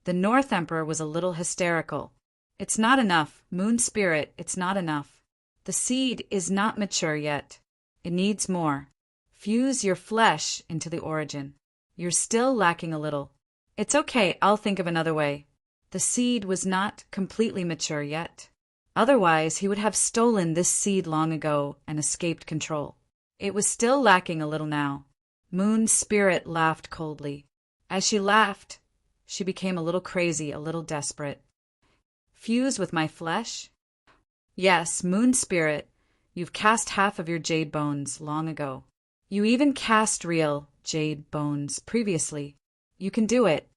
The North Emperor was a little hysterical. "It's not enough, Moon Spirit, it's not enough. The seed is not mature yet. It needs more. Fuse your flesh into the origin. You're still lacking a little. It's okay, I'll think of another way." The seed was not completely mature yet. Otherwise, he would have stolen this seed long ago and escaped control. It was still lacking a little now. Moon Spirit laughed coldly. As she laughed, she became a little crazy, a little desperate. "Fuse with my flesh?" "Yes, Moon Spirit, you've cast half of your jade bones long ago. You even cast real jade bones previously. You can do it.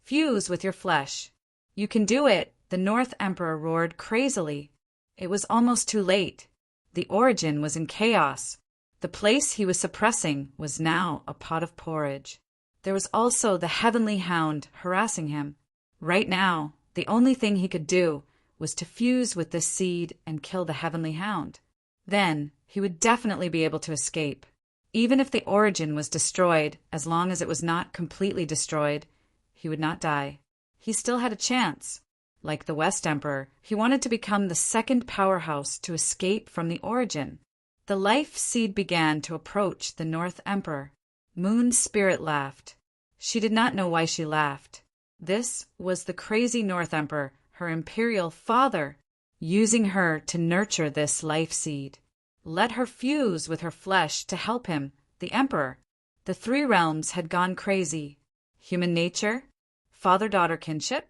Fuse with your flesh. You can do it," the North Emperor roared crazily. It was almost too late. The origin was in chaos. The place he was suppressing was now a pot of porridge. There was also the Heavenly Hound harassing him. Right now, the only thing he could do was to fuse with this seed and kill the Heavenly Hound. Then he would definitely be able to escape. Even if the origin was destroyed, as long as it was not completely destroyed, he would not die. He still had a chance. Like the West Emperor, he wanted to become the second powerhouse to escape from the origin. The life seed began to approach the North Emperor. Moon Spirit laughed. She did not know why she laughed. This was the crazy North Emperor, her imperial father, using her to nurture this life seed. Let her fuse with her flesh to help him, the Emperor. The 3 realms had gone crazy. Human nature, father-daughter kinship,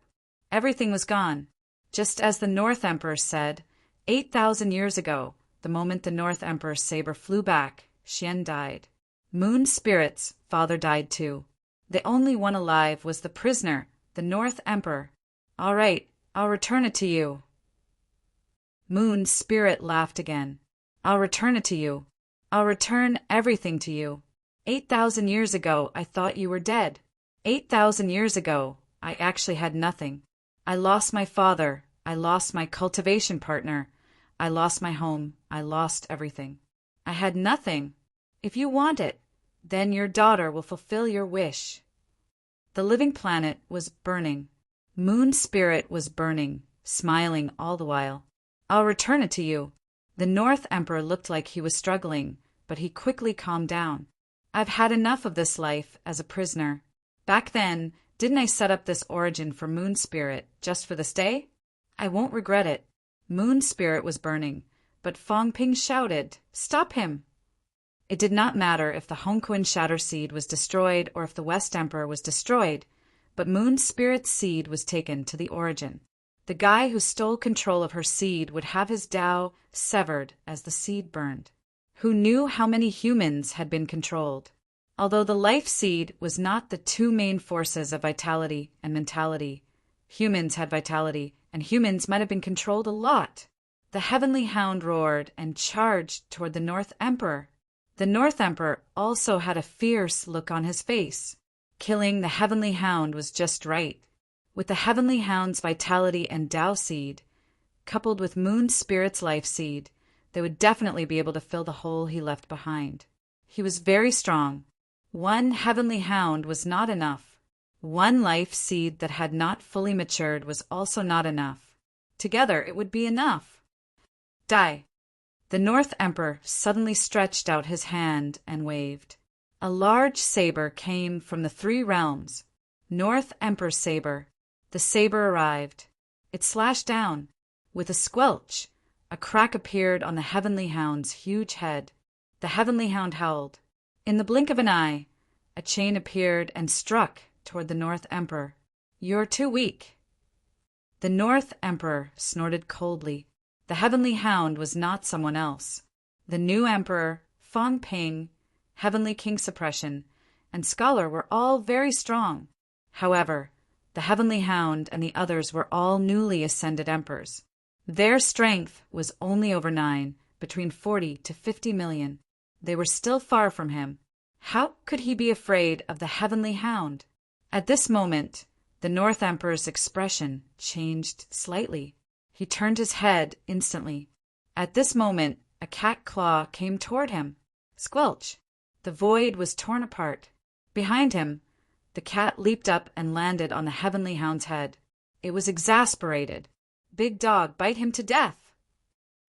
everything was gone. Just as the North Emperor said, 8,000 years ago, the moment the North Emperor's saber flew back, Xian died. Moon Spirit's father died too. The only one alive was the prisoner, the North Emperor. "All right, I'll return it to you." Moon Spirit laughed again. "I'll return it to you. I'll return everything to you. 8,000 years ago, I thought you were dead. 8,000 years ago, I actually had nothing. I lost my father. I lost my cultivation partner. I lost my home. I lost everything. I had nothing. If you want it, then your daughter will fulfill your wish." The living planet was burning. Moon Spirit was burning, smiling all the while. "I'll return it to you." The North Emperor looked like he was struggling, but he quickly calmed down. "I've had enough of this life as a prisoner. Back then, didn't I set up this origin for Moon Spirit just for this day? I won't regret it." Moon Spirit was burning, but Fong Ping shouted, "Stop him!" It did not matter if the Hongquin Shatter Seed was destroyed or if the West Emperor was destroyed, but Moon Spirit's seed was taken to the origin. The guy who stole control of her seed would have his Tao severed as the seed burned. Who knew how many humans had been controlled? Although the life seed was not the two main forces of vitality and mentality, humans had vitality, and humans might have been controlled a lot. The Heavenly Hound roared and charged toward the North Emperor. The North Emperor also had a fierce look on his face. Killing the Heavenly Hound was just right. With the Heavenly Hound's vitality and Tao seed, coupled with Moon Spirit's life seed, they would definitely be able to fill the hole he left behind. He was very strong. One Heavenly Hound was not enough. One life seed that had not fully matured was also not enough. Together it would be enough. Die. The North Emperor suddenly stretched out his hand and waved. A large saber came from the three realms. North Emperor's saber. The saber arrived. It slashed down. With a squelch, a crack appeared on the Heavenly Hound's huge head. The Heavenly Hound howled. In the blink of an eye, a chain appeared and struck toward the North Emperor. "You're too weak." The North Emperor snorted coldly. The Heavenly Hound was not someone else. The new Emperor, Fong Ping, Heavenly King Suppression, and Scholar were all very strong. However, the Heavenly Hound and the others were all newly ascended emperors. Their strength was only over 9, between 40 to 50 million. They were still far from him. How could he be afraid of the Heavenly Hound? At this moment, the North Emperor's expression changed slightly. He turned his head instantly. At this moment, a cat claw came toward him. Squelch! The void was torn apart. Behind him, the cat leaped up and landed on the Heavenly Hound's head. It was exasperated. "Big dog, bite him to death!"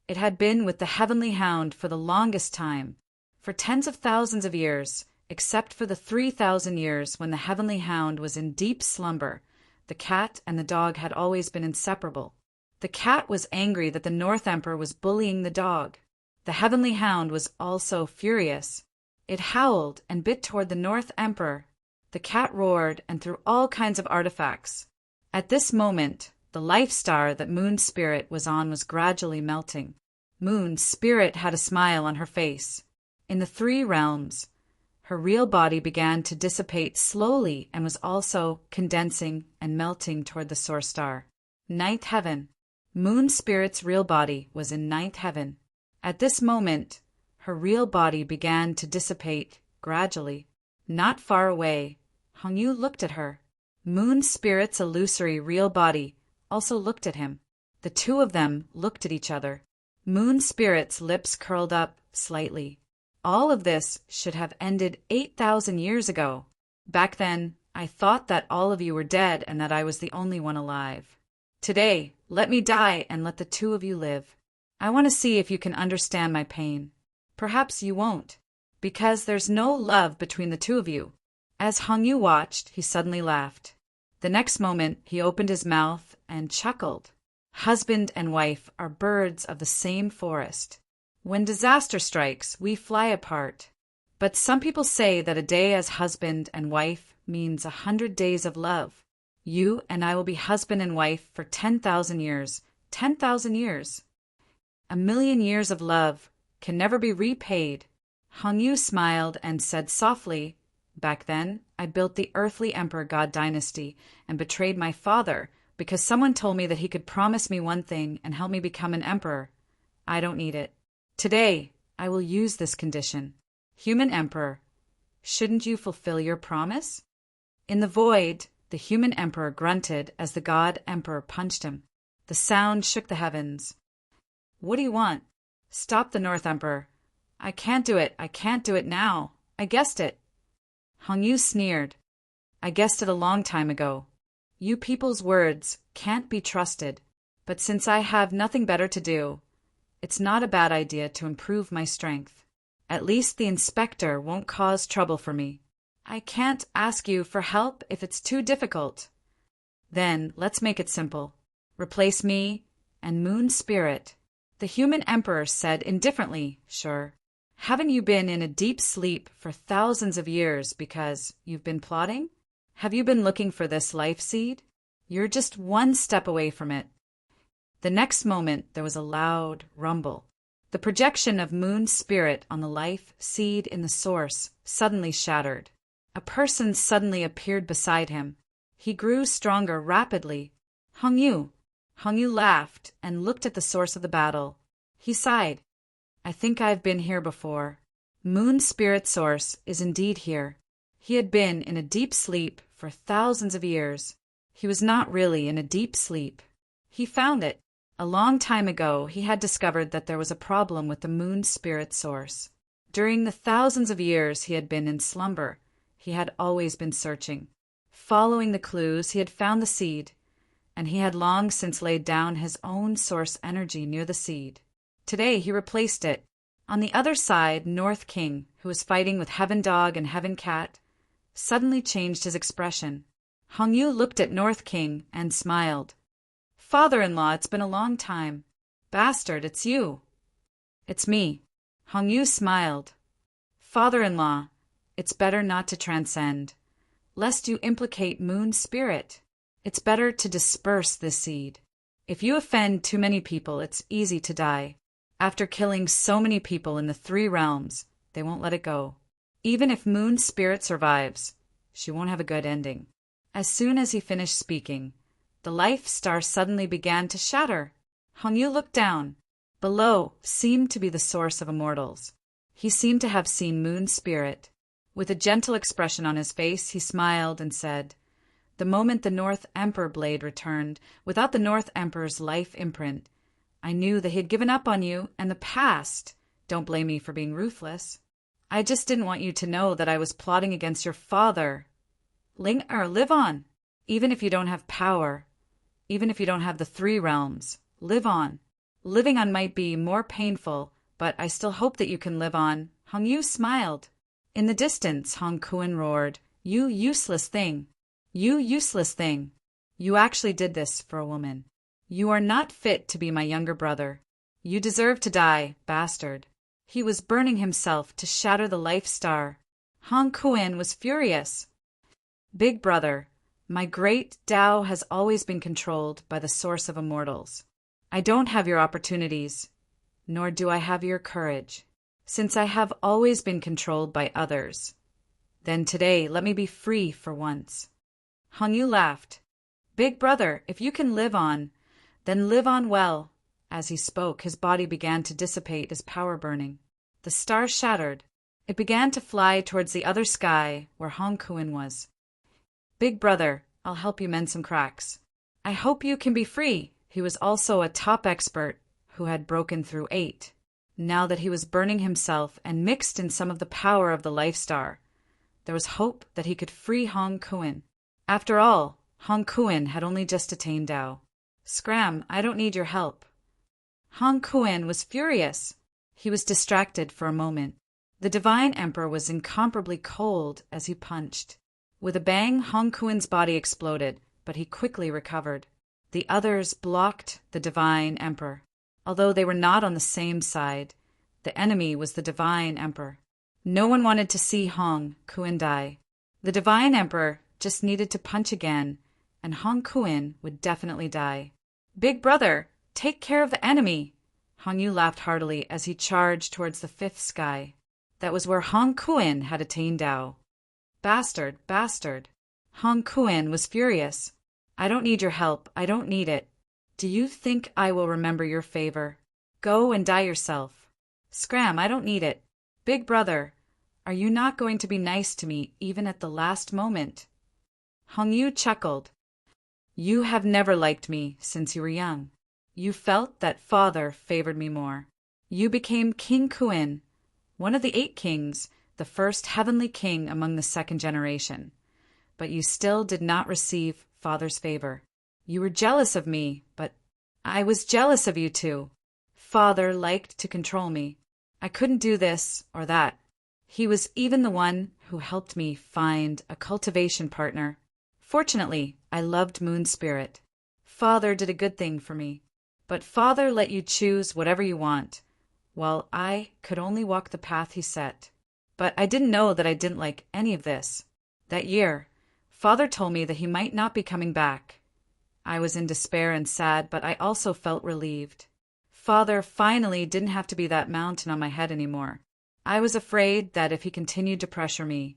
It had been with the Heavenly Hound for the longest time, for tens of thousands of years, except for the 3,000 years when the Heavenly Hound was in deep slumber. The cat and the dog had always been inseparable. The cat was angry that the North Emperor was bullying the dog. The Heavenly Hound was also furious. It howled and bit toward the North Emperor. The cat roared and threw all kinds of artifacts. At this moment, the life star that Moon Spirit was on was gradually melting. Moon Spirit had a smile on her face. In the three realms, her real body began to dissipate slowly and was also condensing and melting toward the source star. Ninth Heaven. Moon Spirit's real body was in Ninth Heaven. At this moment, her real body began to dissipate gradually. Not far away, Hongyu looked at her. Moon Spirit's illusory real body also looked at him. The two of them looked at each other. Moon Spirit's lips curled up slightly. All of this should have ended 8,000 years ago. Back then, I thought that all of you were dead and that I was the only one alive. Today, let me die and let the two of you live. I want to see if you can understand my pain. Perhaps you won't, because there's no love between the two of you. As Hongyu watched, he suddenly laughed. The next moment, he opened his mouth and chuckled. Husband and wife are birds of the same forest. When disaster strikes, we fly apart. But some people say that a day as husband and wife means 100 days of love. You and I will be husband and wife for 10,000 years. 10,000 years. 1,000,000 years of love can never be repaid. Hongyu smiled and said softly, "Back then, I built the earthly emperor god dynasty and betrayed my father because someone told me that he could promise me one thing and help me become an emperor. I don't need it. Today, I will use this condition. Human emperor, shouldn't you fulfill your promise?" In the void, The human emperor grunted as the god emperor punched him. The sound shook the heavens. What do you want? Stop the North Emperor. I can't do it. I can't do it now. I guessed it. Hong Yu sneered. I guessed it a long time ago. You people's words can't be trusted, but since I have nothing better to do, it's not a bad idea to improve my strength. At least the inspector won't cause trouble for me. I can't ask you for help if it's too difficult. Then let's make it simple. Replace me and Moon Spirit. The human emperor said indifferently, sure. Haven't you been in a deep sleep for thousands of years because you've been plotting? Have you been looking for this life seed? You're just one step away from it. The next moment there was a loud rumble. The projection of Moon Spirit on the life seed in the source suddenly shattered. A person suddenly appeared beside him. He grew stronger rapidly. Hong Yu. Hong Yu laughed and looked at the source of the battle. He sighed. I think I've been here before. Moon Spirit Source is indeed here. He had been in a deep sleep for thousands of years. He was not really in a deep sleep. He found it. A long time ago, he had discovered that there was a problem with the Moon Spirit Source. During the thousands of years he had been in slumber, he had always been searching. Following the clues, he had found the seed, and he had long since laid down his own source energy near the seed. Today he replaced it. On the other side, North King, who was fighting with Heaven Dog and Heaven Cat, suddenly changed his expression. Hong Yu looked at North King and smiled. Father-in-law, it's been a long time. Bastard, it's you. It's me. Hong Yu smiled. Father-in-law, it's better not to transcend, lest you implicate Moon Spirit. It's better to disperse this seed. If you offend too many people, it's easy to die. After killing so many people in the 3 realms, they won't let it go. Even if Moon Spirit survives, she won't have a good ending. As soon as he finished speaking, the life star suddenly began to shatter. Hong Yu looked down. Below seemed to be the source of immortals. He seemed to have seen Moon Spirit. With a gentle expression on his face, he smiled and said, The moment the North Emperor blade returned, without the North Emperor's life imprint, I knew that he had given up on you and the past. Don't blame me for being ruthless. I just didn't want you to know that I was plotting against your father. Live on. Even if you don't have power, even if you don't have the 3 realms, live on. Living on might be more painful, but I still hope that you can live on. Hong Yu smiled. In the distance, Hong Kuan roared, You useless thing. You useless thing. You actually did this for a woman. You are not fit to be my younger brother. You deserve to die, bastard. He was burning himself to shatter the life star. Hong Kuan was furious. Big brother, my great Tao has always been controlled by the source of immortals. I don't have your opportunities, nor do I have your courage, since I have always been controlled by others. Then today let me be free for once. Hong Yu laughed. Big brother, if you can live on, then live on well. As he spoke, his body began to dissipate as power burning. The star shattered. It began to fly towards the other sky where Hong Kuan was. Big brother, I'll help you mend some cracks. I hope you can be free. He was also a top expert who had broken through 8. Now that he was burning himself and mixed in some of the power of the life star, there was hope that he could free Hong Kuan. After all, Hong Kuan had only just attained Tao. Scram, I don't need your help. Hong Kuan was furious. He was distracted for a moment. The Divine Emperor was incomparably cold as he punched. With a bang, Hong Kuan's body exploded, but he quickly recovered. The others blocked the Divine Emperor. Although they were not on the same side, the enemy was the Divine Emperor. No one wanted to see Hong Kuan die. The Divine Emperor just needed to punch again, and Hong Kuan would definitely die. Big brother, take care of the enemy! Hong Yu laughed heartily as he charged towards the 5th sky. That was where Hong Kuan had attained Tao. Bastard, bastard. Hong Kuan was furious. I don't need your help. I don't need it. Do you think I will remember your favor? Go and die yourself. Scram, I don't need it. Big brother, are you not going to be nice to me even at the last moment? Hongyu chuckled. You have never liked me since you were young. You felt that father favored me more. You became King Kuin, one of the 8 kings, the first heavenly king among the 2nd generation. But you still did not receive father's favor. You were jealous of me, but I was jealous of you too. Father liked to control me. I couldn't do this or that. He was even the one who helped me find a cultivation partner. Fortunately, I loved Moon Spirit. Father did a good thing for me. But Father let you choose whatever you want, while I could only walk the path he set. But I didn't know that I didn't like any of this. That year, Father told me that he might not be coming back. I was in despair and sad, but I also felt relieved. Father finally didn't have to be that mountain on my head anymore. I was afraid that if he continued to pressure me,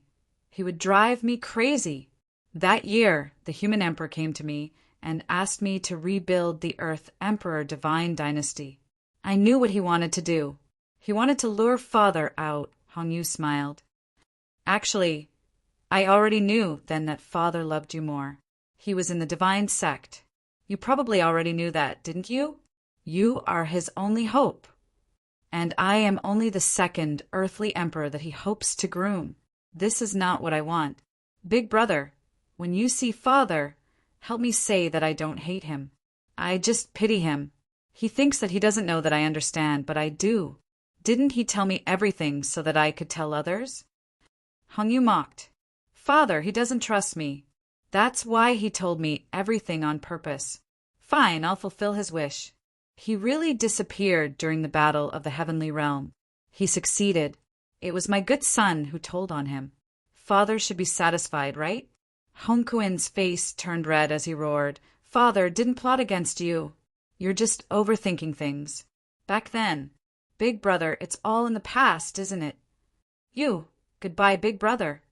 he would drive me crazy. That year, the human emperor came to me and asked me to rebuild the Earth Emperor Divine Dynasty. I knew what he wanted to do. He wanted to lure Father out, Hongyu smiled. Actually, I already knew then that Father loved you more. He was in the divine sect. You probably already knew that, didn't you? You are his only hope. And I am only the 2nd earthly emperor that he hopes to groom. This is not what I want. Big brother, when you see Father, help me say that I don't hate him. I just pity him. He thinks that he doesn't know that I understand, but I do. Didn't he tell me everything so that I could tell others? Hongyu mocked. Father, he doesn't trust me. That's why he told me everything on purpose. Fine, I'll fulfill his wish. He really disappeared during the battle of the heavenly realm. He succeeded. It was my good son who told on him. Father should be satisfied, right? Hong Kuin's face turned red as he roared. Father didn't plot against you. You're just overthinking things. Back then. Big brother, it's all in the past, isn't it? Goodbye, big brother.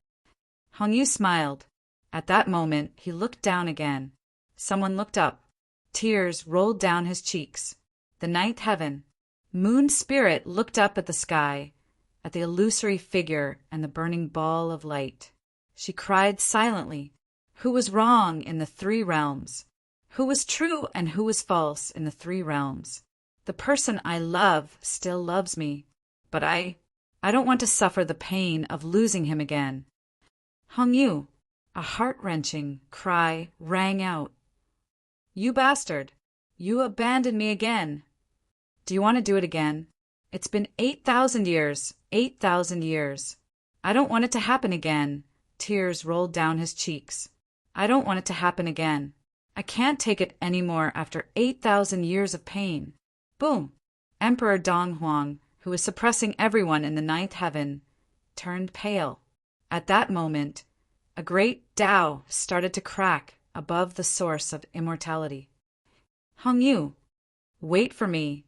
Hongyu smiled. At that moment, he looked down again. Someone looked up. Tears rolled down his cheeks. The 9th heaven. Moon Spirit looked up at the sky, at the illusory figure and the burning ball of light. She cried silently. Who was wrong in the 3 realms? Who was true and who was false in the 3 realms? The person I love still loves me, but I don't want to suffer the pain of losing him again. Hongyu, a heart-wrenching cry rang out. You bastard! You abandoned me again. Do you want to do it again? It's been 8,000 years, 8,000 years. I don't want it to happen again. Tears rolled down his cheeks. I don't want it to happen again. I can't take it anymore after 8,000 years of pain. Boom! Emperor Donghuang, who was suppressing everyone in the 9th heaven, turned pale. At that moment, a great Tao started to crack above the source of immortality. Hongyu, wait for me,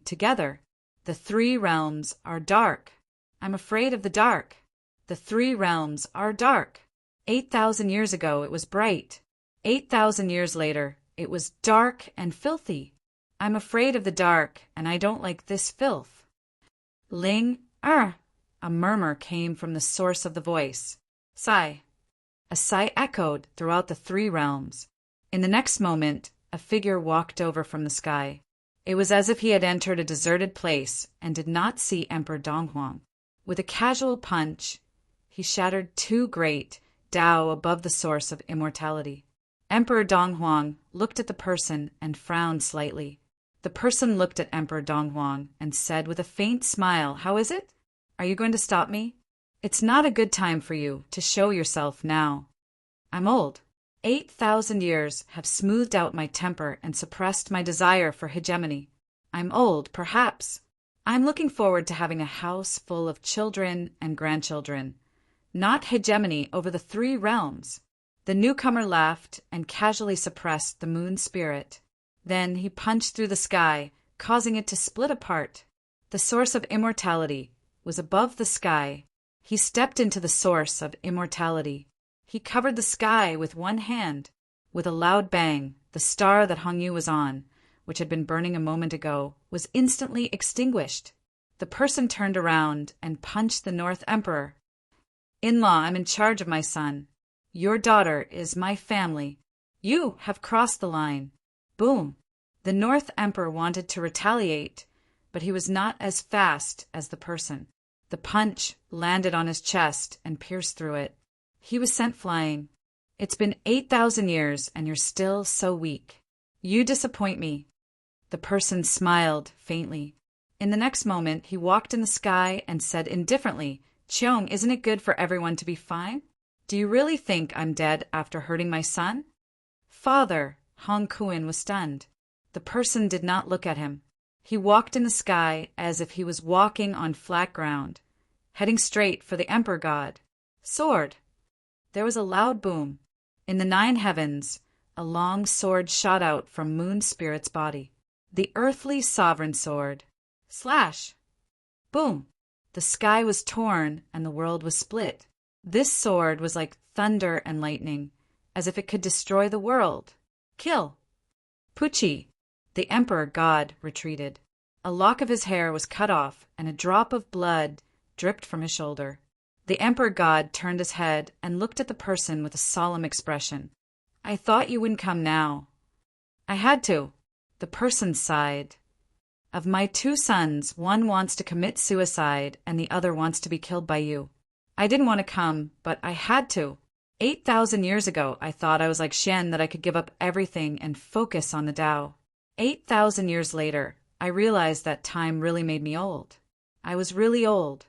together. The 3 realms are dark. I'm afraid of the dark. The 3 realms are dark. 8,000 years ago it was bright. 8,000 years later it was dark and filthy. I'm afraid of the dark, and I don't like this filth. Ling, a murmur came from the source of the voice. Sigh. A sigh echoed throughout the 3 realms. In the next moment, a figure walked over from the sky. It was as if he had entered a deserted place and did not see Emperor Donghuang. With a casual punch, he shattered 2 great Tao above the source of immortality. Emperor Donghuang looked at the person and frowned slightly. The person looked at Emperor Donghuang and said with a faint smile, How is it? Are you going to stop me? It's not a good time for you to show yourself now. I'm old. 8,000 years have smoothed out my temper and suppressed my desire for hegemony. I'm old, perhaps. I'm looking forward to having a house full of children and grandchildren, not hegemony over the 3 realms. The newcomer laughed and casually suppressed the moon spirit. Then he punched through the sky, causing it to split apart. The source of immortality was above the sky. He stepped into the source of immortality. He covered the sky with one hand. With a loud bang, the star that Hongyu was on, which had been burning a moment ago, was instantly extinguished. The person turned around and punched the North Emperor. In-law, I'm in charge of my son. Your daughter is my family. You have crossed the line. Boom. The North Emperor wanted to retaliate, but he was not as fast as the person. The punch landed on his chest and pierced through it. He was sent flying. It's been 8,000 years and you're still so weak. You disappoint me. The person smiled faintly. In the next moment, he walked in the sky and said indifferently, Cheong, isn't it good for everyone to be fine? Do you really think I'm dead after hurting my son? Father, Hong Kuan was stunned. The person did not look at him. He walked in the sky as if he was walking on flat ground, heading straight for the Emperor God. Sword! There was a loud boom. In the 9 heavens, a long sword shot out from Moon Spirit's body. The earthly sovereign sword. Slash! Boom! The sky was torn and the world was split. This sword was like thunder and lightning, as if it could destroy the world. Kill! Pucci! The Emperor God retreated. A lock of his hair was cut off and a drop of blood dripped from his shoulder. The Emperor God turned his head and looked at the person with a solemn expression. I thought you wouldn't come now. I had to. The person sighed. Of my 2 sons, one wants to commit suicide and the other wants to be killed by you. I didn't want to come, but I had to. 8,000 years ago, I thought I was like Shen, that I could give up everything and focus on the Tao. 8,000 years later, I realized that time really made me old. I was really old.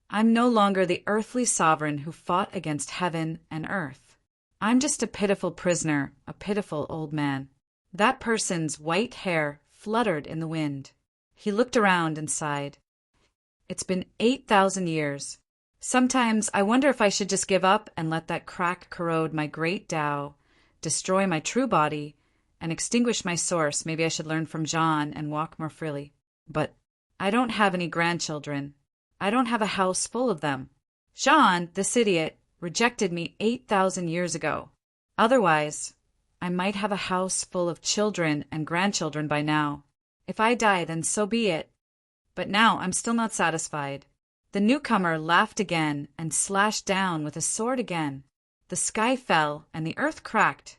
I'm no longer the earthly sovereign who fought against heaven and earth. I'm just a pitiful prisoner, a pitiful old man. That person's white hair fluttered in the wind. He looked around and sighed. It's been 8,000 years. Sometimes I wonder if I should just give up and let that crack corrode my great Tao, destroy my true body, and extinguish my source. Maybe I should learn from John and walk more freely. But I don't have any grandchildren. I don't have a house full of them. John, this idiot, rejected me 8,000 years ago. Otherwise, I might have a house full of children and grandchildren by now. If I die, then so be it. But now I'm still not satisfied. The newcomer laughed again and slashed down with his sword again. The sky fell and the earth cracked.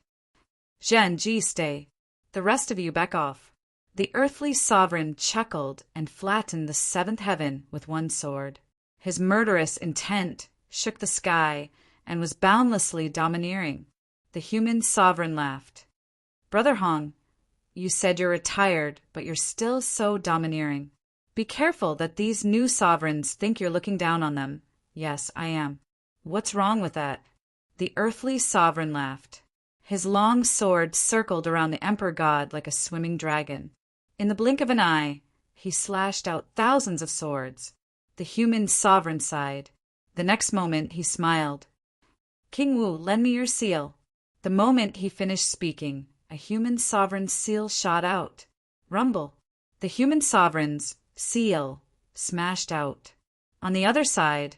Zhen Ji, stay. The rest of you back off. The earthly sovereign chuckled and flattened the 7th heaven with one sword. His murderous intent shook the sky and was boundlessly domineering. The human sovereign laughed. Brother Hong, you said you're retired, but you're still so domineering. Be careful that these new sovereigns think you're looking down on them. Yes, I am. What's wrong with that? The earthly sovereign laughed. His long sword circled around the Emperor God like a swimming dragon. In the blink of an eye, he slashed out thousands of swords. The human sovereign sighed. The next moment, he smiled. King Wu, lend me your seal. The moment he finished speaking, a human sovereign's seal shot out. Rumble. The human sovereign's seal smashed out. On the other side,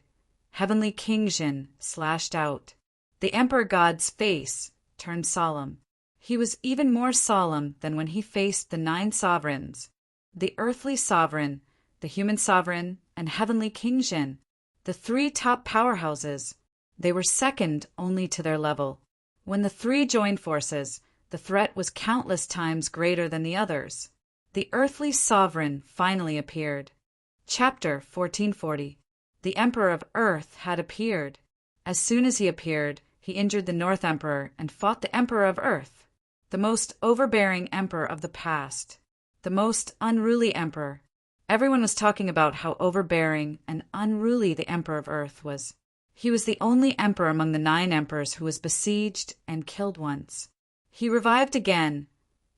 Heavenly King Jin slashed out. The Emperor God's face turned solemn. He was even more solemn than when he faced the 9 sovereigns. The earthly sovereign, the human sovereign, and Heavenly King Jin, the 3 top powerhouses. They were second only to their level. When the 3 joined forces, the threat was countless times greater than the others. The earthly sovereign finally appeared. Chapter 1440. The Emperor of Earth had appeared. As soon as he appeared, he injured the North Emperor and fought the Emperor of Earth, the most overbearing emperor of the past, the most unruly emperor. Everyone was talking about how overbearing and unruly the Emperor of Earth was. He was the only emperor among the 9 emperors who was besieged and killed once. He revived again,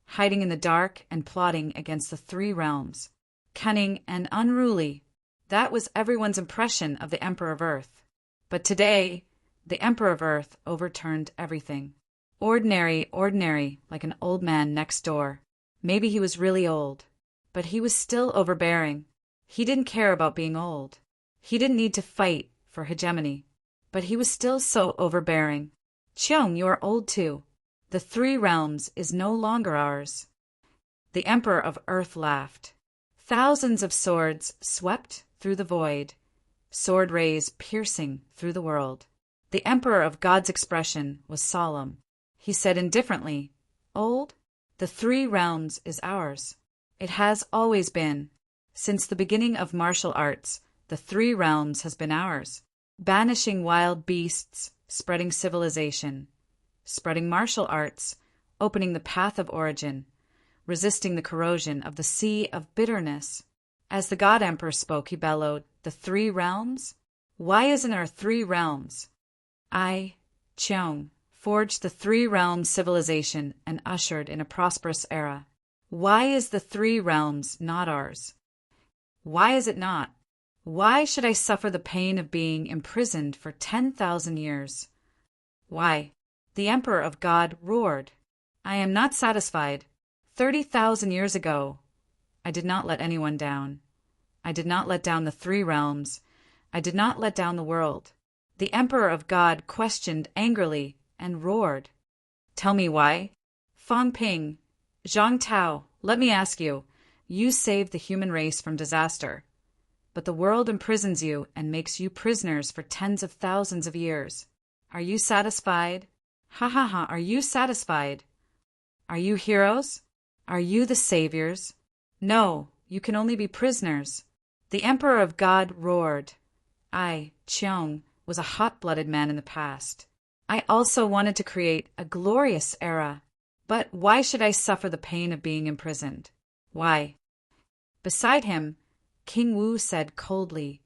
hiding in the dark and plotting against the 3 realms. Cunning and unruly, that was everyone's impression of the Emperor of Earth. But today, the Emperor of Earth overturned everything. Ordinary, like an old man next door. Maybe he was really old, but he was still overbearing. He didn't care about being old. He didn't need to fight for hegemony, but he was still so overbearing. Cheong, you are old too. The 3 realms is no longer ours. The Emperor of Earth laughed. Thousands of swords swept through the void, sword rays piercing through the world. The Emperor of God's expression was solemn. He said indifferently, "Old? The three realms is ours. It has always been. Since the beginning of martial arts, the three realms has been ours. Banishing wild beasts, spreading civilization, spreading martial arts, opening the path of origin, resisting the corrosion of the sea of bitterness." As the God Emperor spoke, he bellowed, "The three realms? Why isn't there three realms? I, Cheong, forged the three realms civilization and ushered in a prosperous era. Why is the three realms not ours? Why is it not? Why should I suffer the pain of being imprisoned for 10,000 years? Why?" The Emperor of God roared, "I am not satisfied. 30,000 years ago, I did not let anyone down. I did not let down the three realms. I did not let down the world." The Emperor of God questioned angrily and roared, "Tell me why? Fang Ping, Zhang Tao, let me ask you. You saved the human race from disaster, but the world imprisons you and makes you prisoners for tens of thousands of years. Are you satisfied? Ha ha ha, are you satisfied? Are you heroes? Are you the saviors? No, you can only be prisoners." The Emperor of God roared, "I, Cheong, was a hot-blooded man in the past. I also wanted to create a glorious era. But why should I suffer the pain of being imprisoned? Why?" Beside him, King Wu said coldly,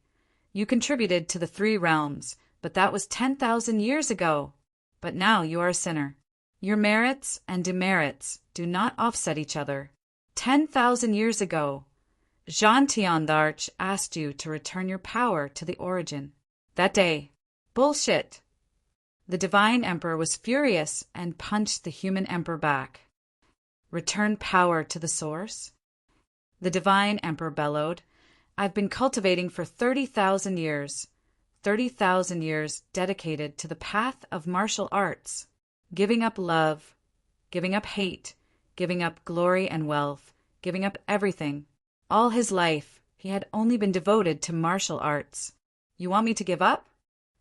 "You contributed to the three realms, but that was 10,000 years ago. But now you are a sinner. Your merits and demerits do not offset each other. 10,000 years ago, Jean Tian d'Arc asked you to return your power to the origin. That day, bullshit." The Divine Emperor was furious and punched the human emperor back. "Return power to the source?" The Divine Emperor bellowed, "I've been cultivating for 30,000 years. 30,000 years dedicated to the path of martial arts, giving up love, giving up hate, giving up glory and wealth, giving up everything. All his life, he had only been devoted to martial arts. You want me to give up?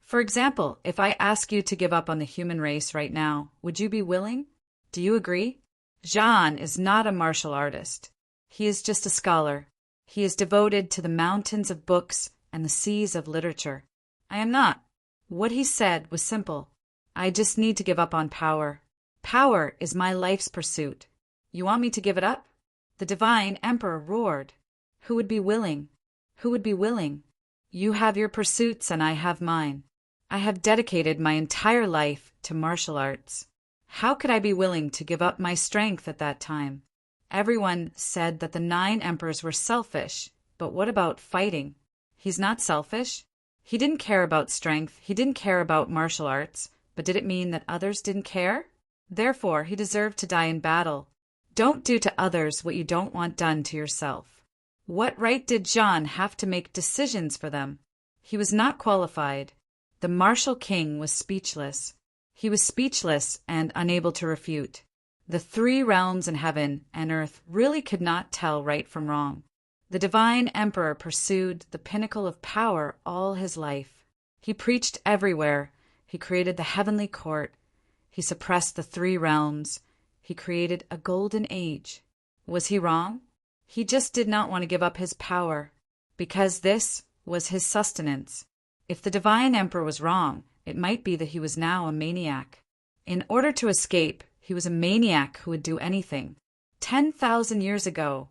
For example, if I ask you to give up on the human race right now, would you be willing? Do you agree? Jean is not a martial artist. He is just a scholar. He is devoted to the mountains of books and the seas of literature. I am not. What he said was simple. I just need to give up on power. Power is my life's pursuit. You want me to give it up?" The Divine Emperor roared. "Who would be willing? Who would be willing? You have your pursuits and I have mine. I have dedicated my entire life to martial arts. How could I be willing to give up my strength at that time?" Everyone said that the 9 emperors were selfish, but what about fighting? He's not selfish. He didn't care about strength, he didn't care about martial arts, but did it mean that others didn't care? Therefore, he deserved to die in battle. Don't do to others what you don't want done to yourself. What right did Jean have to make decisions for them? He was not qualified. The martial king was speechless. He was speechless and unable to refute. The 3 realms in heaven and earth really could not tell right from wrong. The Divine Emperor pursued the pinnacle of power all his life. He preached everywhere. He created the heavenly court. He suppressed the 3 realms. He created a golden age. Was he wrong? He just did not want to give up his power, because this was his sustenance. If the Divine Emperor was wrong, it might be that he was now a maniac. In order to escape, he was a maniac who would do anything. 10,000 years ago,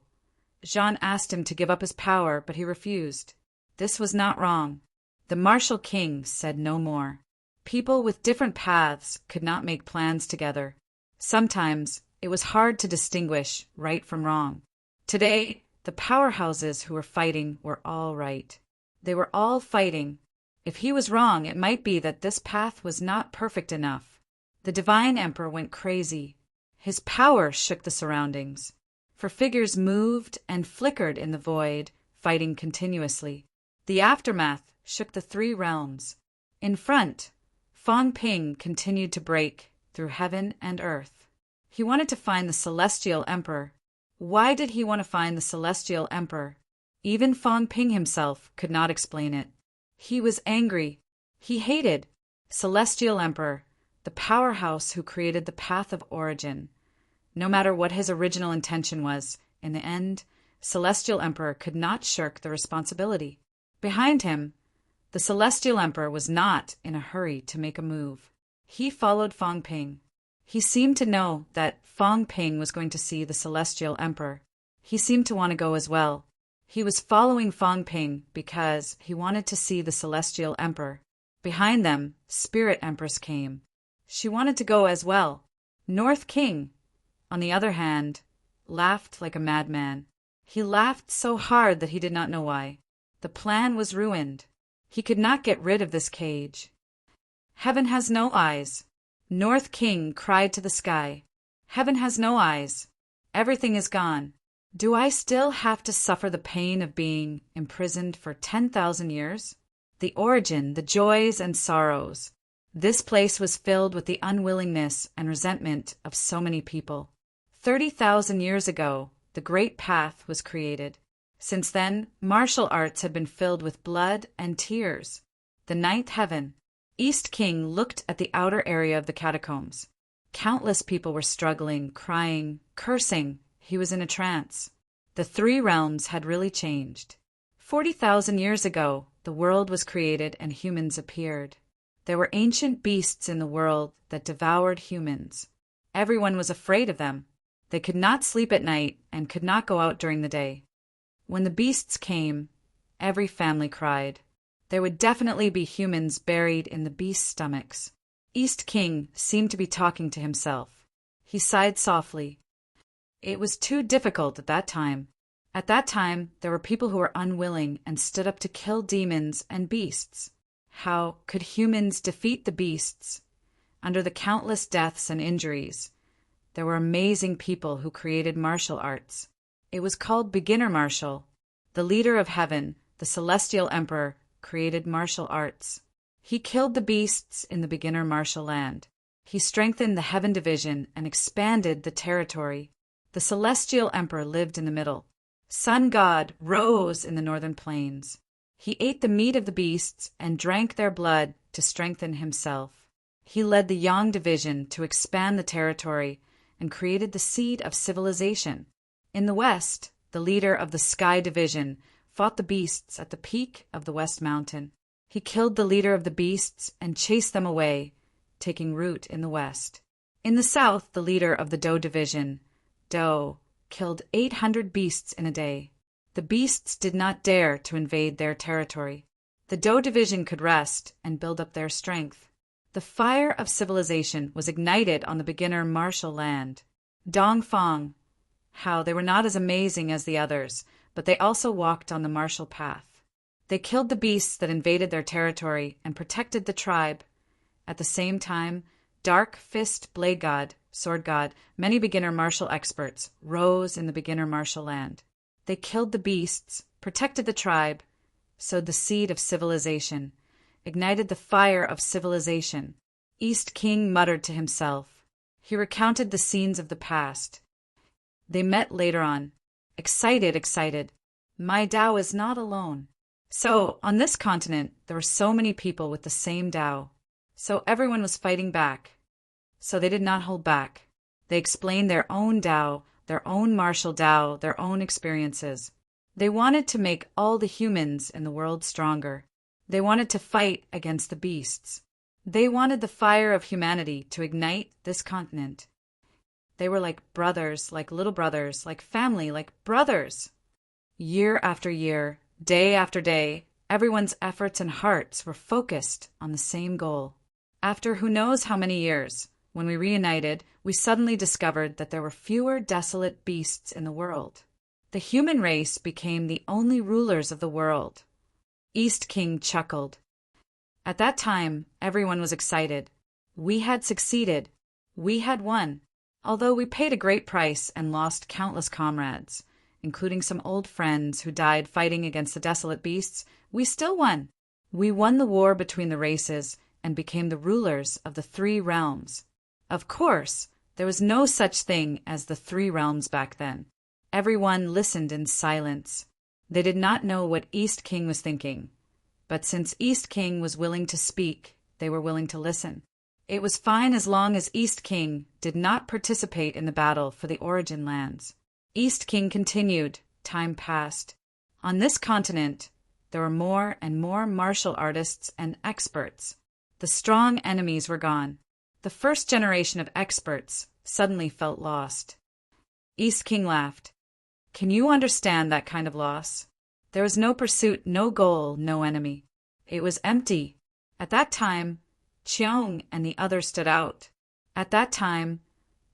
Jean asked him to give up his power, but he refused. This was not wrong. The martial king said no more. People with different paths could not make plans together. Sometimes it was hard to distinguish right from wrong. Today, the powerhouses who were fighting were all right. They were all fighting. If he was wrong, it might be that this path was not perfect enough. The Divine Emperor went crazy. His power shook the surroundings. For figures moved and flickered in the void, fighting continuously. The aftermath shook the 3 realms. In front, Fang Ping continued to break through heaven and earth. He wanted to find the Celestial Emperor. Why did he want to find the Celestial Emperor? Even Fang Ping himself could not explain it. He was angry. He hated. Celestial Emperor, the powerhouse who created the path of origin. No matter what his original intention was, in the end, Celestial Emperor could not shirk the responsibility. Behind him, the Celestial Emperor was not in a hurry to make a move. He followed Fong Ping. He seemed to know that Fong Ping was going to see the Celestial Emperor. He seemed to want to go as well. He was following Fong Ping because he wanted to see the Celestial Emperor. Behind them, Spirit Empress came. She wanted to go as well. North King, on the other hand, laughed like a madman. He laughed so hard that he did not know why. The plan was ruined. He could not get rid of this cage. Heaven has no eyes. North King cried to the sky. Heaven has no eyes. Everything is gone. Do I still have to suffer the pain of being imprisoned for 10,000 years? The origin, the joys and sorrows. This place was filled with the unwillingness and resentment of so many people. 30,000 years ago, the Great Path was created. Since then, martial arts had been filled with blood and tears. The ninth heaven. East King looked at the outer area of the catacombs. Countless people were struggling, crying, cursing. He was in a trance. The three realms had really changed. 40,000 years ago, the world was created and humans appeared. There were ancient beasts in the world that devoured humans. Everyone was afraid of them. They could not sleep at night and could not go out during the day. When the beasts came, every family cried. There would definitely be humans buried in the beast stomachs. East King seemed to be talking to himself. He sighed softly. It was too difficult at that time. At that time, there were people who were unwilling and stood up to kill demons and beasts. How could humans defeat the beasts? Under the countless deaths and injuries, there were amazing people who created martial arts. It was called beginner martial. The leader of heaven, the Celestial Emperor, created martial arts. He killed the beasts in the beginner martial land. He strengthened the heaven division and expanded the territory. The Celestial Emperor lived in the middle. Sun God rose in the northern plains. He ate the meat of the beasts and drank their blood to strengthen himself. He led the Yang division to expand the territory and created the seed of civilization. In the west, the leader of the Sky division fought the beasts at the peak of the West Mountain. He killed the leader of the beasts and chased them away, taking root in the west. In the south, the leader of the Dou division, Dou, killed 800 beasts in a day. The beasts did not dare to invade their territory. The Dou division could rest and build up their strength. The fire of civilization was ignited on the beginner martial land. Dongfang. How they were not as amazing as the others, but they also walked on the martial path. They killed the beasts that invaded their territory and protected the tribe. At the same time, Dark Fist Blade God, Sword God, many beginner martial experts rose in the beginner martial land. They killed the beasts, protected the tribe, sowed the seed of civilization, ignited the fire of civilization. East King muttered to himself. He recounted the scenes of the past. They met later on. Excited. My Tao is not alone. So, on this continent, there were so many people with the same Tao. So everyone was fighting back. So they did not hold back. They explained their own Tao, their own martial Tao, their own experiences. They wanted to make all the humans in the world stronger. They wanted to fight against the beasts. They wanted the fire of humanity to ignite this continent. They were like brothers, like little brothers, like family, like brothers. Year after year, day after day, everyone's efforts and hearts were focused on the same goal. After who knows how many years, when we reunited, we suddenly discovered that there were fewer desolate beasts in the world. The human race became the only rulers of the world. East King chuckled. At that time, everyone was excited. We had succeeded. We had won. Although we paid a great price and lost countless comrades, including some old friends who died fighting against the desolate beasts, we still won. We won the war between the races and became the rulers of the three realms. Of course, there was no such thing as the three realms back then. Everyone listened in silence. They did not know what East King was thinking. But since East King was willing to speak, they were willing to listen. It was fine as long as East King did not participate in the battle for the origin lands. East King continued. Time passed. On this continent, there were more and more martial artists and experts. The strong enemies were gone. The first generation of experts suddenly felt lost. East King laughed. Can you understand that kind of loss? There was no pursuit, no goal, no enemy. It was empty. At that time, Cheong and the others stood out. At that time,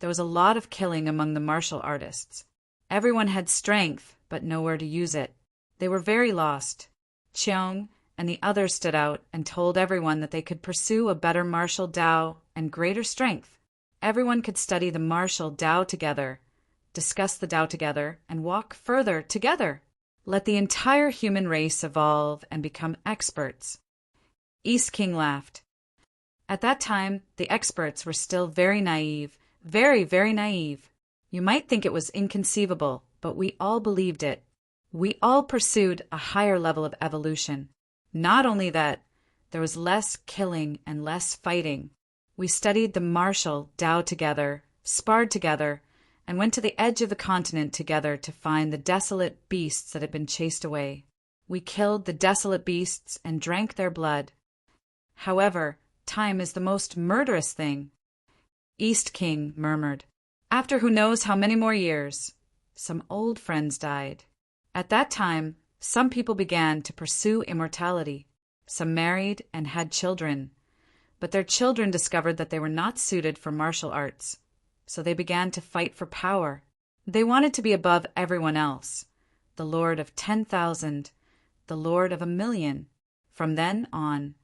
there was a lot of killing among the martial artists. Everyone had strength, but nowhere to use it. They were very lost. Cheong and the others stood out and told everyone that they could pursue a better martial Tao and greater strength. Everyone could study the martial Tao together, discuss the Tao together, and walk further together. Let the entire human race evolve and become experts. East King laughed. At that time, the experts were still very naive, very, very naive. You might think it was inconceivable, but we all believed it. We all pursued a higher level of evolution. Not only that, there was less killing and less fighting. We studied the martial Tao together, sparred together, and went to the edge of the continent together to find the desolate beasts that had been chased away. We killed the desolate beasts and drank their blood. However, time is the most murderous thing. East King murmured. After who knows how many more years, some old friends died. At that time, some people began to pursue immortality. Some married and had children, but their children discovered that they were not suited for martial arts, so they began to fight for power. They wanted to be above everyone else, the lord of 10,000, the lord of 1,000,000. From then on,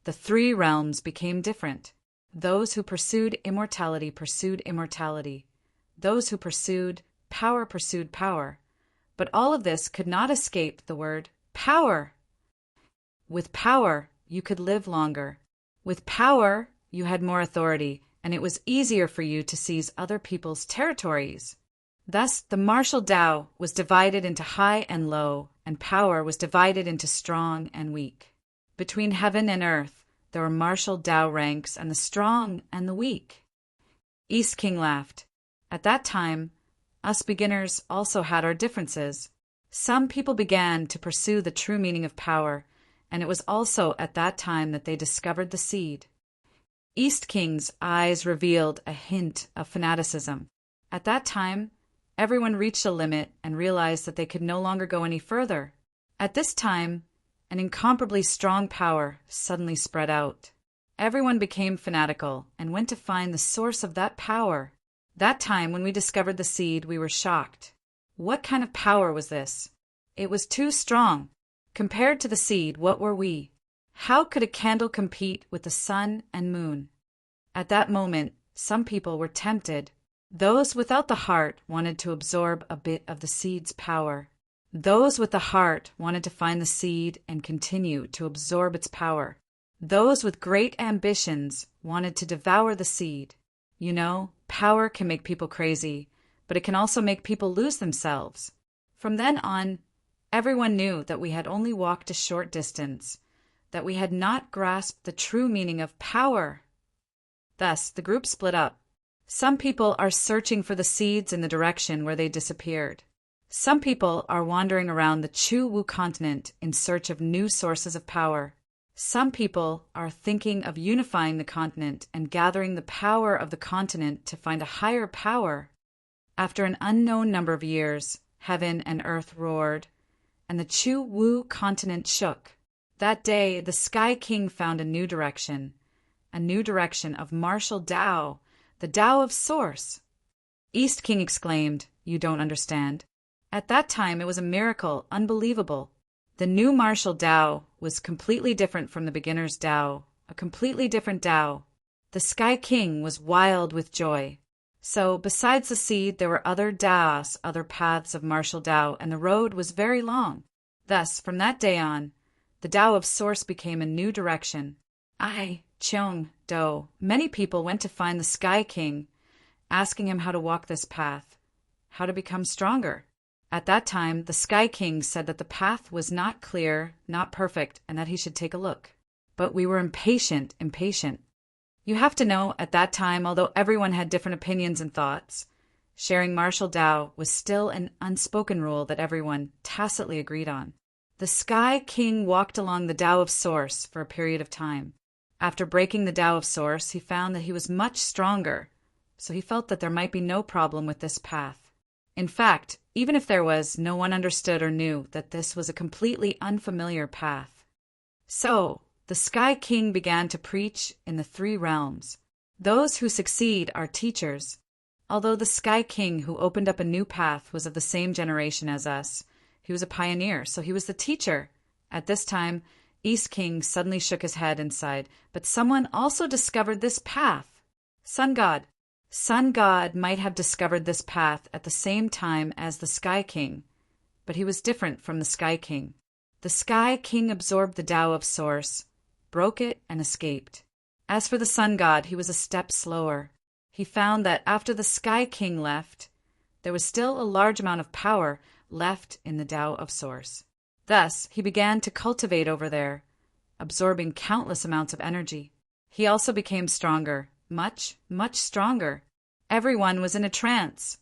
the three realms became different. Those who pursued immortality pursued immortality. Those who pursued power. But all of this could not escape the word power. With power, you could live longer. With power, you had more authority, and it was easier for you to seize other people's territories. Thus, the martial Tao was divided into high and low, and power was divided into strong and weak. Between heaven and earth, there were martial Tao ranks and the strong and the weak. East King laughed. At that time, us beginners also had our differences. Some people began to pursue the true meaning of power, and it was also at that time that they discovered the seed. East King's eyes revealed a hint of fanaticism. At that time, everyone reached a limit and realized that they could no longer go any further. At this time, an incomparably strong power suddenly spread out. Everyone became fanatical and went to find the source of that power. That time, when we discovered the seed, we were shocked. What kind of power was this? It was too strong. Compared to the seed, what were we? How could a candle compete with the sun and moon? At that moment, some people were tempted. Those without the heart wanted to absorb a bit of the seed's power. Those with the heart wanted to find the seed and continue to absorb its power. Those with great ambitions wanted to devour the seed. You know, power can make people crazy, but it can also make people lose themselves. From then on, everyone knew that we had only walked a short distance, that we had not grasped the true meaning of power. Thus, the group split up. Some people are searching for the seeds in the direction where they disappeared. Some people are wandering around the Chu Wu continent in search of new sources of power. Some people are thinking of unifying the continent and gathering the power of the continent to find a higher power. After an unknown number of years, heaven and earth roared, and the Chu Wu continent shook. That day, the Sky King found a new direction of martial Tao, the Tao of Source. East King exclaimed, "You don't understand." At that time, it was a miracle, unbelievable. The new martial Tao was completely different from the beginner's Tao, a completely different Tao. The Sky King was wild with joy. So, besides the seed, there were other Taos, other paths of martial Tao, and the road was very long. Thus, from that day on, the Tao of Source became a new direction. Cheong, Do, many people went to find the Sky King, asking him how to walk this path, how to become stronger. At that time, the Sky King said that the path was not clear, not perfect, and that he should take a look. But we were impatient. You have to know, at that time, although everyone had different opinions and thoughts, sharing martial Tao was still an unspoken rule that everyone tacitly agreed on. The Sky King walked along the Tao of Source for a period of time. After breaking the Tao of Source, he found that he was much stronger, so he felt that there might be no problem with this path. In fact, even if there was, no one understood or knew that this was a completely unfamiliar path. So, the Sky King began to preach in the 3 realms. Those who succeed are teachers. Although the Sky King who opened up a new path was of the same generation as us, he was a pioneer, so he was the teacher. At this time, East King suddenly shook his head and sighed, but someone also discovered this path. Sun God. Sun God might have discovered this path at the same time as the Sky King, but he was different from the Sky King. The Sky King absorbed the Tao of Source, broke it, and escaped. As for the Sun God, he was a step slower. He found that after the Sky King left, there was still a large amount of power left in the Tao of Source. Thus, he began to cultivate over there, absorbing countless amounts of energy. He also became stronger, much stronger. Everyone was in a trance,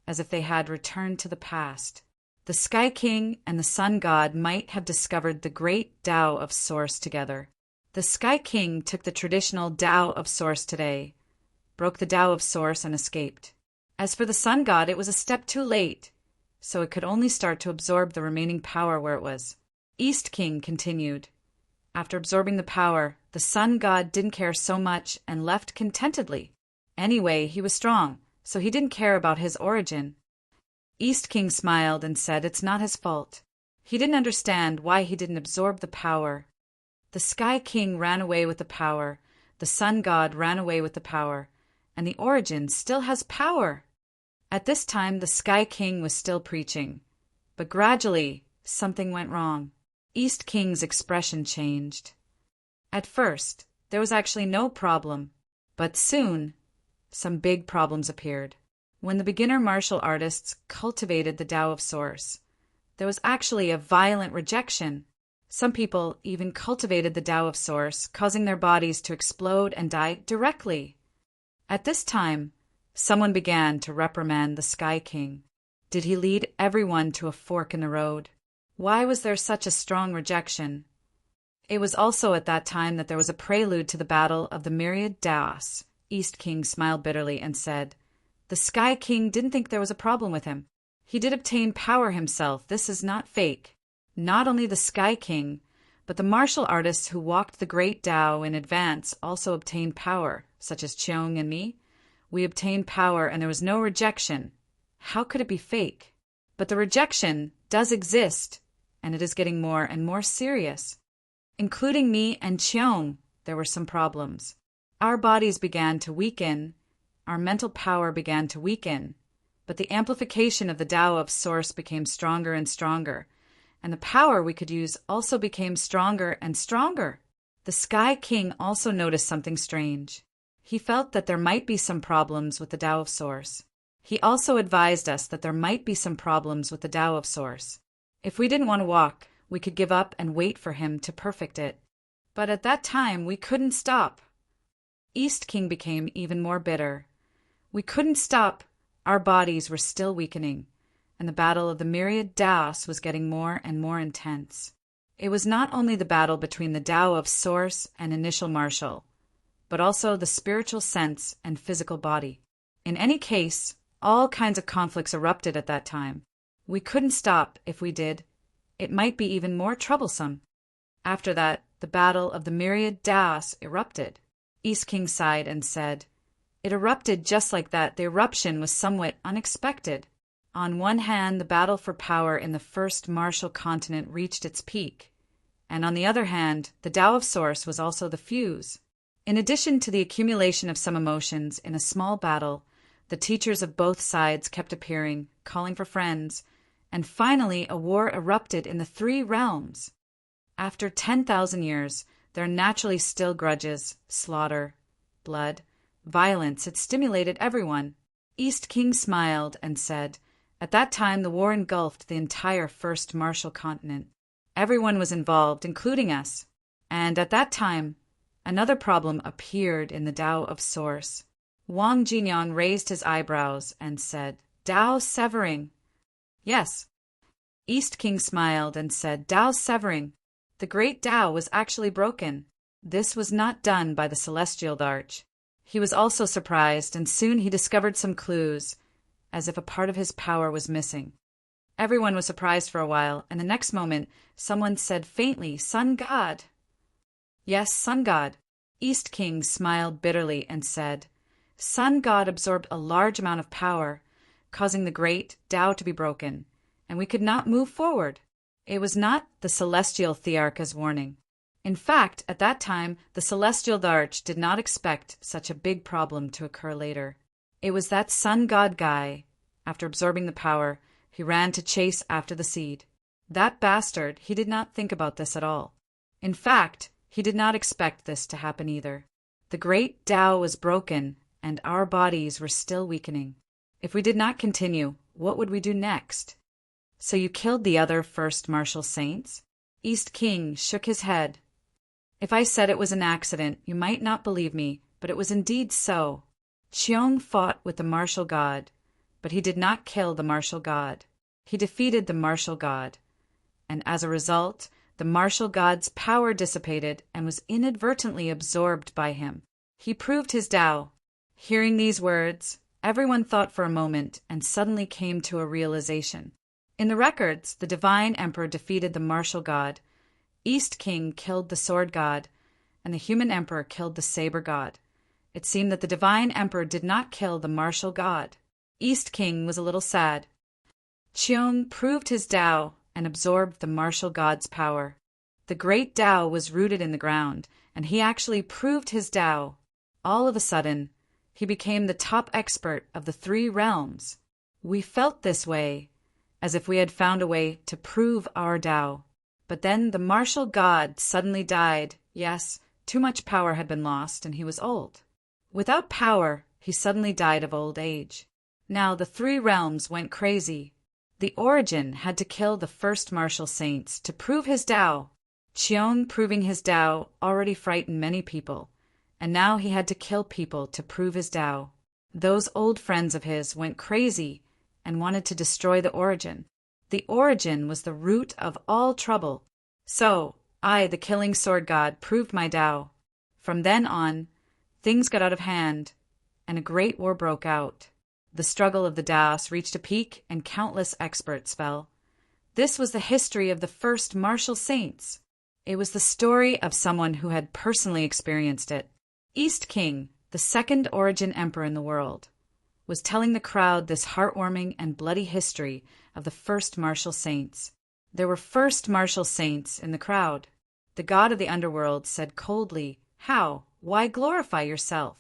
as if they had returned to the past. The Sky King and the Sun God might have discovered the great Tao of Source together. The Sky King took the traditional Tao of Source today, broke the Tao of Source, and escaped. As for the Sun God, it was a step too late, so it could only start to absorb the remaining power where it was. East King continued. After absorbing the power, the Sun God didn't care so much and left contentedly. Anyway, he was strong, so he didn't care about his origin. East King smiled and said it's not his fault. He didn't understand why he didn't absorb the power. The Sky King ran away with the power, the Sun God ran away with the power, and the origin still has power. At this time, the Sky King was still preaching, but gradually something went wrong. East King's expression changed. At first, there was actually no problem, but soon, some big problems appeared. When the beginner martial artists cultivated the Tao of Source, there was actually a violent rejection. Some people even cultivated the Tao of Source, causing their bodies to explode and die directly. At this time, someone began to reprimand the Sky King. Did he lead everyone to a fork in the road? Why was there such a strong rejection? It was also at that time that there was a prelude to the battle of the myriad Taos. East King smiled bitterly and said, "The Sky King didn't think there was a problem with him. He did obtain power himself. This is not fake." Not only the Sky King, but the martial artists who walked the great Tao in advance also obtained power, such as Cheong and me. We obtained power and there was no rejection. How could it be fake? But the rejection does exist, and it is getting more and more serious. Including me and Cheong, there were some problems. Our bodies began to weaken, our mental power began to weaken, but the amplification of the Tao of Source became stronger and stronger, and the power we could use also became stronger and stronger. The Sky King also noticed something strange. He felt that there might be some problems with the Tao of Source. He also advised us that there might be some problems with the Tao of Source. If we didn't want to walk, we could give up and wait for him to perfect it. But at that time, we couldn't stop. East King became even more bitter. We couldn't stop. Our bodies were still weakening, and the battle of the myriad Taos was getting more and more intense. It was not only the battle between the Tao of Source and initial martial, but also the spiritual sense and physical body. In any case, all kinds of conflicts erupted at that time. We couldn't stop. If we did, it might be even more troublesome. After that, the battle of the myriad Taos erupted. East King sighed and said, "It erupted just like that. The eruption was somewhat unexpected." On one hand, the battle for power in the first martial continent reached its peak, and on the other hand, the Tao of Source was also the fuse. In addition to the accumulation of some emotions in a small battle, the teachers of both sides kept appearing, calling for friends, and finally a war erupted in the 3 realms. After 10,000 years, there are naturally still grudges, slaughter, blood, violence. It stimulated everyone. East King smiled and said, "At that time the war engulfed the entire first martial continent. Everyone was involved, including us. And at that time, another problem appeared in the Tao of Source. Wang Jinyan raised his eyebrows and said, Tao severing. Yes. East King smiled and said, Tao severing. The great Tao was actually broken. This was not done by the celestial dart. He was also surprised, and soon he discovered some clues, as if a part of his power was missing. Everyone was surprised for a while, and the next moment someone said faintly, Sun God. Yes, Sun God. East King smiled bitterly and said, Sun God absorbed a large amount of power, causing the great Tao to be broken, and we could not move forward. It was not the celestial Thearcha's warning. In fact, at that time, the celestial Dharch did not expect such a big problem to occur later. It was that Sun God guy, after absorbing the power, he ran to chase after the seed. That bastard, he did not think about this at all. In fact, he did not expect this to happen either. The great Tao was broken, and our bodies were still weakening. If we did not continue, what would we do next? So you killed the other first martial saints? East King shook his head. If I said it was an accident, you might not believe me, but it was indeed so. Cheong fought with the martial god, but he did not kill the martial god. He defeated the martial god, and as a result, the martial god's power dissipated and was inadvertently absorbed by him. He proved his Tao. Hearing these words, everyone thought for a moment and suddenly came to a realization. In the records, the divine emperor defeated the martial god, East King killed the sword god, and the human emperor killed the saber god. It seemed that the divine emperor did not kill the martial god. East King was a little sad. Cheong proved his Tao and absorbed the martial god's power. The great Tao was rooted in the ground, and he actually proved his Tao. All of a sudden, he became the top expert of the 3 realms. We felt this way, as if we had found a way to prove our Tao. But then the martial god suddenly died. Yes, too much power had been lost, and he was old. Without power, he suddenly died of old age. Now the 3 realms went crazy. The Origin had to kill the first martial saints to prove his Tao. Cheong proving his Tao already frightened many people, and now he had to kill people to prove his Tao. Those old friends of his went crazy and wanted to destroy the Origin. The Origin was the root of all trouble. So, I, the killing sword god, proved my Tao. From then on, things got out of hand, and a great war broke out. The struggle of the Taos reached a peak, and countless experts fell. This was the history of the first martial saints. It was the story of someone who had personally experienced it. East King, the second Origin emperor in the world, was telling the crowd this heartwarming and bloody history of the first martial saints. There were first martial saints in the crowd. The god of the underworld said coldly, How? Why glorify yourself?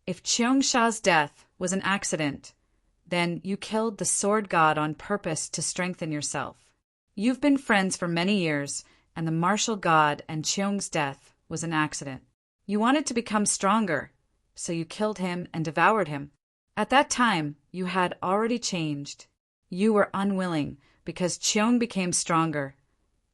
If Cheongsha's death was an accident, then you killed the sword god on purpose to strengthen yourself. You've been friends for many years, and the martial god and Cheong's death was an accident. You wanted to become stronger, so you killed him and devoured him. At that time, you had already changed. You were unwilling, because Cheong became stronger,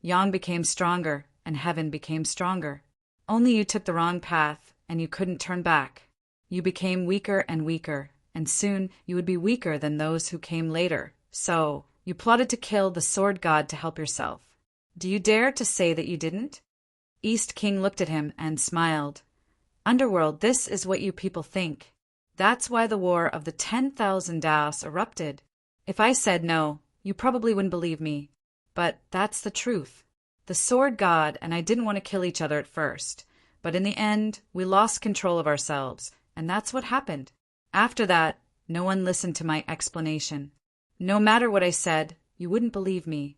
Yang became stronger, and heaven became stronger. Only you took the wrong path, and you couldn't turn back. You became weaker and weaker, and soon you would be weaker than those who came later. So, you plotted to kill the sword god to help yourself. Do you dare to say that you didn't? East King looked at him and smiled. Underworld, this is what you people think. That's why the war of the 10,000 Daos erupted. If I said no, you probably wouldn't believe me. But that's the truth. The sword god and I didn't want to kill each other at first, but in the end, we lost control of ourselves, and that's what happened. After that, no one listened to my explanation. No matter what I said, you wouldn't believe me.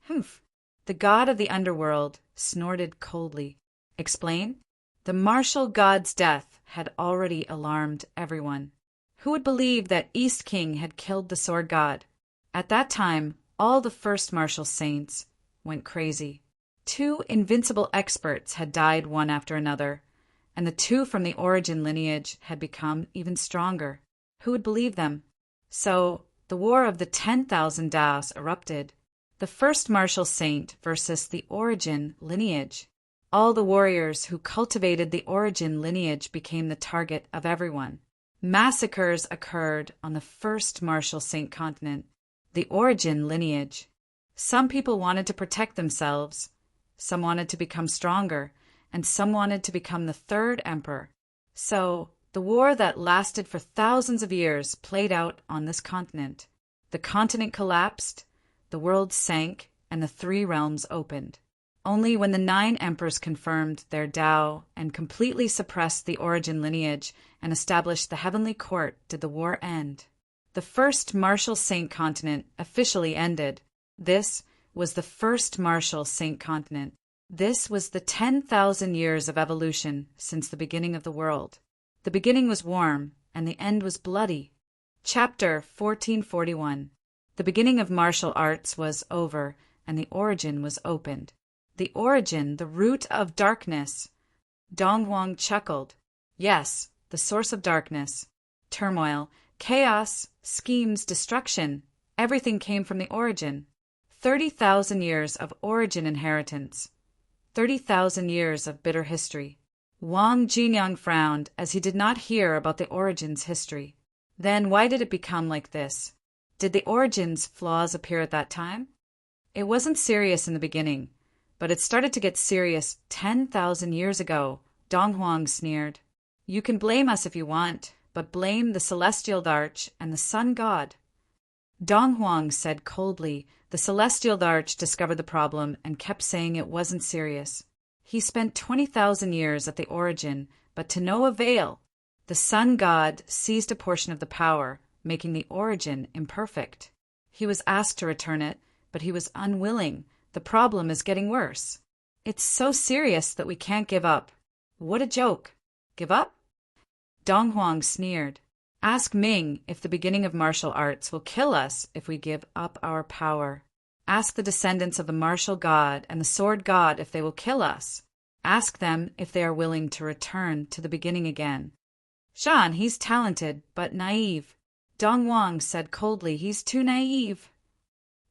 Humph. The god of the underworld snorted coldly. Explain? The martial god's death had already alarmed everyone. Who would believe that East King had killed the sword god? At that time, all the first martial saints went crazy. 2 invincible experts had died one after another, and the 2 from the Origin lineage had become even stronger. Who would believe them? So, the war of the 10,000 Daos erupted. The first martial saint versus the Origin lineage. All the warriors who cultivated the origin lineage became the target of everyone. Massacres occurred on the first martial Saint continent, the origin lineage. Some people wanted to protect themselves, some wanted to become stronger, and some wanted to become the third emperor. So, the war that lasted for thousands of years played out on this continent. The continent collapsed, the world sank, and the three realms opened. Only when the 9 emperors confirmed their Tao and completely suppressed the origin lineage and established the heavenly court did the war end. The first martial Saint continent officially ended. This was the first martial Saint continent. This was the 10,000 years of evolution since the beginning of the world. The beginning was warm, and the end was bloody. Chapter 1441. The beginning of martial arts was over, and the origin was opened. The origin, the root of darkness. Dong Huang chuckled. Yes, the source of darkness. Turmoil, chaos, schemes, destruction. Everything came from the origin. 30,000 years of origin inheritance. 30,000 years of bitter history. Wang Jinyang frowned as he did not hear about the origin's history. Then why did it become like this? Did the origin's flaws appear at that time? It wasn't serious in the beginning, but it started to get serious 10,000 years ago, Dong Huang sneered. You can blame us if you want, but blame the celestial arch and the sun god. Dong Huang said coldly. The celestial arch discovered the problem and kept saying it wasn't serious. He spent 20,000 years at the origin, but to no avail. The sun god seized a portion of the power, making the origin imperfect. He was asked to return it, but he was unwilling. The problem is getting worse. It's so serious that we can't give up. What a joke. Give up? Dong Huang sneered. Ask Ming if the beginning of martial arts will kill us if we give up our power. Ask the descendants of the martial god and the sword god if they will kill us. Ask them if they are willing to return to the beginning again. Zhan, he's talented, but naive. Dong Huang said coldly, he's too naive.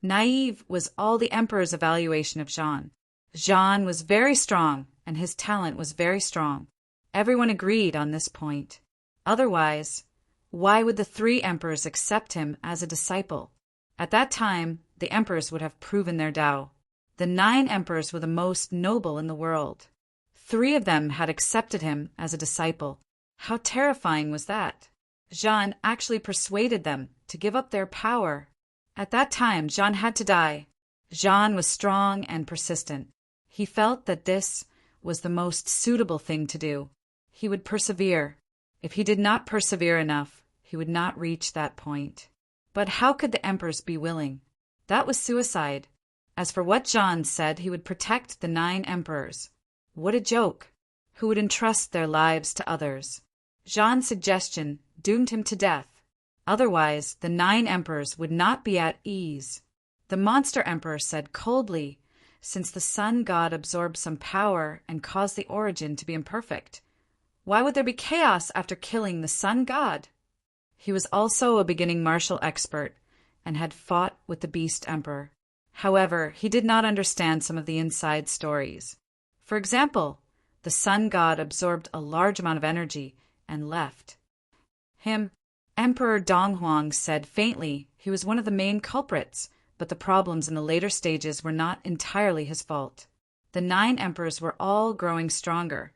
Naive was all the emperor's evaluation of Zhan. Zhan was very strong, and his talent was very strong. Everyone agreed on this point. Otherwise, why would the 3 emperors accept him as a disciple? At that time, the emperors would have proven their Tao. The 9 emperors were the most noble in the world. 3 of them had accepted him as a disciple. How terrifying was that? Zhan actually persuaded them to give up their power. At that time, Zhan had to die. Zhan was strong and persistent. He felt that this was the most suitable thing to do. He would persevere. If he did not persevere enough, he would not reach that point. But how could the emperors be willing? That was suicide. As for what Zhan said, he would protect the 9 emperors. What a joke! Who would entrust their lives to others? Zhan's suggestion doomed him to death. Otherwise, the 9 emperors would not be at ease. The monster emperor said coldly, since the sun god absorbed some power and caused the origin to be imperfect, why would there be chaos after killing the sun god? He was also a beginning martial expert and had fought with the beast emperor. However, he did not understand some of the inside stories. For example, the sun god absorbed a large amount of energy and left. Emperor Dong Huang said faintly he was one of the main culprits, but the problems in the later stages were not entirely his fault. The 9 emperors were all growing stronger,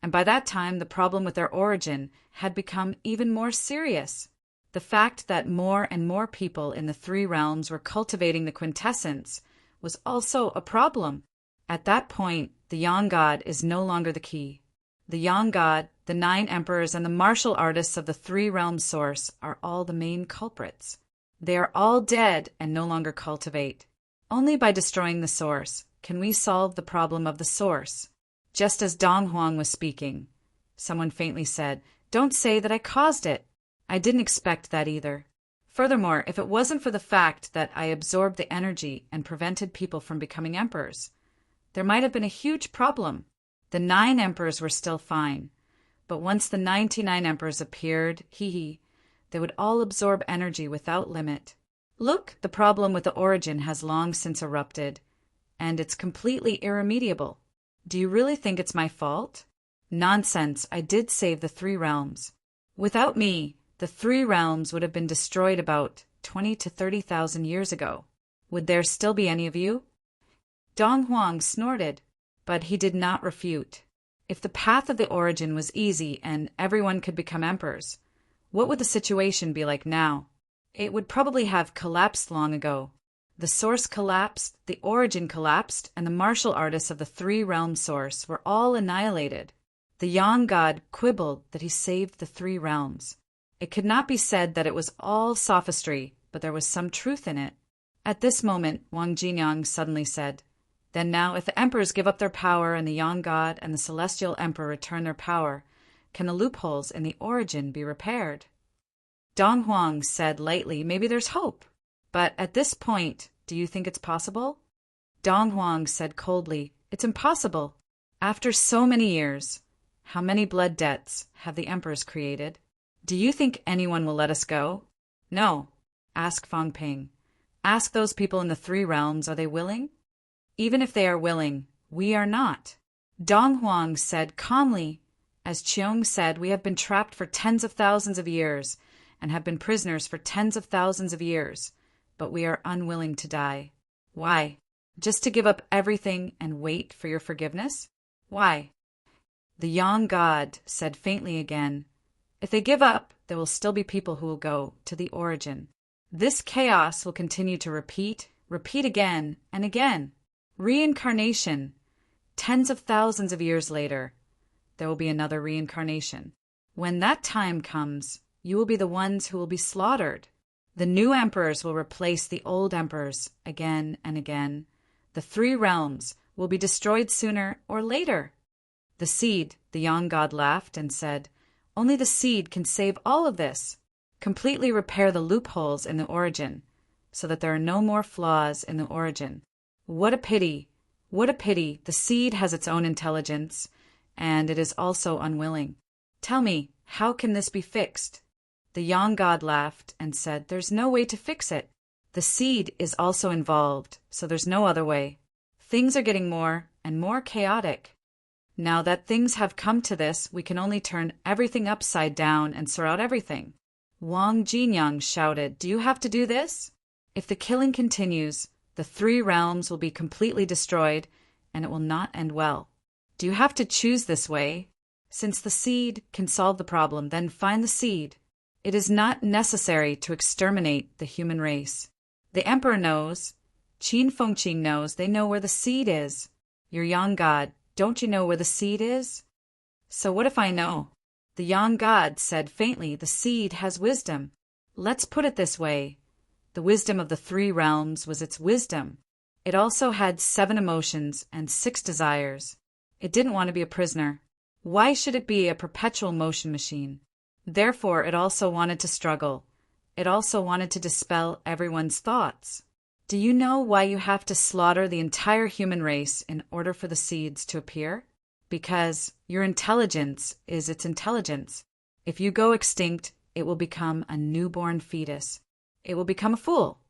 and by that time the problem with their origin had become even more serious. The fact that more and more people in the 3 realms were cultivating the quintessence was also a problem. At that point, the Yang God is no longer the key. The Yang God, the 9 emperors, and the martial artists of the 3 realm source are all the main culprits. They are all dead and no longer cultivate. Only by destroying the source can we solve the problem of the source. Just as Dong Huang was speaking, someone faintly said, "Don't say that I caused it." I didn't expect that either. Furthermore, if it wasn't for the fact that I absorbed the energy and prevented people from becoming emperors, there might have been a huge problem. The 9 emperors were still fine, but once the 99 emperors appeared, they would all absorb energy without limit. Look, the problem with the origin has long since erupted, and it's completely irremediable. Do you really think it's my fault? Nonsense, I did save the three realms. Without me, the three realms would have been destroyed about 20 to 30,000 years ago. Would there still be any of you? Dong Huang snorted, but he did not refute. If the path of the origin was easy and everyone could become emperors, what would the situation be like now? It would probably have collapsed long ago. The source collapsed, the origin collapsed, and the martial artists of the three-realm source were all annihilated. The Yang god quibbled that he saved the three realms. It could not be said that it was all sophistry, but there was some truth in it. At this moment, Wang Jinyang suddenly said, "Then now, if the emperors give up their power and the Yang god and the celestial emperor return their power, can the loopholes in the origin be repaired?" Dong Huang said lightly, "Maybe there's hope. But at this point, do you think it's possible?" Dong Huang said coldly, "It's impossible. After so many years, how many blood debts have the emperors created? Do you think anyone will let us go?" "No." Ask Fang Ping. Ask those people in the three realms, are they willing? Even if they are willing, we are not. Dong Huang said calmly, "As Cheong said, we have been trapped for tens of thousands of years and have been prisoners for tens of thousands of years, but we are unwilling to die. Why? Just to give up everything and wait for your forgiveness? Why?" The Yang god said faintly again, "If they give up, there will still be people who will go to the origin. This chaos will continue to repeat again and again. Reincarnation. Tens of thousands of years later, there will be another reincarnation. When that time comes, you will be the ones who will be slaughtered. The new emperors will replace the old emperors again and again. The three realms will be destroyed sooner or later." The seed, the Yang god laughed and said, "Only the seed can save all of this. Completely repair the loopholes in the origin, so that there are no more flaws in the origin. What a pity! What a pity! The seed has its own intelligence, and it is also unwilling. Tell me, how can this be fixed?" The Yang god laughed and said, "There's no way to fix it. The seed is also involved, so there's no other way. Things are getting more and more chaotic. Now that things have come to this, we can only turn everything upside down and sort out everything." Wang Jinyang shouted, "Do you have to do this? If the killing continues, the three realms will be completely destroyed, and it will not end well. Do you have to choose this way? Since the seed can solve the problem, then find the seed. It is not necessary to exterminate the human race. The emperor knows. Qin Fengqing knows. They know where the seed is. Your Yang god, don't you know where the seed is?" "So what if I know?" The Yang god said faintly, "The seed has wisdom. Let's put it this way. The wisdom of the three realms was its wisdom. It also had 7 emotions and 6 desires. It didn't want to be a prisoner. Why should it be a perpetual motion machine? Therefore, it also wanted to struggle. It also wanted to dispel everyone's thoughts. Do you know why you have to slaughter the entire human race in order for the seeds to appear? Because your intelligence is its intelligence. If you go extinct, it will become a newborn fetus. It will become a fool.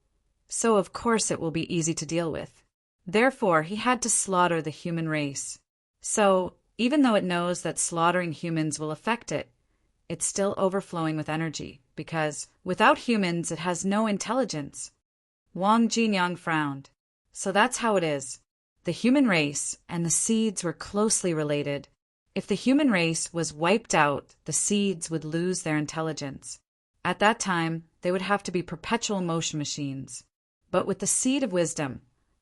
So of course it will be easy to deal with. Therefore, he had to slaughter the human race. So, even though it knows that slaughtering humans will affect it, it's still overflowing with energy, because without humans it has no intelligence." Wang Jinyang frowned. "So that's how it is. The human race and the seeds were closely related. If the human race was wiped out, the seeds would lose their intelligence. At that time, they would have to be perpetual motion machines. But with the seed of wisdom,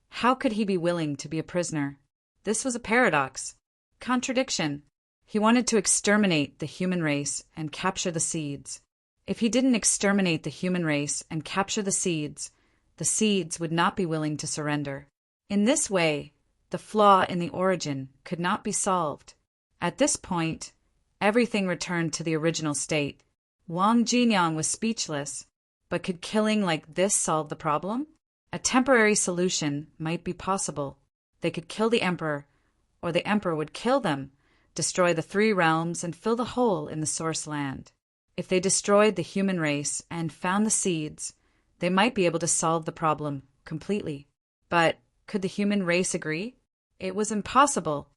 how could he be willing to be a prisoner? This was a paradox. Contradiction. He wanted to exterminate the human race and capture the seeds. If he didn't exterminate the human race and capture the seeds would not be willing to surrender. In this way, the flaw in the origin could not be solved. At this point, everything returned to the original state. Wang Jinyang was speechless. But could killing like this solve the problem? A temporary solution might be possible. They could kill the emperor, or the emperor would kill them, destroy the three realms, and fill the hole in the source land. If they destroyed the human race and found the seeds, they might be able to solve the problem completely. But could the human race agree? It was impossible.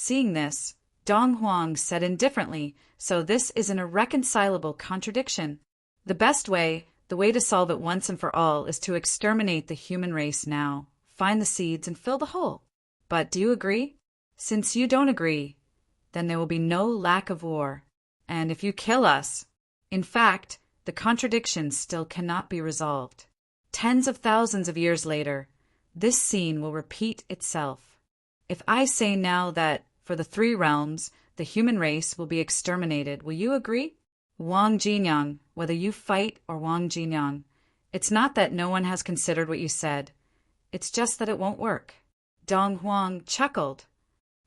Seeing this, Dong Huang said indifferently, "So this is an irreconcilable contradiction. The best way, the way to solve it once and for all, is to exterminate the human race now, find the seeds and fill the hole. But do you agree? Since you don't agree, then there will be no lack of war. And if you kill us—" In fact, the contradiction still cannot be resolved. Tens of thousands of years later, this scene will repeat itself. If I say now that, for the three realms, the human race will be exterminated, will you agree? Wang Jinyang, whether you fight or Wang Jinyang, it's not that no one has considered what you said. It's just that it won't work. Dong Huang chuckled.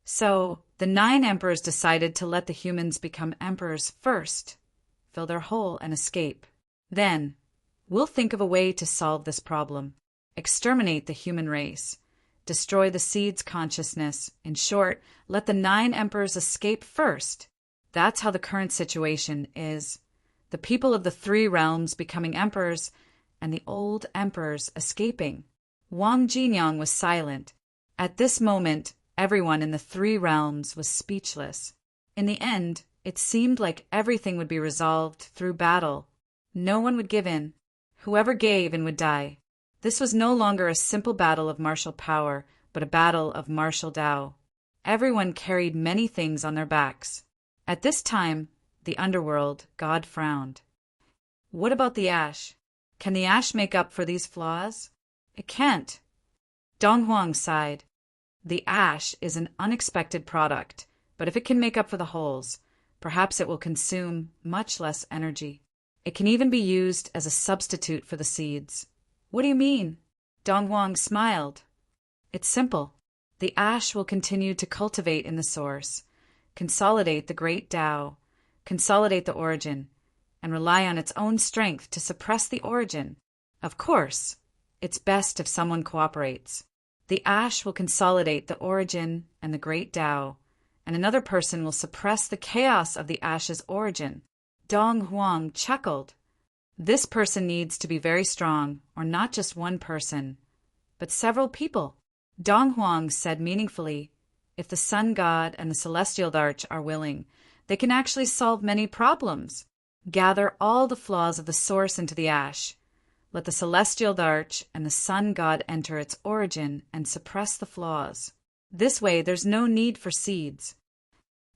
So, the 9 emperors decided to let the humans become emperors first, fill their hole and escape. Then, we'll think of a way to solve this problem. Exterminate the human race. Destroy the seed's consciousness. In short, let the 9 emperors escape first. That's how the current situation is. The people of the 3 realms becoming emperors, and the old emperors escaping. Wang Jinyang was silent. At this moment, everyone in the 3 realms was speechless. In the end, it seemed like everything would be resolved through battle. No one would give in. Whoever gave in would die. This was no longer a simple battle of martial power, but a battle of martial Tao. Everyone carried many things on their backs. At this time, the underworld, God frowned. What about the ash? Can the ash make up for these flaws? It can't. Dong Huang sighed. The ash is an unexpected product, but if it can make up for the holes, perhaps it will consume much less energy. It can even be used as a substitute for the seeds. What do you mean? Dong Huang smiled. It's simple. The ash will continue to cultivate in the source, consolidate the great Tao, consolidate the origin, and rely on its own strength to suppress the origin. Of course, it's best if someone cooperates. The ash will consolidate the origin and the great Tao, and another person will suppress the chaos of the ash's origin. Dong Huang chuckled. This person needs to be very strong, or not just one person, but several people. Dong Huang said meaningfully, if the sun god and the celestial arch are willing, they can actually solve many problems. Gather all the flaws of the source into the ash. Let the celestial arch and the sun god enter its origin and suppress the flaws. This way there's no need for seeds.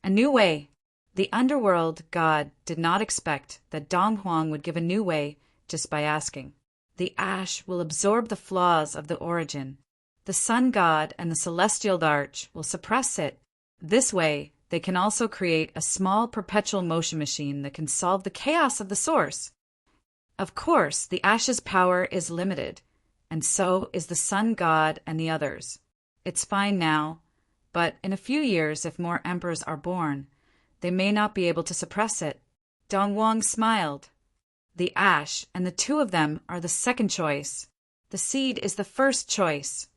A new way. The underworld god did not expect that Dong Huang would give a new way just by asking. The ash will absorb the flaws of the origin. The sun god and the celestial arch will suppress it. This way, they can also create a small perpetual motion machine that can solve the chaos of the source. Of course, the ash's power is limited, and so is the sun god and the others. It's fine now, but in a few years, if more emperors are born, they may not be able to suppress it. Dong Huang smiled. The ash and the 2 of them are the second choice. The seed is the first choice.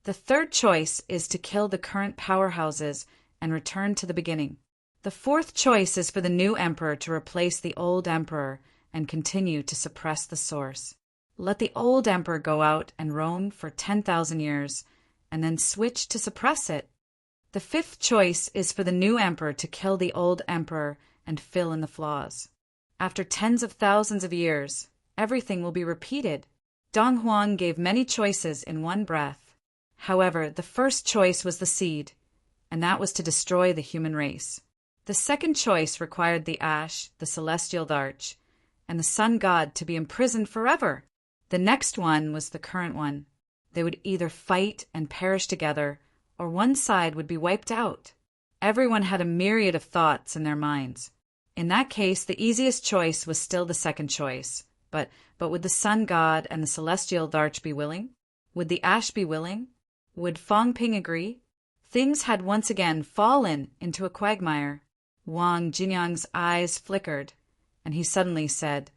The third choice is to kill the current powerhouses and return to the beginning. The fourth choice is for the new emperor to replace the old emperor and continue to suppress the source. Let the old emperor go out and roam for 10,000 years, and then switch to suppress it. The fifth choice is for the new emperor to kill the old emperor and fill in the flaws. After tens of thousands of years, everything will be repeated. Dong Huang gave many choices in one breath. However, the first choice was the seed, and that was to destroy the human race. The second choice required the ash, the celestial arch, and the sun god to be imprisoned forever. The next one was the current one. They would either fight and perish together, or one side would be wiped out. Everyone had a myriad of thoughts in their minds. In that case, the easiest choice was still the second choice. But would the sun god and the celestial arch be willing? Would the ash be willing? Would Fang Ping agree? Things had once again fallen into a quagmire. Wang Jinyang's eyes flickered, and he suddenly said,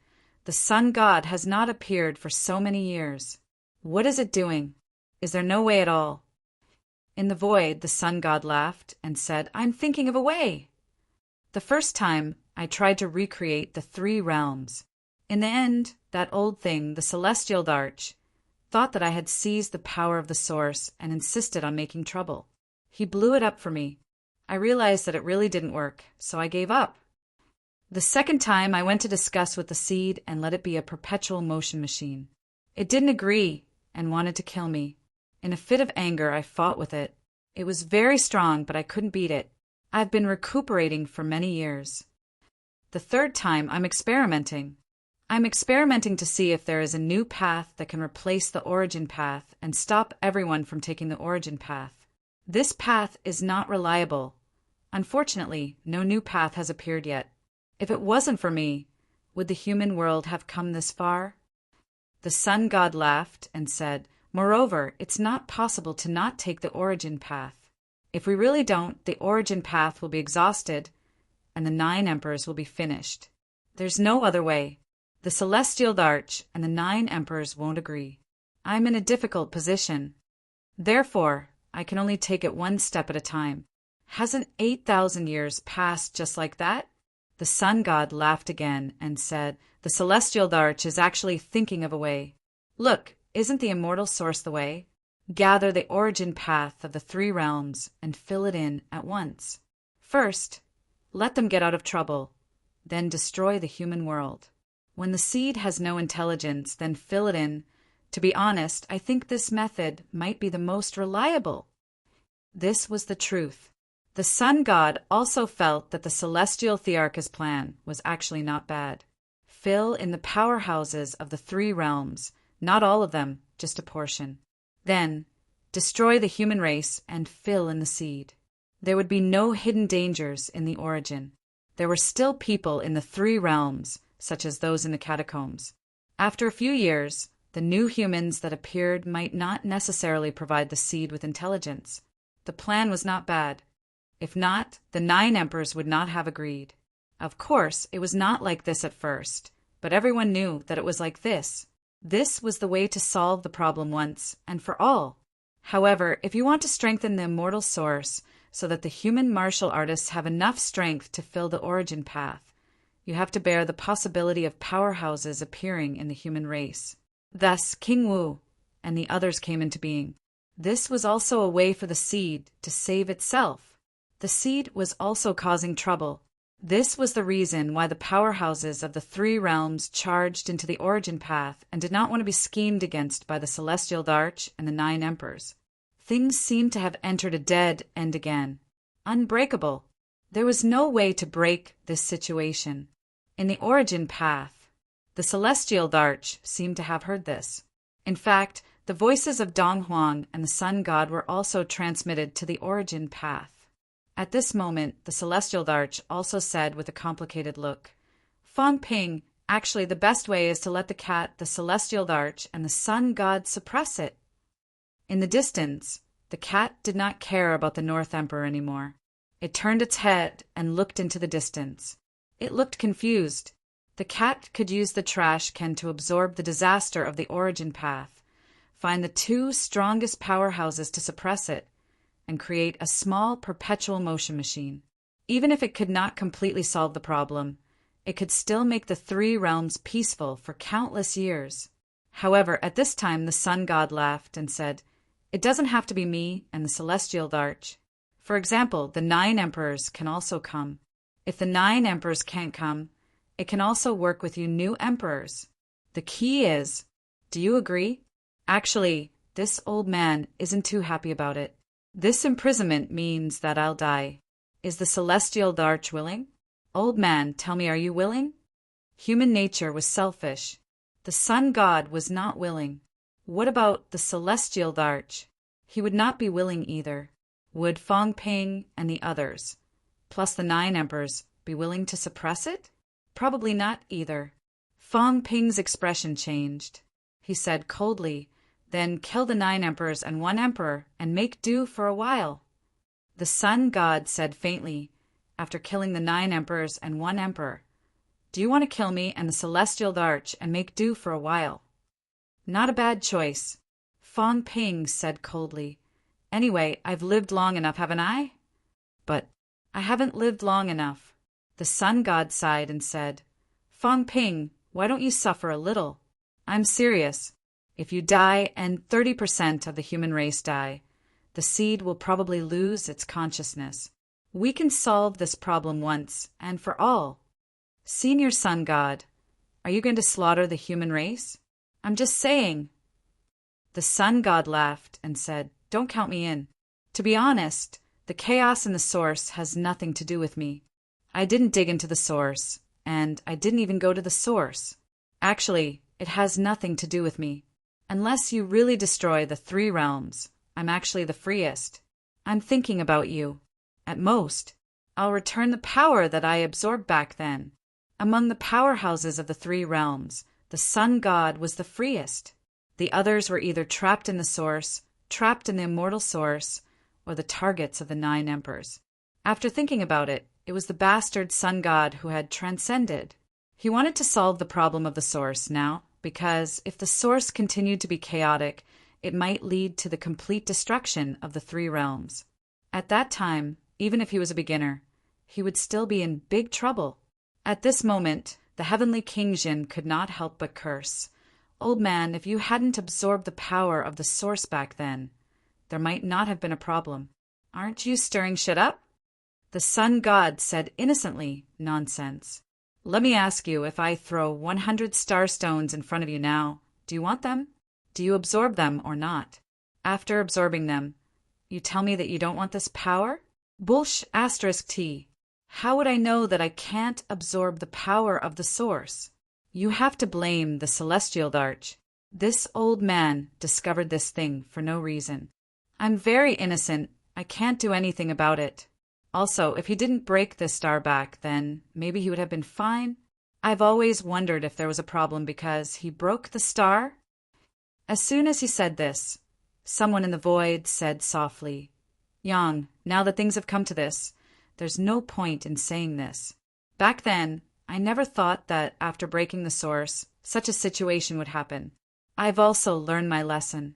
"The sun god has not appeared for so many years. What is it doing? Is there no way at all?" In the void, the sun god laughed and said, "I'm thinking of a way. The first time, I tried to recreate the 3 realms. In the end, that old thing, the celestial arch, thought that I had seized the power of the source and insisted on making trouble. He blew it up for me. I realized that it really didn't work, so I gave up. The second time, I went to discuss with the seed and let it be a perpetual motion machine. It didn't agree and wanted to kill me. In a fit of anger, I fought with it. It was very strong, but I couldn't beat it. I've been recuperating for many years. The third time, I'm experimenting. I'm experimenting to see if there is a new path that can replace the origin path and stop everyone from taking the origin path. This path is not reliable. Unfortunately, no new path has appeared yet. If it wasn't for me, would the human world have come this far? The sun god laughed and said, "Moreover, it's not possible to not take the origin path. If we really don't, the origin path will be exhausted, and the 9 emperors will be finished. There's no other way. The celestial arch and the 9 emperors won't agree. I'm in a difficult position. Therefore, I can only take it one step at a time. Hasn't 8,000 years passed just like that?" The sun god laughed again and said, "The celestial arch is actually thinking of a way. Look, isn't the immortal source the way? Gather the origin path of the 3 realms and fill it in at once. First, let them get out of trouble, then destroy the human world. When the seed has no intelligence, then fill it in. To be honest, I think this method might be the most reliable." This was the truth. The sun god also felt that the celestial thearch's plan was actually not bad. Fill in the powerhouses of the 3 realms, not all of them, just a portion. Then, destroy the human race and fill in the seed. There would be no hidden dangers in the origin. There were still people in the 3 realms, such as those in the catacombs. After a few years, the new humans that appeared might not necessarily provide the seed with intelligence. The plan was not bad. If not, the 9 emperors would not have agreed. Of course, it was not like this at first, but everyone knew that it was like this. This was the way to solve the problem once and for all. However, if you want to strengthen the immortal source so that the human martial artists have enough strength to fill the origin path, you have to bear the possibility of powerhouses appearing in the human race. Thus, King Wu and the others came into being. This was also a way for the seed to save itself. The seed was also causing trouble. This was the reason why the powerhouses of the 3 realms charged into the origin path and did not want to be schemed against by the celestial arch and the 9 emperors. Things seemed to have entered a dead end again. Unbreakable. There was no way to break this situation. In the origin path, the celestial arch seemed to have heard this. In fact, the voices of Dong Huang and the sun god were also transmitted to the origin path. At this moment, the celestial arch also said with a complicated look, "Fong Ping, actually the best way is to let the cat, the celestial arch, and the sun god suppress it." In the distance, the cat did not care about the North Emperor anymore. It turned its head and looked into the distance. It looked confused. The cat could use the trash can to absorb the disaster of the origin path, find the 2 strongest powerhouses to suppress it, and create a small perpetual motion machine. Even if it could not completely solve the problem, it could still make the 3 realms peaceful for countless years. However, at this time the sun god laughed and said, "It doesn't have to be me and the celestial arch. For example, the 9 emperors can also come. If the 9 emperors can't come, it can also work with you new emperors. The key is, do you agree?" Actually, this old man isn't too happy about it. "This imprisonment means that I'll die. Is the celestial arch willing? Old man, tell me, are you willing?" Human nature was selfish. The sun god was not willing. What about the celestial arch? He would not be willing either. Would Fong Ping and the others, plus the 9 emperors, be willing to suppress it? Probably not either. Fong Ping's expression changed. He said coldly, "Then kill the 9 emperors and 1 emperor, and make do for a while." The sun god said faintly, after killing the 9 emperors and 1 emperor, "Do you want to kill me and the celestial arch and make do for a while?" "Not a bad choice." Fong Ping said coldly, "Anyway, I've lived long enough, haven't I?" "But I haven't lived long enough." The sun god sighed and said, "Fong Ping, why don't you suffer a little? I'm serious. If you die and 30% of the human race die, the seed will probably lose its consciousness. We can solve this problem once and for all. Senior Sun God, are you going to slaughter the human race? I'm just saying. The Sun God laughed and said, Don't count me in. To be honest, the chaos in the source has nothing to do with me. I didn't dig into the source, and I didn't even go to the source. Actually, it has nothing to do with me. Unless you really destroy the 3 realms, I'm actually the freest. I'm thinking about you. At most, I'll return the power that I absorbed back then. Among the powerhouses of the 3 realms, the Sun God was the freest. The others were either trapped in the source, trapped in the immortal source, or the targets of the 9 emperors. After thinking about it, it was the bastard Sun God who had transcended. He wanted to solve the problem of the source now, because if the source continued to be chaotic, it might lead to the complete destruction of the 3 realms. At that time, even if he was a beginner, he would still be in big trouble. At this moment, the heavenly King Jin could not help but curse. Old man, if you hadn't absorbed the power of the source back then, there might not have been a problem. Aren't you stirring shit up? The Sun God said innocently, Nonsense. Let me ask you, if I throw 100 star stones in front of you now, do you want them? Do you absorb them or not? After absorbing them, you tell me that you don't want this power? Bullsh *T. How would I know that I can't absorb the power of the source? You have to blame the Celestial Darch. This old man discovered this thing for no reason. I'm very innocent. I can't do anything about it. Also, if he didn't break this star back, then maybe he would have been fine. I've always wondered if there was a problem because he broke the star. As soon as he said this, someone in the void said softly, Yang, now that things have come to this, there's no point in saying this. Back then, I never thought that after breaking the source, such a situation would happen. I've also learned my lesson.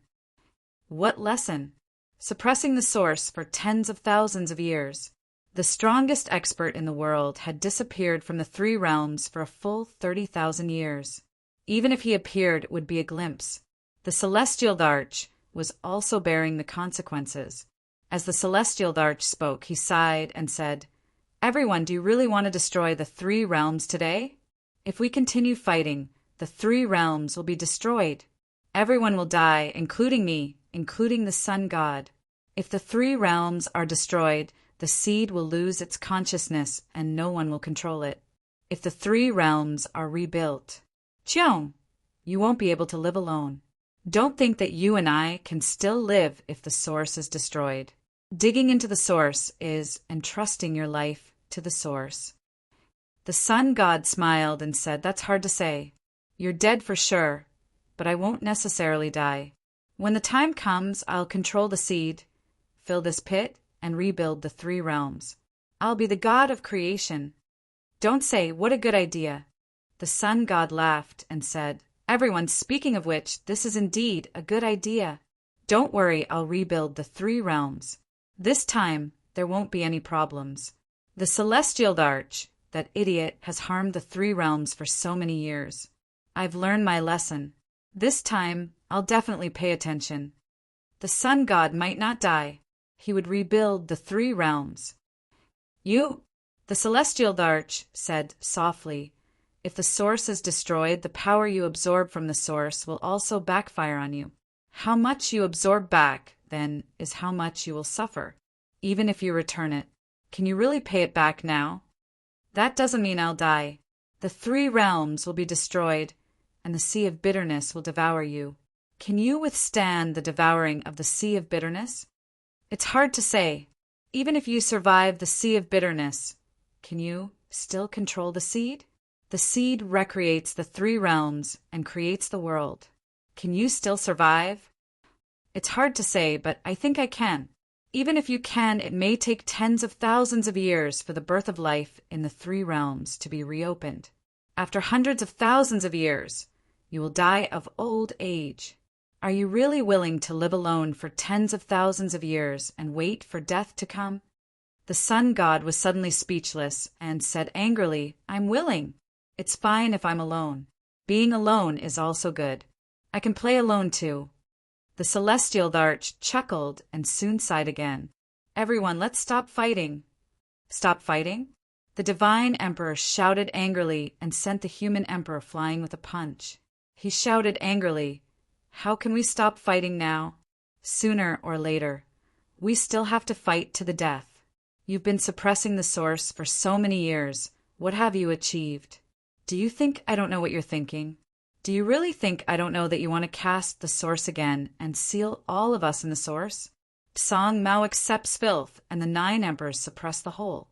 What lesson? Suppressing the source for tens of thousands of years. The strongest expert in the world had disappeared from the 3 realms for a full 30,000 years. Even if he appeared, it would be a glimpse. The Celestial Darch was also bearing the consequences. As the Celestial Darch spoke, he sighed and said, Everyone, do you really want to destroy the 3 realms today? If we continue fighting, the 3 realms will be destroyed. Everyone will die, including me, including the Sun God. If the 3 realms are destroyed, the seed will lose its consciousness and no one will control it. If the 3 realms are rebuilt, Cheong, you won't be able to live alone. Don't think that you and I can still live if the source is destroyed. Digging into the source is entrusting your life to the source. The Sun God smiled and said, That's hard to say. You're dead for sure, but I won't necessarily die. When the time comes, I'll control the seed, fill this pit, and rebuild the 3 realms. I'll be the God of creation. Don't say, What a good idea. The Sun God laughed and said, Everyone, speaking of which, this is indeed a good idea. Don't worry, I'll rebuild the 3 realms. This time, there won't be any problems. The Celestial Darch, that idiot, has harmed the 3 realms for so many years. I've learned my lesson. This time, I'll definitely pay attention. The Sun God might not die. He would rebuild the 3 realms. You, the Celestial Darch said softly, If the source is destroyed, the power you absorb from the source will also backfire on you. How much you absorb back, then, is how much you will suffer, even if you return it. Can you really pay it back now? That doesn't mean I'll die. The 3 realms will be destroyed, and the sea of bitterness will devour you. Can you withstand the devouring of the sea of bitterness? It's hard to say. Even if you survive the sea of bitterness, can you still control the seed? The seed recreates the 3 realms and creates the world. Can you still survive? It's hard to say, but I think I can. Even if you can, it may take tens of thousands of years for the birth of life in the 3 realms to be reopened. After hundreds of thousands of years, you will die of old age. Are you really willing to live alone for tens of thousands of years and wait for death to come? The Sun God was suddenly speechless and said angrily, I'm willing. It's fine if I'm alone. Being alone is also good. I can play alone too. The Celestial Darch chuckled and soon sighed again. Everyone, let's stop fighting. Stop fighting? The divine emperor shouted angrily and sent the human emperor flying with a punch. He shouted angrily, "How can we stop fighting now? Sooner or later. We still have to fight to the death. You've been suppressing the source for so many years. What have you achieved? Do you think I don't know what you're thinking? Do you really think I don't know that you want to cast the source again and seal all of us in the source? Song Mao accepts filth, and the 9 emperors suppress the whole.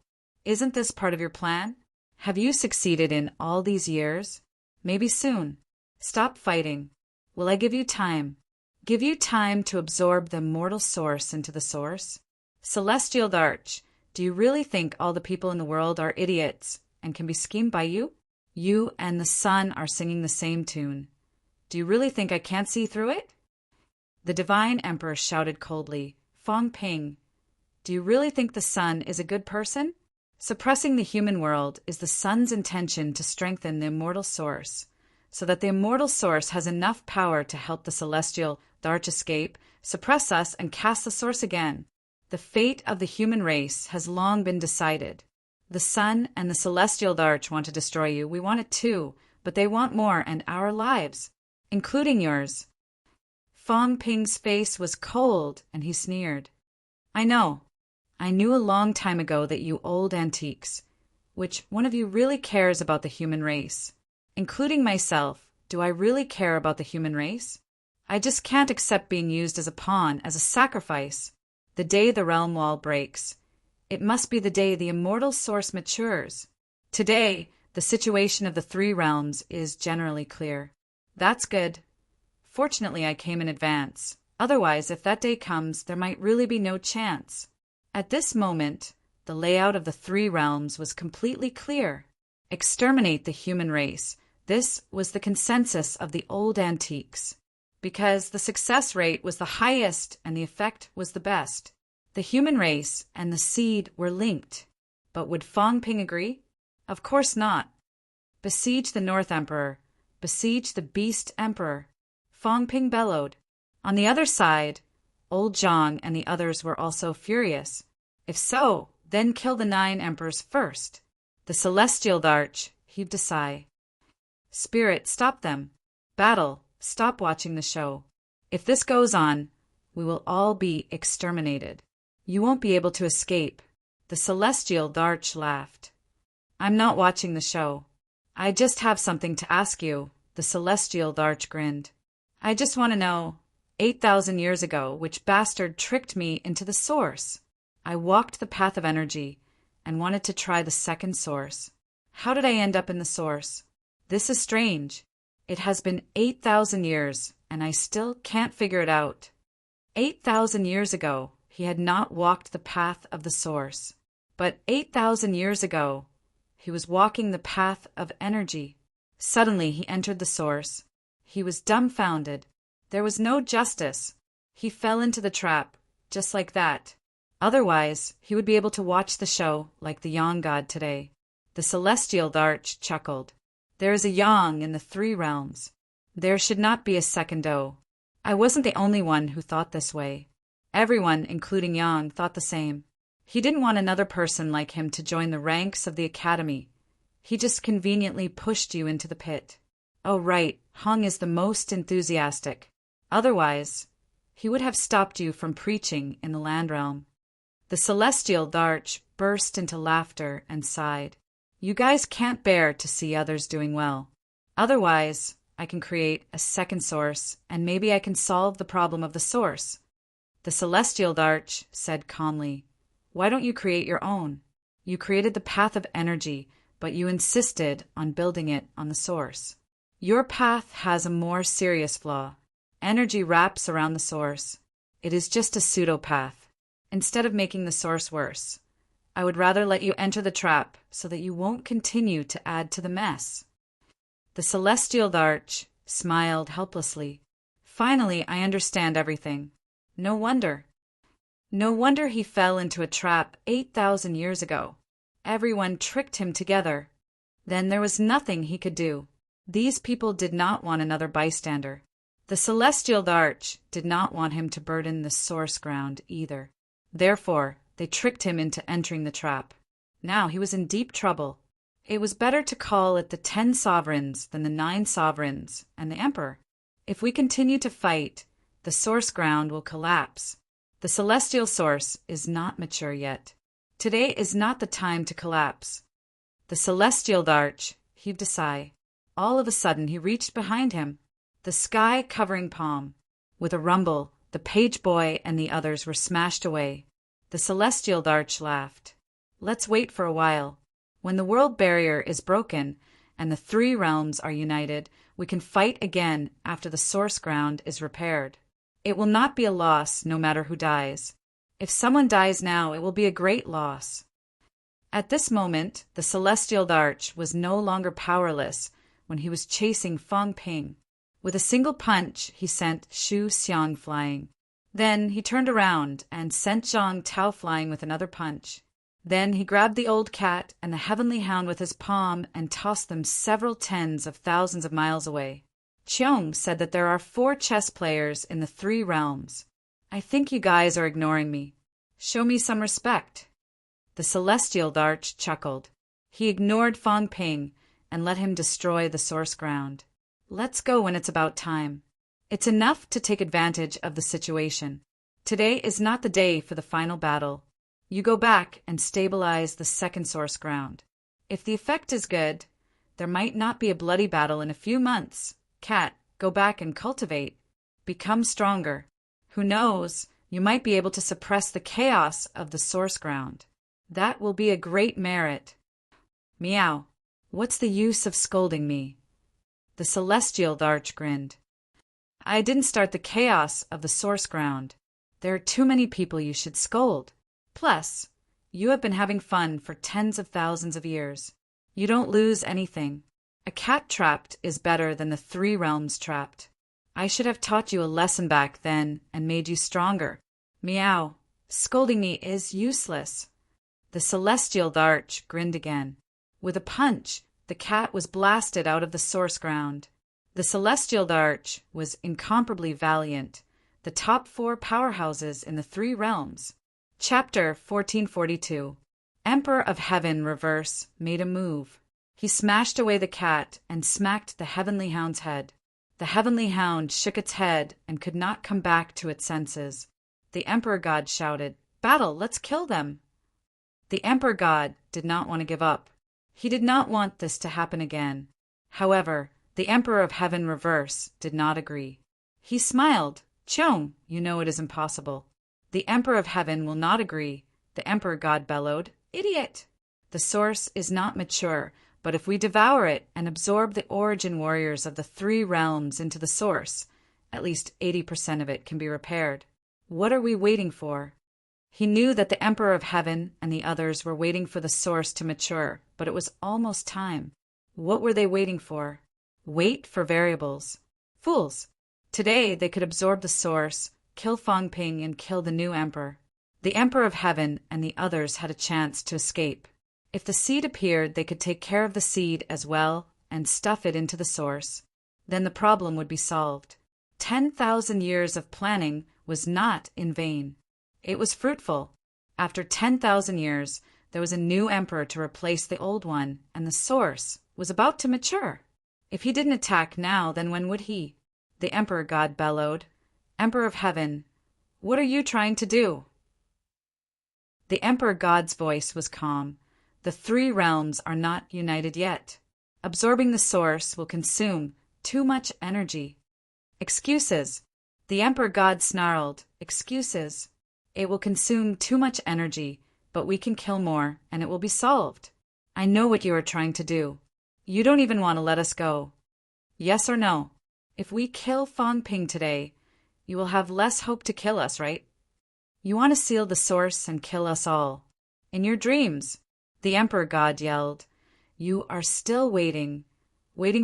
Isn't this part of your plan? Have you succeeded in all these years? Maybe soon. Stop fighting. Will I give you time? Give you time to absorb the immortal source into the source? Celestial Darch, do you really think all the people in the world are idiots and can be schemed by you? You and the sun are singing the same tune. Do you really think I can't see through it?" The divine emperor shouted coldly, "Fong Ping, do you really think the sun is a good person? Suppressing the human world is the sun's intention to strengthen the immortal source, so that the immortal source has enough power to help the celestial Darch escape, suppress us, and cast the source again. The fate of the human race has long been decided. The sun and the celestial Darch want to destroy you. We want it too, but they want more, and our lives, including yours." Fong Ping's face was cold, and he sneered. "I know. I knew a long time ago that you old antiques. Which one of you really cares about the human race? Including myself, do I really care about the human race? I just can't accept being used as a pawn, as a sacrifice. The day the realm wall breaks, it must be the day the immortal source matures. Today, the situation of the 3 realms is generally clear." "That's good. Fortunately, I came in advance. Otherwise, if that day comes, there might really be no chance." At this moment, the layout of the 3 realms was completely clear. Exterminate the human race. This was the consensus of the old antiques. Because the success rate was the highest and the effect was the best. The human race and the seed were linked. But would Fong Ping agree? Of course not. "Besiege the North Emperor. Besiege the Beast Emperor," Fong Ping bellowed. On the other side, old Zhang and the others were also furious. If so, then kill the 9 emperors first. The celestial Darch heaved a sigh. "Spirit, stop them. Battle, stop watching the show. If this goes on, we will all be exterminated. You won't be able to escape." The celestial Darch laughed. "I'm not watching the show. I just have something to ask you." The celestial Darch grinned. "I just want to know, 8,000 years ago, which bastard tricked me into the source? I walked the path of energy and wanted to try the second source. How did I end up in the source? This is strange. It has been 8,000 years, and I still can't figure it out." 8,000 years ago, he had not walked the path of the source. But 8,000 years ago, he was walking the path of energy. Suddenly he entered the source. He was dumbfounded. There was no justice. He fell into the trap, just like that. Otherwise, he would be able to watch the show like the Yang God today. The celestial Darch chuckled. "There is a Yang in the 3 realms. There should not be a second O. I wasn't the only one who thought this way. Everyone, including Yang, thought the same. He didn't want another person like him to join the ranks of the academy. He just conveniently pushed you into the pit. Oh, right, Hong is the most enthusiastic. Otherwise, he would have stopped you from preaching in the land realm." The celestial Darch burst into laughter and sighed. "You guys can't bear to see others doing well. Otherwise, I can create a second source, and maybe I can solve the problem of the source." The celestial Darch said calmly, "Why don't you create your own? You created the path of energy, but you insisted on building it on the source. Your path has a more serious flaw. Energy wraps around the source. It is just a pseudo-path. Instead of making the source worse, I would rather let you enter the trap so that you won't continue to add to the mess." The celestial Darch smiled helplessly. "Finally, I understand everything. No wonder. No wonder he fell into a trap 8,000 years ago. Everyone tricked him together. Then there was nothing he could do. These people did not want another bystander. The celestial Darch did not want him to burden the source ground either. Therefore, they tricked him into entering the trap. Now he was in deep trouble. It was better to call it the 10 sovereigns than the 9 sovereigns and the emperor. If we continue to fight, the source ground will collapse. The celestial source is not mature yet. Today is not the time to collapse. The celestial Darch heaved a sigh. All of a sudden he reached behind him, the sky covering palm. With a rumble, the page boy and the others were smashed away. The celestial Darch laughed. Let's wait for a while. When the world barrier is broken and the 3 realms are united, we can fight again after the source ground is repaired. It will not be a loss no matter who dies. If someone dies now, it will be a great loss. At this moment, the celestial Darch was no longer powerless when he was chasing Fang Ping. With a single punch, he sent Xu Xiang flying. Then he turned around and sent Zhang Tao flying with another punch. Then he grabbed the old cat and the heavenly hound with his palm and tossed them several tens of thousands of miles away. Cheong said that there are 4 chess players in the 3 realms. I think you guys are ignoring me. Show me some respect. The celestial Darch chuckled. He ignored Fang Ping and let him destroy the source ground. Let's go when it's about time. It's enough to take advantage of the situation. Today is not the day for the final battle. You go back and stabilize the second source ground. If the effect is good, there might not be a bloody battle in a few months. Cat, go back and cultivate. Become stronger. Who knows, you might be able to suppress the chaos of the source ground. That will be a great merit. Meow. What's the use of scolding me? The celestial Darch grinned. I didn't start the chaos of the source ground. There are too many people you should scold. Plus, you have been having fun for tens of thousands of years. You don't lose anything. A cat trapped is better than the 3 realms trapped. I should have taught you a lesson back then and made you stronger. Meow. Scolding me is useless. The celestial Darch grinned again. With a punch, the cat was blasted out of the source ground. The celestial Darch was incomparably valiant, the top 4 powerhouses in the 3 realms. Chapter 1442. Emperor of Heaven Reverse made a move. He smashed away the cat and smacked the heavenly hound's head. The heavenly hound shook its head and could not come back to its senses. The Emperor God shouted, "Battle, let's kill them!" The Emperor God did not want to give up. He did not want this to happen again. However, the Emperor of Heaven Reverse did not agree. He smiled. "Cheong, you know it is impossible." The Emperor of Heaven will not agree. The Emperor God bellowed, "Idiot! The source is not mature, but if we devour it and absorb the origin warriors of the 3 realms into the source, at least 80% of it can be repaired. What are we waiting for?" He knew that the Emperor of Heaven and the others were waiting for the source to mature, but it was almost time. What were they waiting for? Wait for variables. Fools! Today they could absorb the source, kill Fang Ping, and kill the new emperor. The Emperor of Heaven and the others had a chance to escape. If the seed appeared, they could take care of the seed as well and stuff it into the source. Then the problem would be solved. 10,000 years of planning was not in vain. It was fruitful. After 10,000 years, there was a new emperor to replace the old one, and the source was about to mature. If he didn't attack now, then when would he? The Emperor God bellowed, "Emperor of Heaven, what are you trying to do?" The Emperor God's voice was calm. The 3 realms are not united yet. Absorbing the source will consume too much energy. Excuses. The Emperor God snarled, "Excuses. It will consume too much energy, but we can kill more, and it will be solved. I know what you are trying to do. You don't even want to let us go. Yes or no? If we kill Fang Ping today, you will have less hope to kill us, right? You want to seal the source and kill us all. In your dreams," the Emperor God yelled. "You are still waiting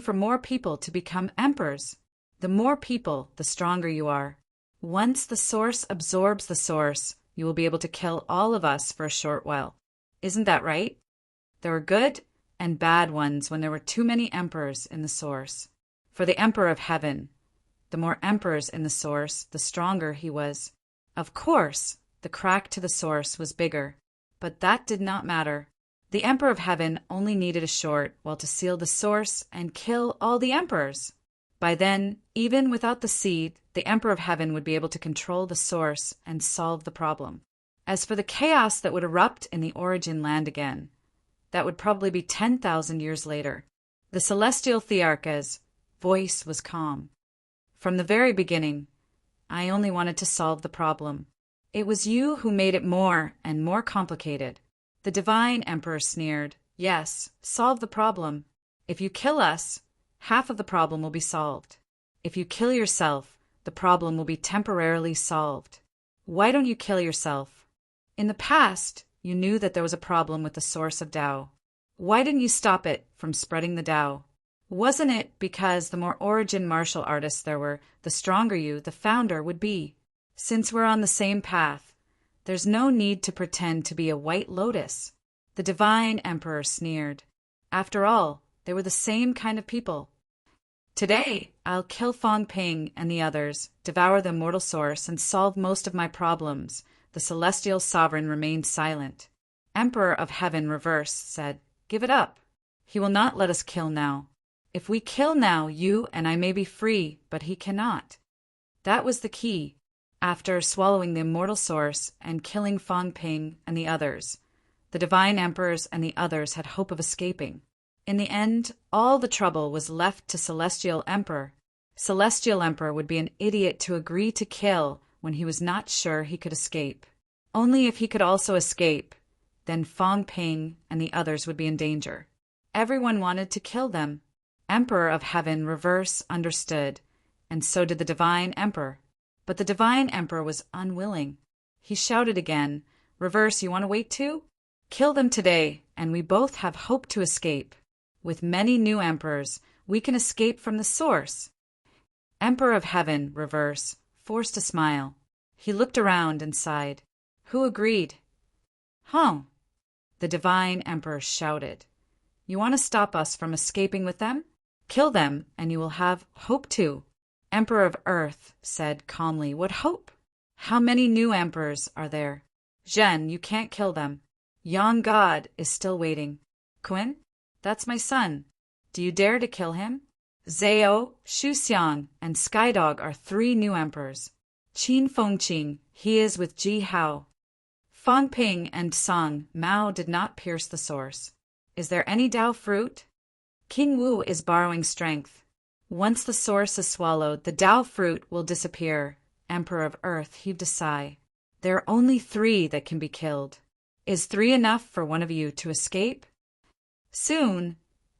for more people to become emperors. The more people, the stronger you are. Once the source absorbs the source, you will be able to kill all of us for a short while. Isn't that right? There were good and bad ones when there were too many emperors in the source. For the Emperor of Heaven, the more emperors in the source, the stronger he was. Of course, the crack to the source was bigger, but that did not matter. The Emperor of Heaven only needed a short while to seal the source and kill all the emperors. By then, even without the seed, the Emperor of Heaven would be able to control the source and solve the problem. As for the chaos that would erupt in the origin land again, that would probably be 10,000 years later. The celestial Thearch's voice was calm. From the very beginning, I only wanted to solve the problem. It was you who made it more and more complicated. The divine emperor sneered. Yes, solve the problem. If you kill us, half of the problem will be solved. If you kill yourself, the problem will be temporarily solved. Why don't you kill yourself? In the past, you knew that there was a problem with the source of Tao. Why didn't you stop it from spreading the Tao? Wasn't it because the more origin martial artists there were, the stronger you, the founder, would be? Since we're on the same path, there's no need to pretend to be a white lotus. The divine emperor sneered. After all, they were the same kind of people. Today, I'll kill Fong Ping and the others, devour the immortal source, and solve most of my problems. The celestial sovereign remained silent. Emperor of Heaven reversed, said, Give it up. He will not let us kill now. If we kill now, you and I may be free, but he cannot. That was the key. After swallowing the immortal source and killing Fong Ping and the others, the divine emperors and the others had hope of escaping. In the end, all the trouble was left to Celestial Emperor. Celestial Emperor would be an idiot to agree to kill when he was not sure he could escape. Only if he could also escape, then Fong Ping and the others would be in danger. Everyone wanted to kill them. Emperor of Heaven reverse understood, and so did the divine emperor. But the divine emperor was unwilling. He shouted again, Reverse, you want to wait too? Kill them today, and we both have hope to escape. With many new emperors, we can escape from the source. Emperor of Heaven, Reverse, forced a smile. He looked around and sighed. Who agreed? Huh. The divine emperor shouted. You want to stop us from escaping with them? Kill them, and you will have hope too. Emperor of Earth said calmly, What hope? How many new emperors are there? Zhen, you can't kill them. Yang God is still waiting. Quinn? That's my son. Do you dare to kill him? Zhao, Shuxiang, and Skydog are 3 new emperors. Qin Fengqing, he is with Ji Hao. Fong Ping and Song Mao did not pierce the source. Is there any Tao fruit? King Wu is borrowing strength. Once the source is swallowed, the Tao fruit will disappear. Emperor of Earth heaved a sigh. There are only 3 that can be killed. Is 3 enough for one of you to escape? Soon,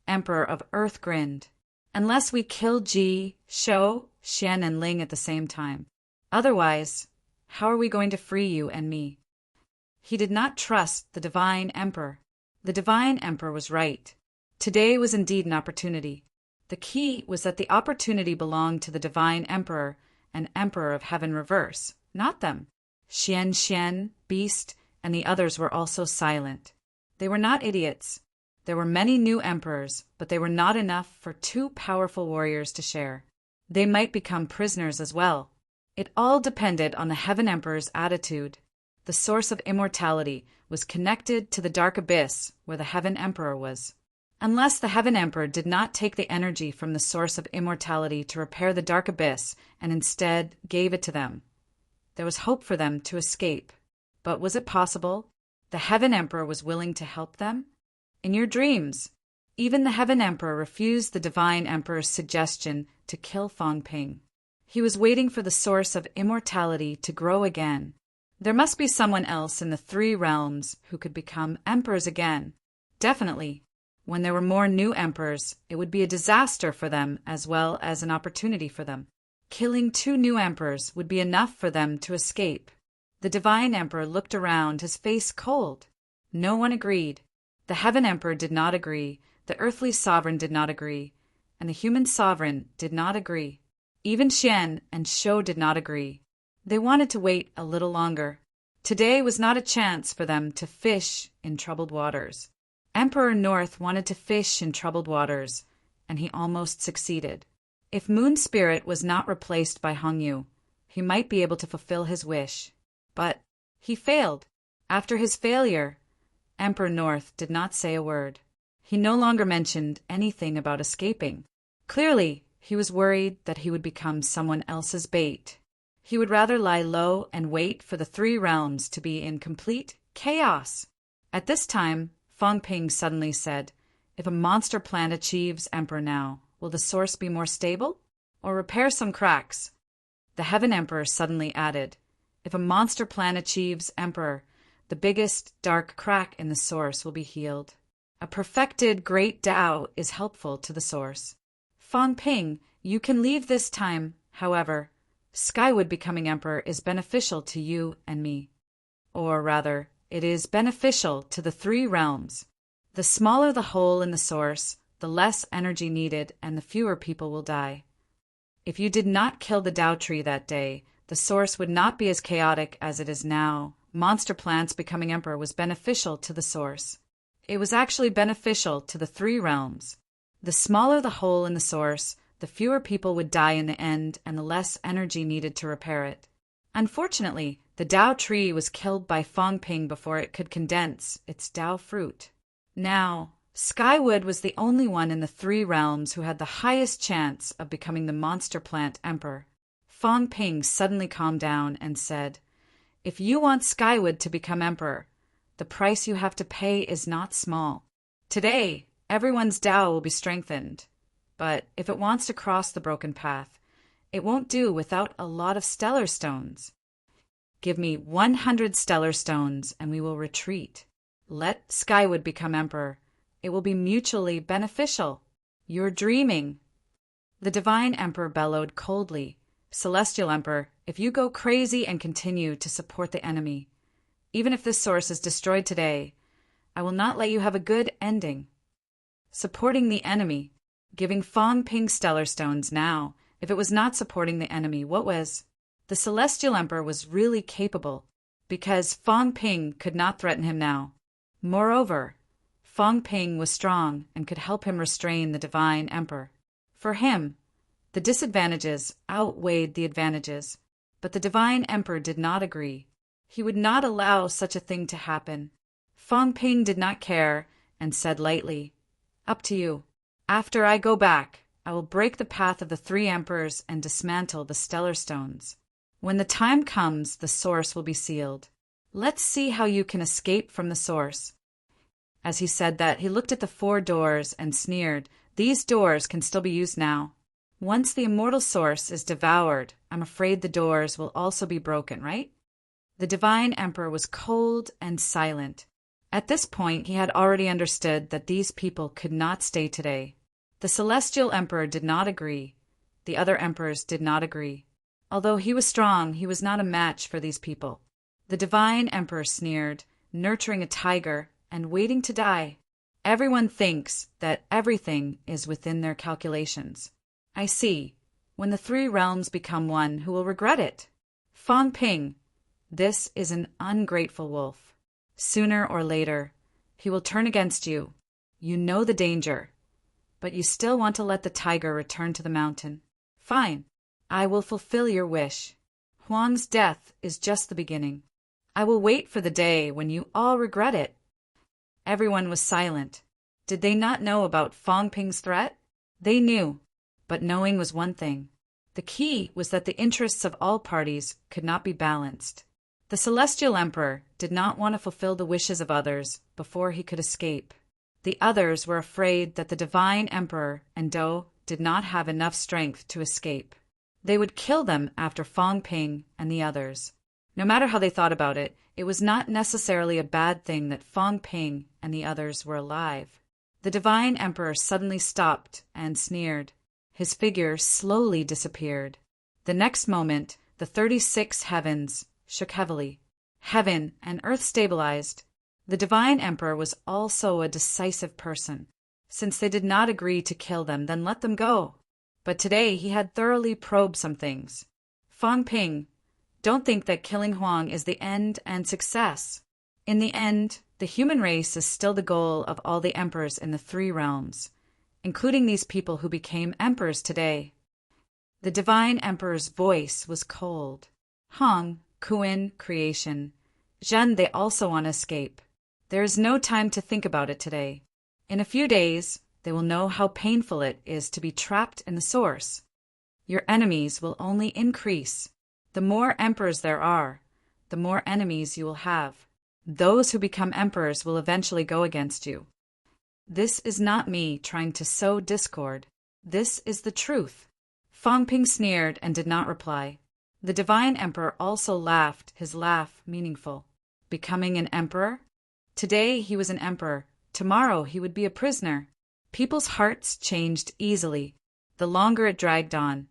Emperor of Earth grinned. Unless we kill Ji, Shou, Xian, and Ling at the same time. Otherwise, how are we going to free you and me? He did not trust the divine emperor. The divine emperor was right. Today was indeed an opportunity. The key was that the opportunity belonged to the divine emperor and Emperor of Heaven Reverse, not them. Xian, Beast, and the others were also silent. They were not idiots. There were many new emperors, but they were not enough for 2 powerful warriors to share. They might become prisoners as well. It all depended on the Heaven Emperor's attitude. The source of immortality was connected to the dark abyss where the Heaven Emperor was. Unless the Heaven Emperor did not take the energy from the source of immortality to repair the dark abyss and instead gave it to them, there was hope for them to escape. But was it possible? The Heaven Emperor was willing to help them? In your dreams, even the Heaven Emperor refused the Divine Emperor's suggestion to kill Fong Ping. He was waiting for the source of immortality to grow again. There must be someone else in the 3 realms who could become emperors again. Definitely. When there were more new emperors, it would be a disaster for them as well as an opportunity for them. Killing 2 new emperors would be enough for them to escape. The divine emperor looked around, his face cold. No one agreed. The Heaven Emperor did not agree, the earthly sovereign did not agree, and the human sovereign did not agree. Even Xian and Shou did not agree. They wanted to wait a little longer. Today was not a chance for them to fish in troubled waters. Emperor North wanted to fish in troubled waters, and he almost succeeded. If Moon Spirit was not replaced by Hongyu, he might be able to fulfill his wish. But he failed. After his failure, Emperor North did not say a word. He no longer mentioned anything about escaping. Clearly, he was worried that he would become someone else's bait. He would rather lie low and wait for the three realms to be in complete chaos. At this time, Fong Ping suddenly said, "If a monster plant achieves Emperor now, will the source be more stable? Or repair some cracks?" The Heaven Emperor suddenly added, "If a monster plant achieves Emperor, the biggest dark crack in the source will be healed. A perfected great Tao is helpful to the source. Fong Ping, you can leave this time, however. Skywood becoming Emperor is beneficial to you and me. Or rather, it is beneficial to the three realms. The smaller the hole in the source, the less energy needed and the fewer people will die. If you did not kill the Tao tree that day, the source would not be as chaotic as it is now. Monster plants becoming Emperor was beneficial to the source. It was actually beneficial to the three realms. The smaller the hole in the source, the fewer people would die in the end and the less energy needed to repair it. Unfortunately, the Tao tree was killed by Fong Ping before it could condense its Tao fruit. Now, Skywood was the only one in the three realms who had the highest chance of becoming the monster plant Emperor. Fong Ping suddenly calmed down and said, "If you want Skywood to become Emperor, the price you have to pay is not small. Today, everyone's Tao will be strengthened. But if it wants to cross the broken path, it won't do without a lot of stellar stones. Give me 100 stellar stones and we will retreat. Let Skywood become Emperor. It will be mutually beneficial. You're dreaming." The Divine Emperor bellowed coldly, "Celestial Emperor, if you go crazy and continue to support the enemy, even if this source is destroyed today, I will not let you have a good ending." Supporting the enemy, giving Fong Ping stellar stones now, if it was not supporting the enemy, what was? The Celestial Emperor was really capable, because Fong Ping could not threaten him now. Moreover, Fong Ping was strong and could help him restrain the Divine Emperor. For him, the disadvantages outweighed the advantages, but the Divine Emperor did not agree. He would not allow such a thing to happen. Fong Ping did not care and said lightly, "Up to you. After I go back, I will break the path of the three emperors and dismantle the stellar stones. When the time comes, the source will be sealed. Let's see how you can escape from the source." As he said that, he looked at the 4 doors and sneered, "These doors can still be used now. Once the immortal source is devoured, I'm afraid the doors will also be broken, right?" The Divine Emperor was cold and silent. At this point, he had already understood that these people could not stay today. The Celestial Emperor did not agree. The other emperors did not agree. Although he was strong, he was not a match for these people. The Divine Emperor sneered, nurturing a tiger and waiting to die. Everyone thinks that everything is within their calculations. I see. When the three realms become one, who will regret it? Fong Ping, this is an ungrateful wolf. Sooner or later, he will turn against you. You know the danger, but you still want to let the tiger return to the mountain. Fine, I will fulfill your wish. Huang's death is just the beginning. I will wait for the day when you all regret it." Everyone was silent. Did they not know about Fong Ping's threat? They knew, but knowing was one thing. The key was that the interests of all parties could not be balanced. The Celestial Emperor did not want to fulfill the wishes of others before he could escape. The others were afraid that the Divine Emperor and Dou did not have enough strength to escape. They would kill them after Fong Ping and the others. No matter how they thought about it, it was not necessarily a bad thing that Fong Ping and the others were alive. The Divine Emperor suddenly stopped and sneered. His figure slowly disappeared. The next moment, the 36 heavens shook heavily. Heaven and earth stabilized. The Divine Emperor was also a decisive person. Since they did not agree to kill them, then let them go. But today he had thoroughly probed some things. Fong Ping, don't think that killing Huang is the end and success. In the end, the human race is still the goal of all the emperors in the three realms, including these people who became emperors today. The Divine Emperor's voice was cold. Hong, Kuin, creation. Zhen, they also want to escape. There is no time to think about it today. In a few days, they will know how painful it is to be trapped in the source. Your enemies will only increase. The more emperors there are, the more enemies you will have. Those who become emperors will eventually go against you. This is not me trying to sow discord. This is the truth. Fang Ping sneered and did not reply. The divine emperor also laughed, his laugh meaningful. Becoming an emperor? Today he was an emperor. Tomorrow he would be a prisoner. People's hearts changed easily. The longer it dragged on,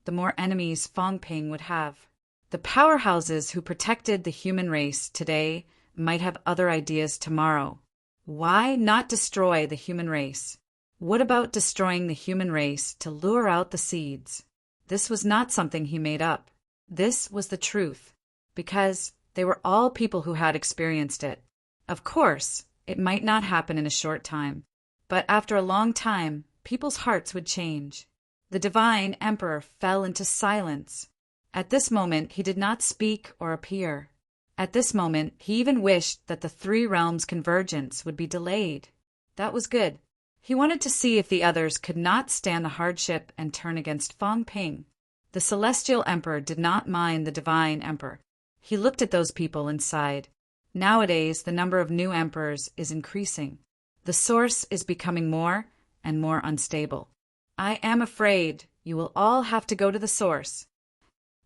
the more enemies Fang Ping would have. The powerhouses who protected the human race today might have other ideas tomorrow. Why not destroy the human race? What about destroying the human race to lure out the seeds? This was not something he made up. This was the truth, because they were all people who had experienced it. Of course, it might not happen in a short time, but after a long time, people's hearts would change. The divine emperor fell into silence. At this moment, he did not speak or appear. At this moment, he even wished that the three realms' convergence would be delayed. That was good. He wanted to see if the others could not stand the hardship and turn against Fang Ping. The celestial emperor did not mind the divine emperor. He looked at those people and sighed. Nowadays, the number of new emperors is increasing. The source is becoming more and more unstable. I am afraid you will all have to go to the source.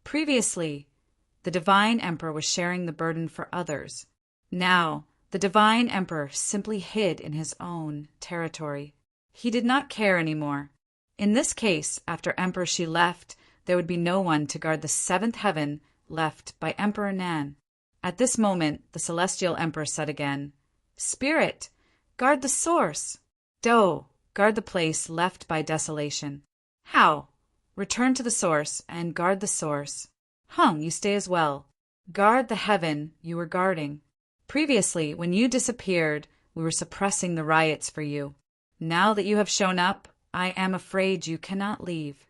Previously, the divine emperor was sharing the burden for others. Now, the divine emperor simply hid in his own territory. He did not care anymore. In this case, after Emperor Shi left, there would be no one to guard the seventh heaven left by Emperor Nan. At this moment, the celestial emperor said again, "Spirit, guard the source. Do, guard the place left by desolation. How? Return to the source and guard the source. Hung, you stay as well. Guard the heaven you were guarding. Previously, when you disappeared, we were suppressing the riots for you. Now that you have shown up, I am afraid you cannot leave."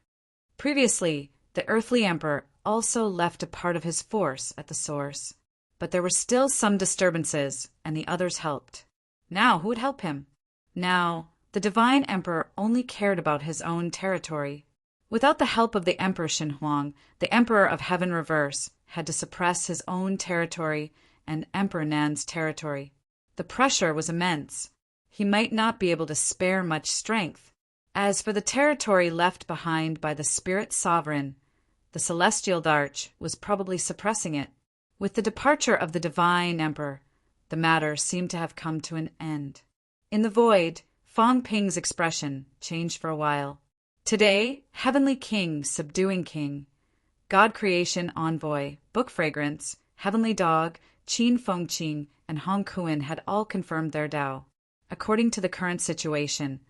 Previously, the earthly emperor also left a part of his force at the source, but there were still some disturbances, and the others helped. Now who would help him? Now, the divine emperor only cared about his own territory. Without the help of the Emperor Shenhuang, the Emperor of Heaven Reverse had to suppress his own territory and Emperor Nan's territory. The pressure was immense. He might not be able to spare much strength. As for the territory left behind by the Spirit Sovereign, the Celestial Darch was probably suppressing it. With the departure of the Divine Emperor, the matter seemed to have come to an end. In the void, Fang Ping's expression changed for a while. Today, Heavenly King, Subduing King, God Creation Envoy, Book Fragrance, Heavenly Dog, Qin Fengqing, and Hong Kuan had all confirmed their Tao. According to the current situation,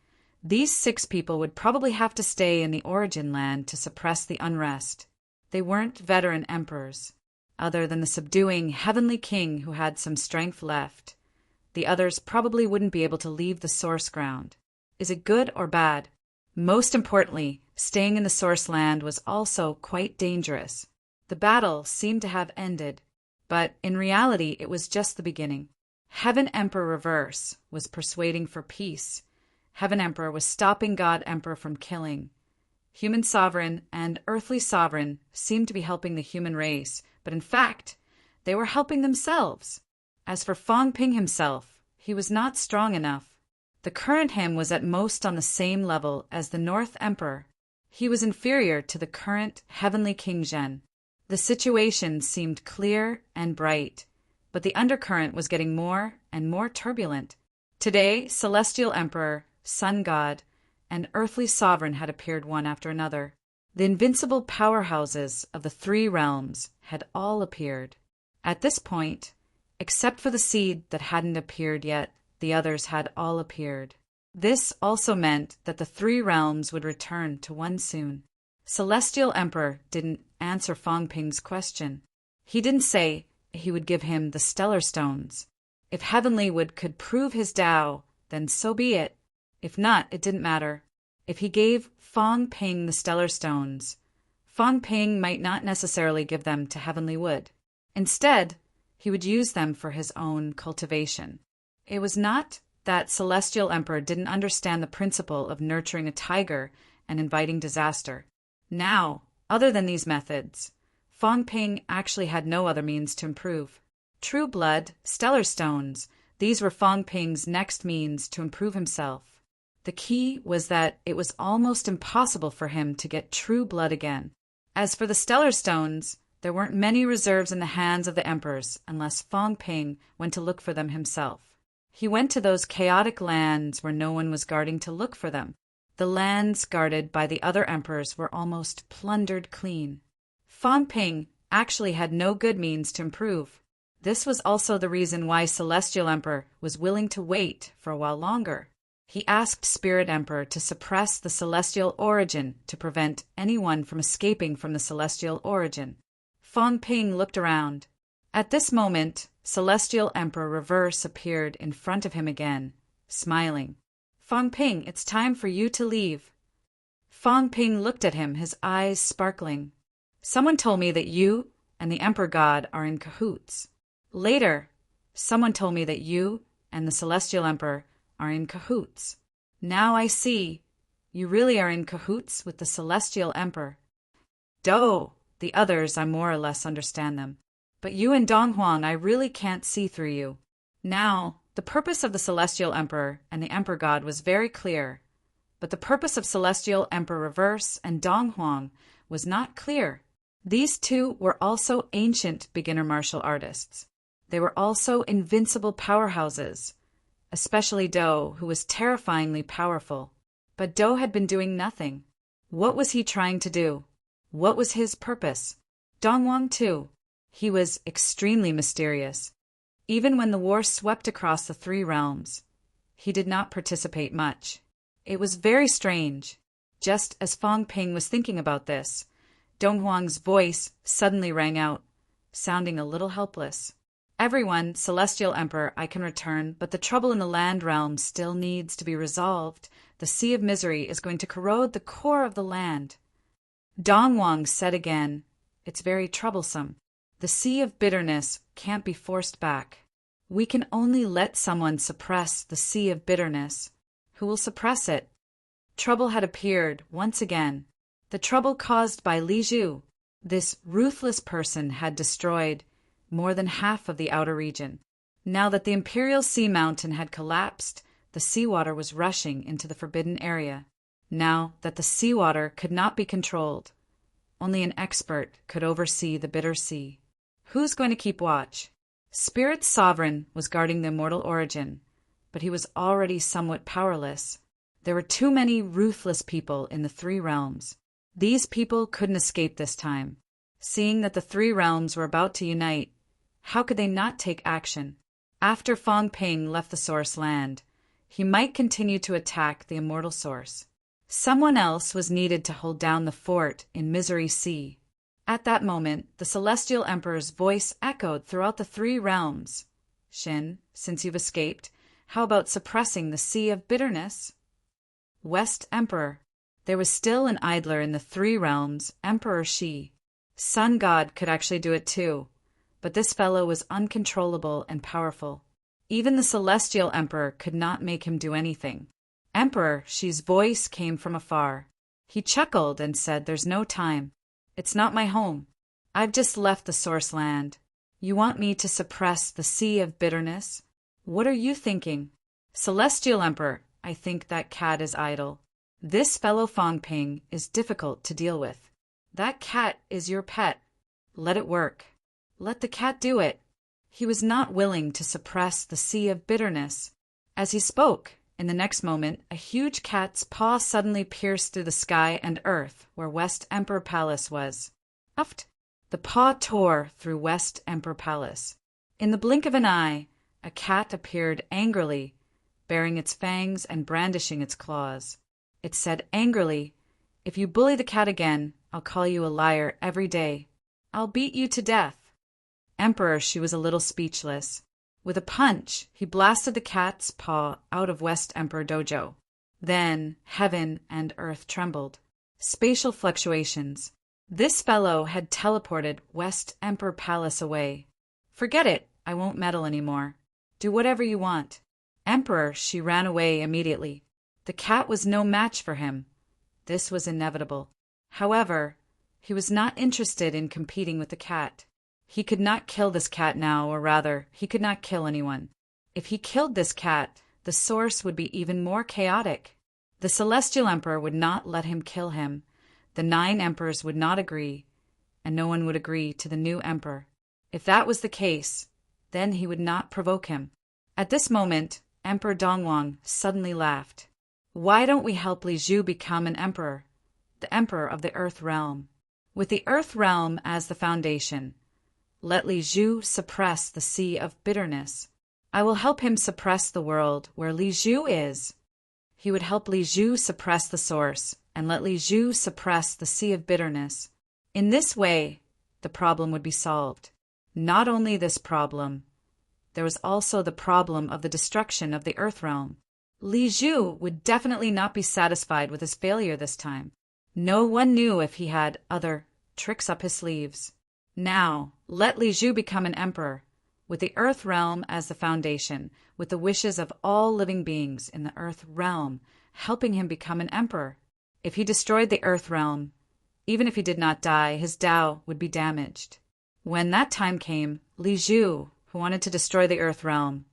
these 6 people would probably have to stay in the origin land to suppress the unrest. They weren't veteran emperors. Other than the subduing Heavenly King who had some strength left, the others probably wouldn't be able to leave the source ground. Is it good or bad? Most importantly, staying in the source land was also quite dangerous. The battle seemed to have ended, but in reality it was just the beginning. Heaven Emperor Reverse was persuading for peace. Heaven Emperor was stopping God Emperor from killing. Human Sovereign and Earthly Sovereign seemed to be helping the human race, but in fact, they were helping themselves. As for Fang Ping himself, he was not strong enough. The current him was at most on the same level as the North Emperor. He was inferior to the current Heavenly King Zhen. The situation seemed clear and bright, but the undercurrent was getting more and more turbulent. Today, Celestial Emperor, Sun God, and Earthly Sovereign had appeared one after another. The invincible powerhouses of the 3 realms had all appeared. At this point, except for the seed that hadn't appeared yet, the others had all appeared. This also meant that the 3 realms would return to one soon. Celestial Emperor didn't answer Fang Ping's question. He didn't say he would give him the stellar stones. If Heavenly Wood could prove his Tao, then so be it. If not, it didn't matter. If he gave Fang Ping the stellar stones, Fang Ping might not necessarily give them to Heavenly Wood. Instead, he would use them for his own cultivation. It was not that Celestial Emperor didn't understand the principle of nurturing a tiger and inviting disaster. Now, other than these methods, Fong Ping actually had no other means to improve. True blood, stellar stones, these were Fong Ping's next means to improve himself. The key was that it was almost impossible for him to get true blood again. As for the stellar stones, there weren't many reserves in the hands of the emperors unless Fong Ping went to look for them himself. He went to those chaotic lands where no one was guarding to look for them. The lands guarded by the other emperors were almost plundered clean. Fong Ping actually had no good means to improve. This was also the reason why Celestial Emperor was willing to wait for a while longer. He asked Spirit Emperor to suppress the celestial origin to prevent anyone from escaping from the celestial origin. Fong Ping looked around. At this moment, Celestial Emperor Reverse appeared in front of him again, smiling. Fong Ping, it's time for you to leave. Fong Ping looked at him, his eyes sparkling. Someone told me that you and the Emperor God are in cahoots. Later, someone told me that you and the Celestial Emperor are in cahoots. Now I see. You really are in cahoots with the Celestial Emperor. Do, the others, I more or less understand them. But you and Dong Huang, I really can't see through you. Now, the purpose of the Celestial Emperor and the Emperor God was very clear. But the purpose of Celestial Emperor Reverse and Dong Huang was not clear. These two were also ancient beginner martial artists. They were also invincible powerhouses, especially Do, who was terrifyingly powerful. But Do had been doing nothing. What was he trying to do? What was his purpose? Dong Huang too. He was extremely mysterious. Even when the war swept across the three realms, he did not participate much. It was very strange. Just as Fong Ping was thinking about this, Dong Huang's voice suddenly rang out, sounding a little helpless. Everyone, Celestial Emperor, I can return, but the trouble in the land realm still needs to be resolved. The Sea of Misery is going to corrode the core of the land. Dong Huang said again, it's very troublesome. The Sea of Bitterness can't be forced back. We can only let someone suppress the Sea of Bitterness. Who will suppress it? Trouble had appeared once again. The trouble caused by Li Zhu. This ruthless person had destroyed more than half of the outer region. Now that the Imperial Sea Mountain had collapsed, the seawater was rushing into the forbidden area. Now that the seawater could not be controlled, only an expert could oversee the bitter sea. Who's going to keep watch? Spirit's sovereign was guarding the immortal origin, but he was already somewhat powerless. There were too many ruthless people in the three realms. These people couldn't escape this time. Seeing that the three realms were about to unite, how could they not take action? After Fong Ping left the Source Land, he might continue to attack the immortal source. Someone else was needed to hold down the fort in Misery Sea. At that moment, the Celestial Emperor's voice echoed throughout the three realms. Shin, since you've escaped, how about suppressing the Sea of Bitterness? West Emperor. There was still an idler in the three realms, Emperor Shi. Sun God could actually do it too, but this fellow was uncontrollable and powerful. Even the Celestial Emperor could not make him do anything. Emperor Shi's voice came from afar. He chuckled and said, there's no time. It's not my home. I've just left the Source Land. You want me to suppress the Sea of Bitterness? What are you thinking? Celestial Emperor, I think that cat is idle. This fellow Fong Ping is difficult to deal with. That cat is your pet. Let it work. Let the cat do it. He was not willing to suppress the Sea of Bitterness. As he spoke, in the next moment, a huge cat's paw suddenly pierced through the sky and earth where West Emperor Palace was. Uft! The paw tore through West Emperor Palace. In the blink of an eye, a cat appeared angrily, baring its fangs and brandishing its claws. It said angrily, if you bully the cat again, I'll call you a liar every day. I'll beat you to death. Emperor, she was a little speechless. With a punch, he blasted the cat's paw out of West Emperor Dojo. Then heaven and earth trembled. Spatial fluctuations. This fellow had teleported West Emperor Palace away. Forget it, I won't meddle anymore. Do whatever you want. Emperor, she ran away immediately. The cat was no match for him. This was inevitable. However, he was not interested in competing with the cat. He could not kill this cat now, or rather, he could not kill anyone. If he killed this cat, the source would be even more chaotic. The Celestial Emperor would not let him kill him. The 9 emperors would not agree, and no one would agree to the new emperor. If that was the case, then he would not provoke him. At this moment, Emperor Dongwang suddenly laughed. Why don't we help Li Zhu become an emperor, the emperor of the Earth Realm? With the Earth Realm as the foundation, let Li Zhu suppress the sea of bitterness. I will help him suppress the world where Li Zhu is. He would help Li Zhu suppress the source, and let Li Zhu suppress the sea of bitterness. In this way, the problem would be solved. Not only this problem, there was also the problem of the destruction of the Earth Realm. Li Zhu would definitely not be satisfied with his failure this time. No one knew if he had other tricks up his sleeves. Now, let Li Zhu become an emperor, with the Earth Realm as the foundation, with the wishes of all living beings in the Earth Realm, helping him become an emperor. If he destroyed the Earth Realm, even if he did not die, his Tao would be damaged. When that time came, Li Zhu, who wanted to destroy the Earth Realm,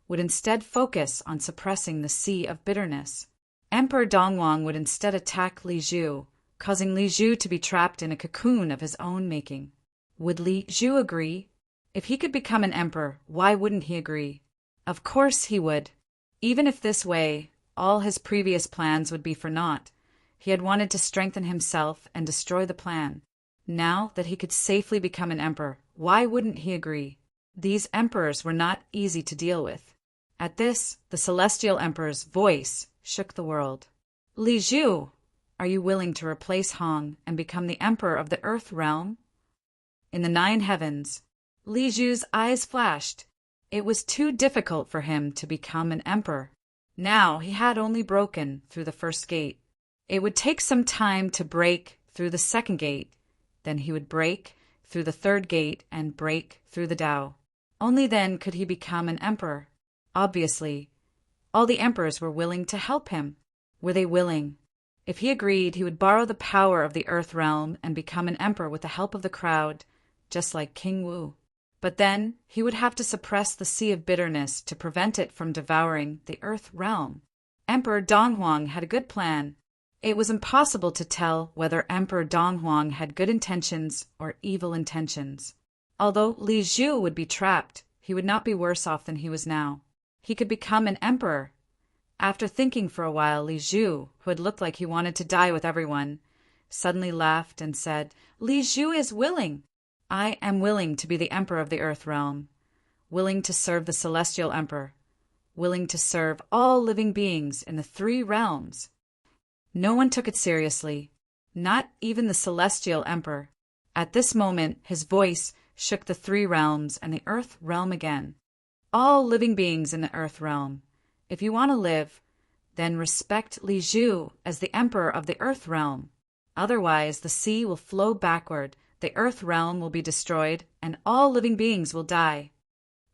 would instead focus on suppressing the sea of bitterness. Emperor Dongwang would instead attack Li Zhu, causing Li Zhu to be trapped in a cocoon of his own making. Would Li Zhu agree? If he could become an emperor, why wouldn't he agree? Of course he would. Even if this way, all his previous plans would be for naught. He had wanted to strengthen himself and destroy the plan. Now that he could safely become an emperor, why wouldn't he agree? These emperors were not easy to deal with. At this, the Celestial Emperor's voice shook the world. Li Zhu, are you willing to replace Hong and become the emperor of the Earth Realm? In the 9 heavens, Li Zhu's eyes flashed. It was too difficult for him to become an emperor. Now he had only broken through the first gate. It would take some time to break through the second gate. Then he would break through the third gate and break through the Tao. Only then could he become an emperor. Obviously, all the emperors were willing to help him. Were they willing? If he agreed, he would borrow the power of the Earth Realm and become an emperor with the help of the crowd, just like King Wu. But then he would have to suppress the sea of bitterness to prevent it from devouring the Earth Realm. Emperor Donghuang had a good plan. It was impossible to tell whether Emperor Donghuang had good intentions or evil intentions. Although Li Zhu would be trapped, he would not be worse off than he was now. He could become an emperor. After thinking for a while, Li Zhu, who had looked like he wanted to die with everyone, suddenly laughed and said, Li Zhu is willing. I am willing to be the emperor of the Earth Realm, willing to serve the Celestial Emperor, willing to serve all living beings in the 3 realms. No one took it seriously, not even the Celestial Emperor. At this moment, his voice shook the 3 realms and the Earth Realm again. All living beings in the Earth Realm, if you want to live, then respect Li Zhu as the Emperor of the Earth Realm. Otherwise, the sea will flow backward, the Earth Realm will be destroyed, and all living beings will die.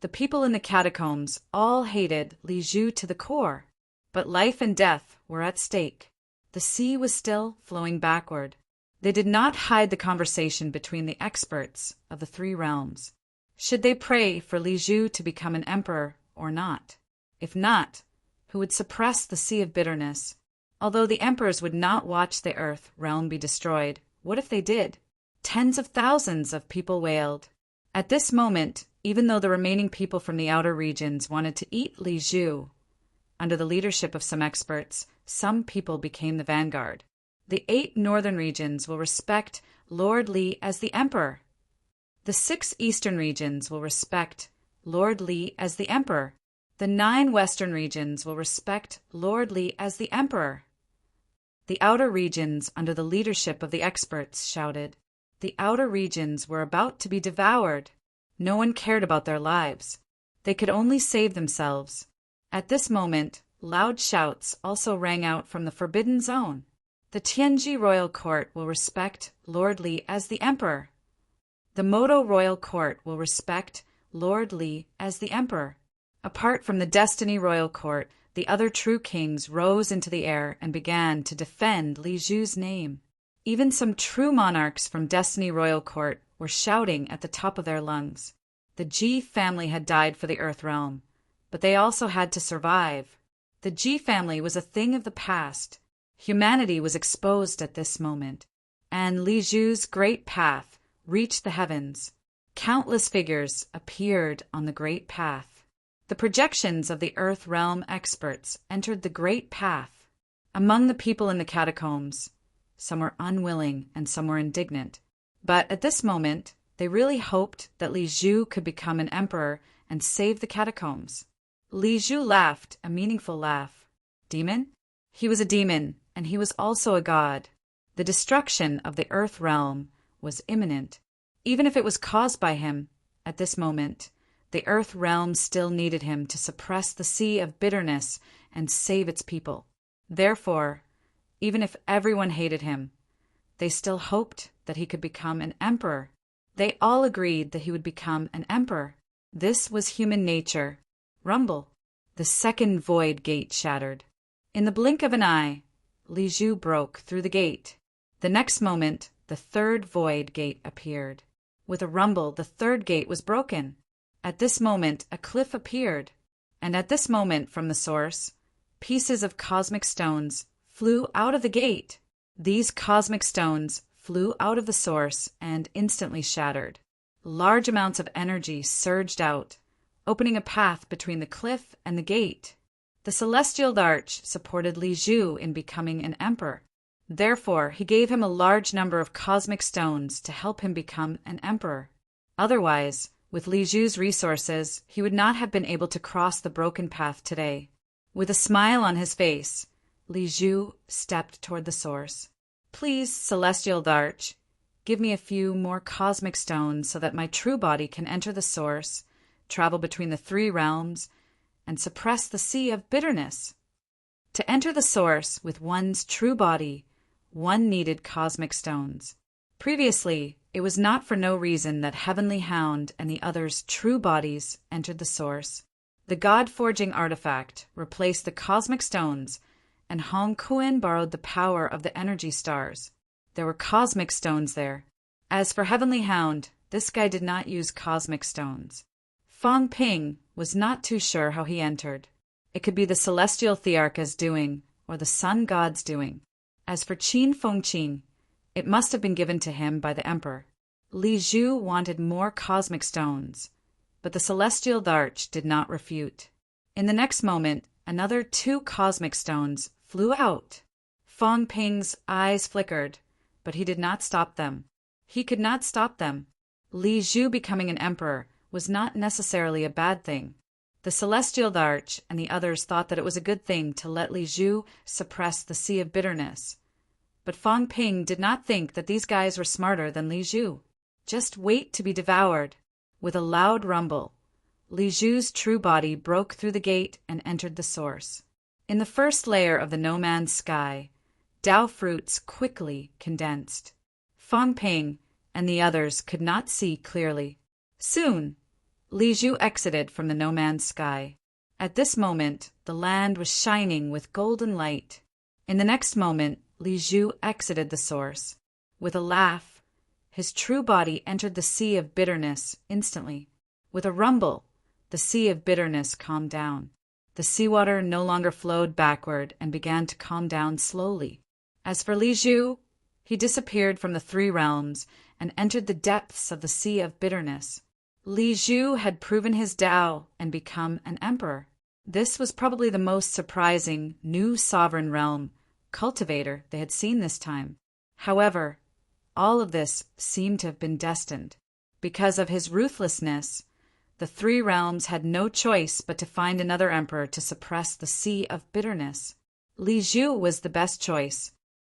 The people in the catacombs all hated Li Zhu to the core, but life and death were at stake. The sea was still flowing backward. They did not hide the conversation between the experts of the 3 realms. Should they pray for Li Zhu to become an emperor or not? If not, who would suppress the sea of bitterness? Although the emperors would not watch the Earth realm be destroyed, what if they did? Tens of thousands of people wailed. At this moment, even though the remaining people from the outer regions wanted to eat Li Zhu, under the leadership of some experts, some people became the vanguard. The 8 northern regions will respect Lord Li as the emperor. The 6 eastern regions will respect Lord Li as the emperor. The 9 western regions will respect Lord Li as the emperor. The outer regions, under the leadership of the experts, shouted. The outer regions were about to be devoured. No one cared about their lives. They could only save themselves. At this moment, loud shouts also rang out from the Forbidden Zone. The Tianji Royal Court will respect Lord Li as the emperor. The Modo Royal Court will respect Lord Li as the emperor. Apart from the Destiny royal court, the other true kings rose into the air and began to defend Li Zhu's name. Even some true monarchs from Destiny royal court were shouting at the top of their lungs. The Ji family had died for the Earth realm, but they also had to survive. The Ji family was a thing of the past. Humanity was exposed at this moment, and Li Zhu's great path reached the heavens. Countless figures appeared on the great path. The projections of the Earth realm experts entered the great path. Among the people in the catacombs, some were unwilling and some were indignant. But at this moment, they really hoped that Li Zhu could become an emperor and save the catacombs. Li Zhu laughed a meaningful laugh. Demon? He was a demon, and he was also a god. The destruction of the Earth realm was imminent. Even if it was caused by him, at this moment, the Earth realm still needed him to suppress the sea of bitterness and save its people. Therefore, even if everyone hated him, they still hoped that he could become an emperor. They all agreed that he would become an emperor. This was human nature. Rumble. The second void gate shattered. In the blink of an eye, Li Zhu broke through the gate. The next moment, the third void gate appeared. With a rumble, the third gate was broken. At this moment, a cliff appeared. And at this moment, from the source, pieces of cosmic stones flew out of the gate. These cosmic stones flew out of the source and instantly shattered. Large amounts of energy surged out, opening a path between the cliff and the gate. The celestial arch supported Li Zhu in becoming an emperor. Therefore, he gave him a large number of cosmic stones to help him become an emperor. Otherwise, with Li Zhu's resources, he would not have been able to cross the broken path today. With a smile on his face, Li Zhu stepped toward the source. Please, celestial arch, give me a few more cosmic stones so that my true body can enter the source, travel between the three realms, and suppress the sea of bitterness. To enter the source with one's true body, one needed cosmic stones. Previously, it was not for no reason that Heavenly Hound and the others' true bodies entered the source. The God-forging artifact replaced the cosmic stones, and Hong Kuan borrowed the power of the energy stars. There were cosmic stones there. As for Heavenly Hound, this guy did not use cosmic stones. Fang Ping was not too sure how he entered. It could be the celestial Thearcha's doing, or the sun god's doing. As for Qin Fengqin, it must have been given to him by the emperor. Li Zhu wanted more cosmic stones, but the celestial arch did not refute. In the next moment, another 2 cosmic stones flew out. Fang Ping's eyes flickered, but he did not stop them. He could not stop them. Li Zhu becoming an emperor was not necessarily a bad thing. The celestial arch and the others thought that it was a good thing to let Li Zhu suppress the sea of bitterness. But Fang Ping did not think that these guys were smarter than Li Zhu. Just wait to be devoured. With a loud rumble, Li Zhu's true body broke through the gate and entered the source. In the first layer of the no man's sky, Dao fruits quickly condensed. Fang Ping and the others could not see clearly. Soon, Li Zhu exited from the no man's sky. At this moment, the land was shining with golden light. In the next moment, Li Zhu exited the source. With a laugh, his true body entered the sea of bitterness instantly. With a rumble, the sea of bitterness calmed down. The seawater no longer flowed backward and began to calm down slowly. As for Li Zhu, he disappeared from the 3 realms and entered the depths of the sea of bitterness. Li Zhu had proven his Tao and become an emperor. This was probably the most surprising new sovereign realm cultivator they had seen this time. However, all of this seemed to have been destined. Because of his ruthlessness, the 3 realms had no choice but to find another emperor to suppress the sea of bitterness. Li Zhu was the best choice,